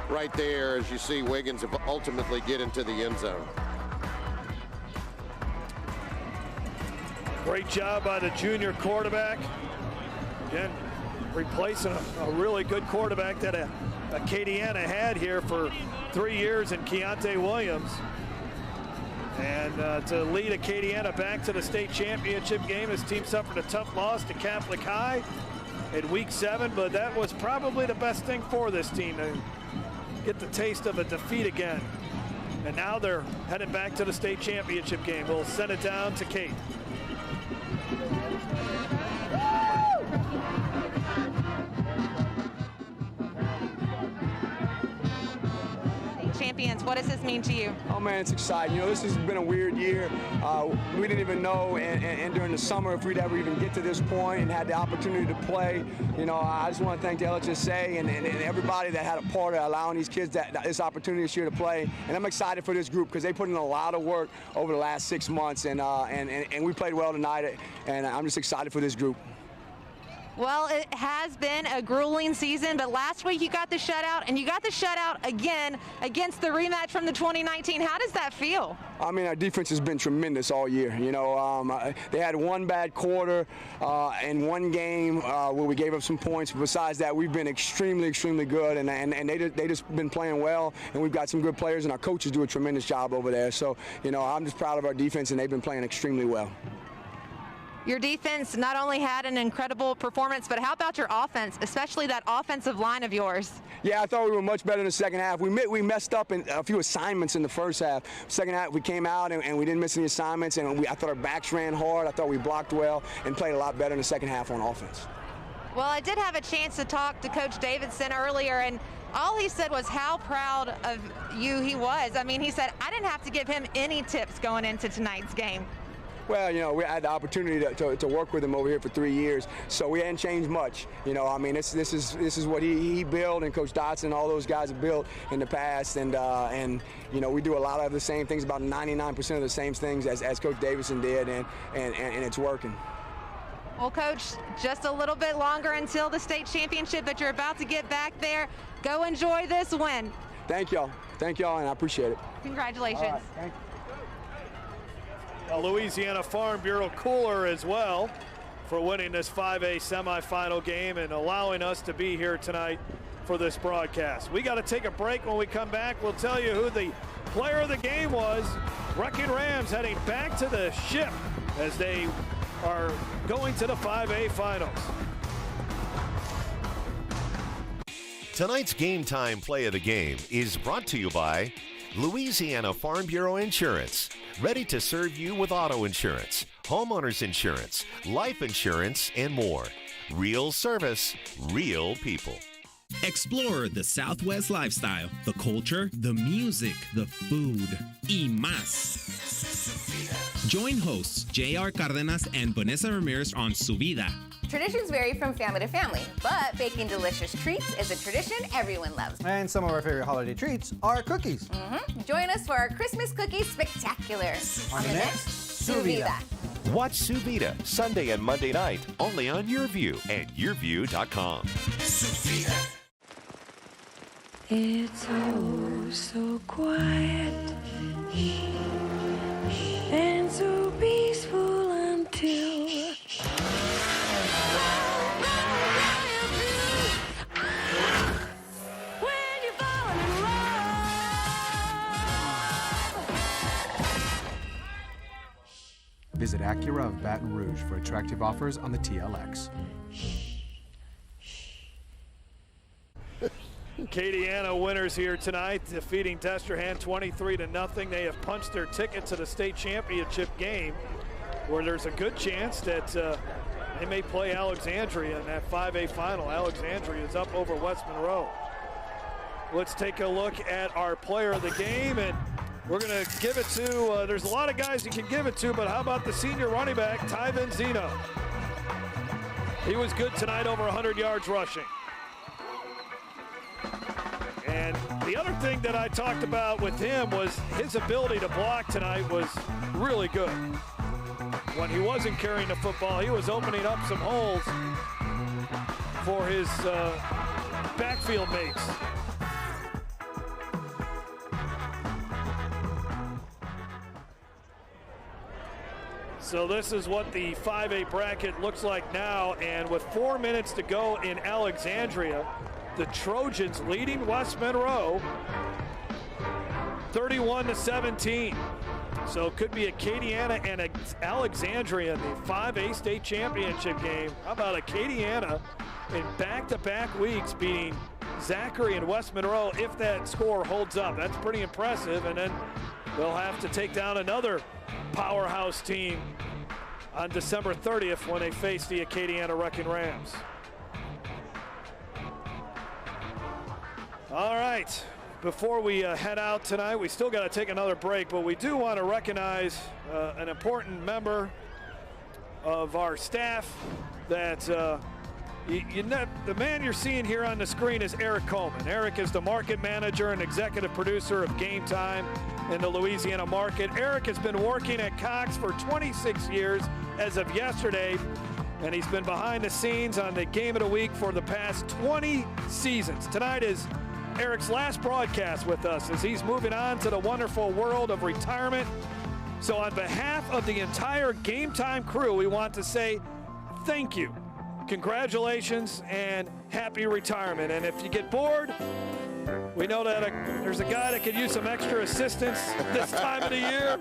right there as you see Wiggins ultimately get into the end zone. Great job by the junior quarterback. Again, replacing a really good quarterback that Acadiana had here for 3 years in Keontae Williams. And to lead Acadiana back to the state championship game, this team suffered a tough loss to Catholic High in week 7, but that was probably the best thing for this team, to get the taste of a defeat again. And now they're headed back to the state championship game. We'll send it down to Kate. Champions, what does this mean to you? Oh man, it's exciting. You know, this has been a weird year. We didn't even know and during the summer if we'd ever even get to this point and had the opportunity to play. You know, I just want to thank the LHSA and everybody that had a part of allowing these kids this opportunity this year to play. And I'm excited for this group because they put in a lot of work over the last 6 months, and we played well tonight, and I'm just excited for this group. Well, it has been a grueling season, but last week you got the shutout, and you got the shutout again against the rematch from the 2019. How does that feel? I mean, our defense has been tremendous all year. You know, they had one bad quarter in one game where we gave up some points. Besides that, we've been extremely, extremely good, and they just been playing well, and we've got some good players, and our coaches do a tremendous job over there. So, you know, I'm just proud of our defense, and they've been playing extremely well. Your defense not only had an incredible performance, but how about your offense, especially that offensive line of yours? Yeah, I thought we were much better in the second half. We messed up in a few assignments in the first half. Second half, we came out and we didn't miss any assignments, and I thought our backs ran hard. I thought we blocked well and played a lot better in the second half on offense. Well, I did have a chance to talk to Coach Davidson earlier, and all he said was how proud of you he was. I mean, he said, I didn't have to give him any tips going into tonight's game. Well, you know, we had the opportunity to work with him over here for 3 years, so we hadn't changed much. You know, I mean, this is what he built, and Coach Dotson and all those guys have built in the past, and you know, we do a lot of the same things, about 99% of the same things as Coach Davidson did, and it's working. Well, Coach, just a little bit longer until the state championship, but you're about to get back there. Go enjoy this win. Thank y'all, and I appreciate it. Congratulations. All right, thank you. Louisiana Farm Bureau cooler as well for winning this 5A semifinal game and allowing us to be here tonight for this broadcast. We got to take a break. When we come back, we'll tell you who the player of the game was. Wrecking Rams heading back to the ship as they are going to the 5A finals. Tonight's Game Time Play of the Game is brought to you by Louisiana Farm Bureau Insurance, ready to serve you with auto insurance, homeowners insurance, life insurance, and more. Real service, real people. Explore the Southwest lifestyle, the culture, the music, the food, y más. Join hosts J.R. Cardenas and Vanessa Ramirez on Su Vida. Traditions vary from family to family, but baking delicious treats is a tradition everyone loves. And some of our favorite holiday treats are cookies. Join us for our Christmas Cookie Spectacular On the next Su Vida. Watch Su Vida Sunday and Monday night only on YourView and YourView.com. It's oh so quiet and so peaceful until when you fall in love. Visit Acura of Baton Rouge for attractive offers on the TLX. Acadiana winners here tonight, defeating Destrehan 23-0. They have punched their ticket to the state championship game, where there's a good chance that they may play Alexandria in that 5A final. Alexandria is up over West Monroe. Let's take a look at our player of the game, and we're going to give it to, there's a lot of guys you can give it to, but how about the senior running back, Ty Benzino? He was good tonight, over 100 yards rushing. And the other thing that I talked about with him was his ability to block tonight was really good. When he wasn't carrying the football, he was opening up some holes for his backfield mates. So this is what the 5A bracket looks like now, and with 4 minutes to go in Alexandria, the Trojans leading West Monroe 31-17. So it could be Acadiana and Alexandria in the 5A state championship game. How about Acadiana in back-to-back weeks beating Zachary and West Monroe if that score holds up? That's pretty impressive. And then they'll have to take down another powerhouse team on December 30th when they face the Acadiana Wrecking Rams. All right, before we head out tonight, we still got to take another break, but we do want to recognize an important member of our staff that the man you're seeing here on the screen is Eric Coleman. Eric is the market manager and executive producer of Game Time in the Louisiana market. Eric has been working at Cox for 26 years as of yesterday, and he's been behind the scenes on the Game of the Week for the past 20 seasons. Tonight is Eric's last broadcast with us as he's moving on to the wonderful world of retirement. So on behalf of the entire Game Time crew, we want to say thank you, congratulations, and happy retirement. And if you get bored, we know that there's a guy that could use some extra assistance this time of the year.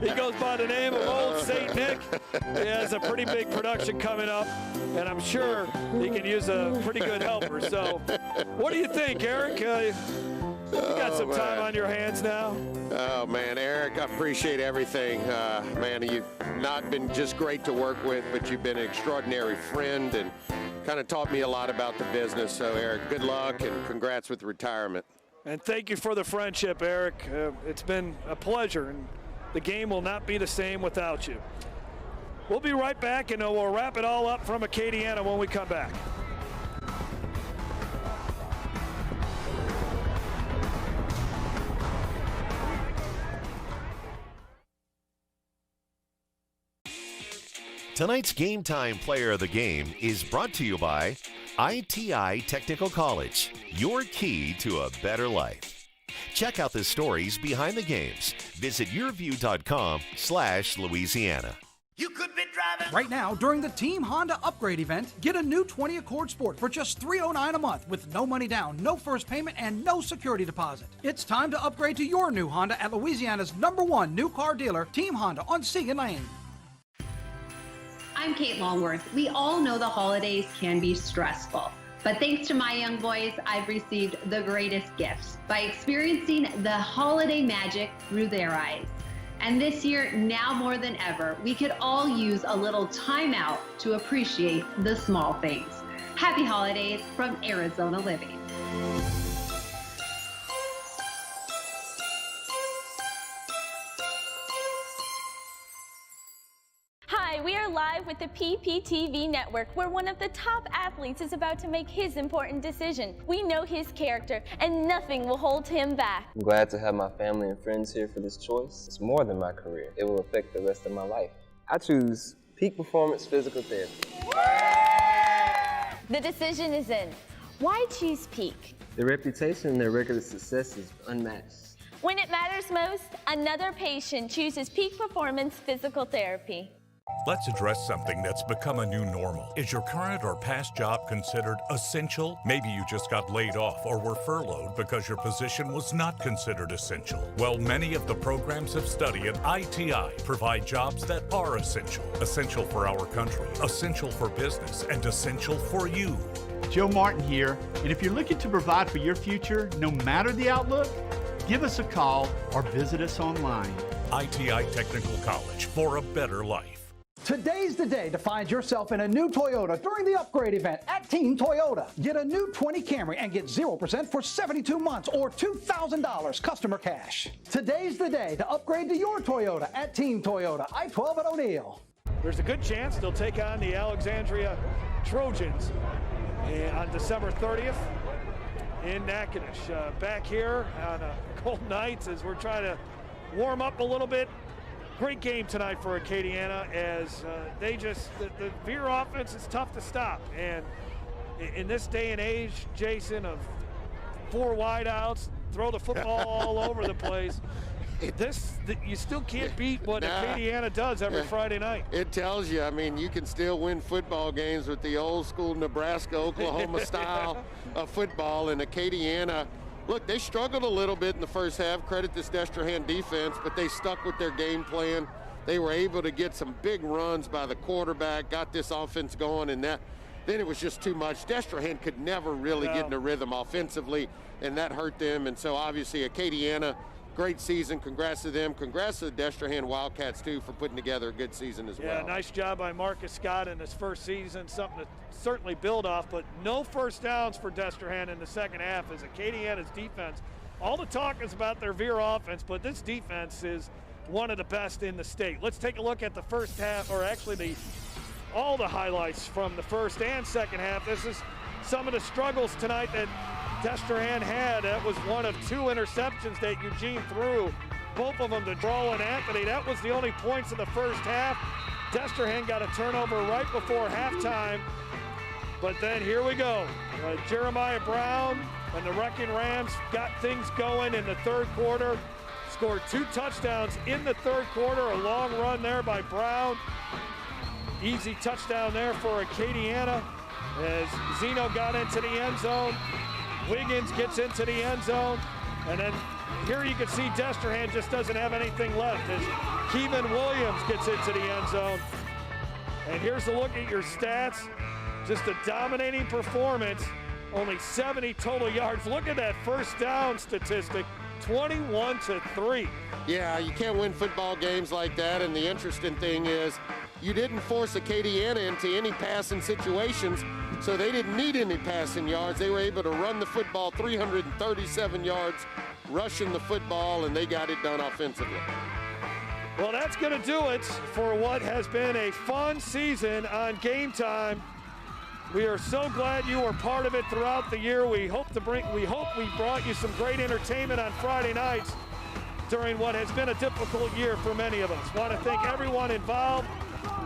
He goes by the name of Old St. Nick. He has a pretty big production coming up, and I'm sure he can use a pretty good helper. So what do you think, Eric? You got some time on your hands now. Oh, man, Eric, I appreciate everything. Man, you've not been just great to work with, but you've been an extraordinary friend and kind of taught me a lot about the business. So, Eric, good luck and congrats with retirement. And thank you for the friendship, Eric. It's been a pleasure, and the game will not be the same without you. We'll be right back, and we'll wrap it all up from Acadiana when we come back. Tonight's Game Time Player of the Game is brought to you by ITI Technical College, your key to a better life. Check out the stories behind the games, Visit yourview.com/Louisiana. You could be driving. Right now, during the Team Honda Upgrade event, get a new 20 Accord Sport for just $309 a month with no money down, no first payment, and no security deposit. It's time to upgrade to your new Honda at Louisiana's #1 new car dealer, Team Honda on Segan Lane. I'm Kate Longworth. We all know the holidays can be stressful, but thanks to my young boys, I've received the greatest gifts by experiencing the holiday magic through their eyes. And this year, now more than ever, we could all use a little time out to appreciate the small things. Happy holidays from Arizona Living. Hi, we are live with the PPTV network, where one of the top athletes is about to make his important decision. We know his character, and nothing will hold him back. I'm glad to have my family and friends here for this choice. It's more than my career. It will affect the rest of my life. I choose Peak Performance Physical Therapy. The decision is in. Why choose Peak? The reputation and their record of success is unmatched. When it matters most, another patient chooses Peak Performance Physical Therapy. Let's address something that's become a new normal. Is your current or past job considered essential? Maybe you just got laid off or were furloughed because your position was not considered essential. Well, many of the programs of study at ITI provide jobs that are essential. Essential for our country, essential for business, and essential for you. Joe Martin here, and if you're looking to provide for your future, no matter the outlook, give us a call or visit us online. ITI Technical College, for a better life. Today's the day to find yourself in a new Toyota during the upgrade event at Team Toyota. Get a new 20 Camry and get 0% for 72 months or $2,000 customer cash. Today's the day to upgrade to your Toyota at Team Toyota, I-12 at O'Neill. There's a good chance they'll take on the Alexandria Trojans on December 30th in Natchitoches. Back here on a cold night as we're trying to warm up a little bit. Great game tonight for Acadiana as the Veer offense is tough to stop. And in this day and age, Jason, of 4 wideouts, throw the football all over the place, you still can't beat what Acadiana does every Friday night. It tells you, I mean, you can still win football games with the old school Nebraska, Oklahoma style of football. And Acadiana, look, they struggled a little bit in the first half. Credit this Destrehan defense, but they stuck with their game plan. They were able to get some big runs by the quarterback, got this offense going, and then it was just too much. Destrehan could never really get in a rhythm offensively, and that hurt them. And so obviously Acadiana, great season. Congrats to them. Congrats to the Destrehan Wildcats, too, for putting together a good season as well. Yeah, nice job by Marcus Scott in his first season. Something to certainly build off, but no first downs for Destrehan in the second half as Acadiana's defense. All the talk is about their Veer offense, but this defense is one of the best in the state. Let's take a look at the first half, or actually all the highlights from the first and second half. This is some of the struggles tonight that Destrehan had. That was one of 2 interceptions that Eugene threw, both of them to Draw and Anthony. That was the only points in the first half. Destrehan got a turnover right before halftime, but then here we go. Jeremiah Brown and the Wrecking Rams got things going in the third quarter. Scored 2 touchdowns in the third quarter. A long run there by Brown. Easy touchdown there for Acadiana as Zeno got into the end zone. Wiggins gets into the end zone. And then here you can see Destrehan just doesn't have anything left as Kevin Williams gets into the end zone. And here's a look at your stats. Just a dominating performance. Only 70 total yards. Look at that first down statistic. 21-3. Yeah, you can't win football games like that, and the interesting thing is you didn't force Acadiana into any passing situations, so they didn't need any passing yards. They were able to run the football 337 yards, rushing the football, and they got it done offensively. Well, that's going to do it for what has been a fun season on Game Time. We are so glad you were part of it throughout the year. We hope we brought you some great entertainment on Friday nights during what has been a difficult year for many of us. Want to thank everyone involved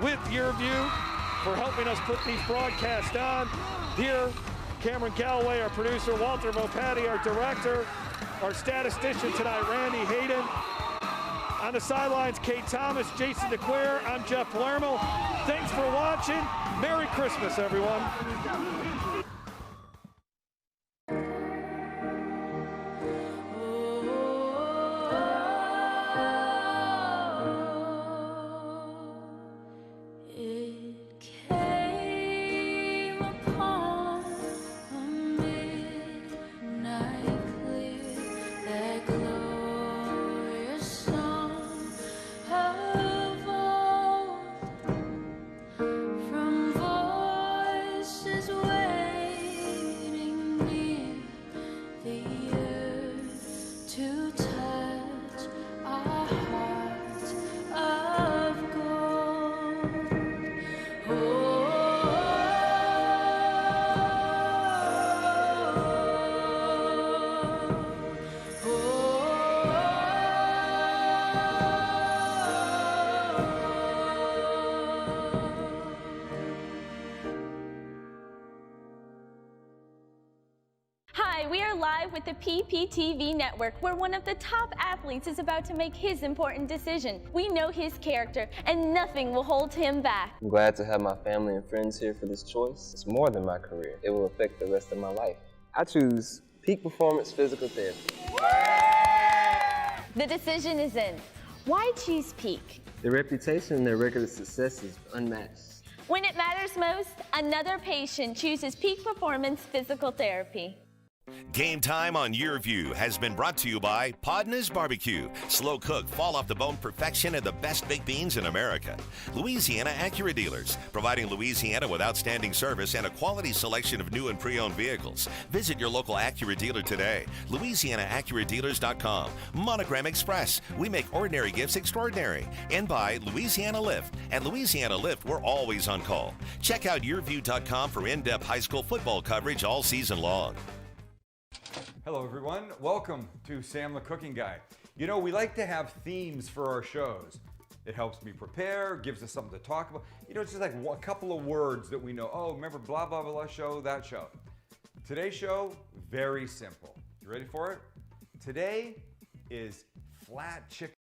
with YourView for helping us put these broadcasts on. Here, Cameron Galloway, our producer, Walter Vopati, our director, our statistician tonight, Randy Hayden. On the sidelines, Kate Thomas, Jason DeQuire. I'm Jeff Palermo. Thanks for watching. Merry Christmas, everyone. Hi, we are live with the PPTV network, where one of the top athletes is about to make his important decision. We know his character, and nothing will hold him back. I'm glad to have my family and friends here for this choice. It's more than my career. It will affect the rest of my life. I choose Peak Performance Physical Therapy. The decision is in. Why choose Peak? The reputation and their record of success is unmatched. When it matters most, another patient chooses Peak Performance Physical Therapy. Game Time on Your View has been brought to you by Podna's Barbecue. Slow cook, fall off the bone perfection and the best baked beans in America. Louisiana Acura Dealers, providing Louisiana with outstanding service and a quality selection of new and pre-owned vehicles. Visit your local Acura dealer today. LouisianaAcuraDealers.com. Monogram Express, we make ordinary gifts extraordinary. And by Louisiana Lift. At Louisiana Lift, we're always on call. Check out YourView.com for in-depth high school football coverage all season long. Hello everyone, welcome to Sam the Cooking Guy. You know, we like to have themes for our shows. It helps me prepare, gives us something to talk about. You know, it's just like a couple of words that we know. Oh, remember blah, blah, blah show, that show. Today's show, very simple. You ready for it? Today is flat chicken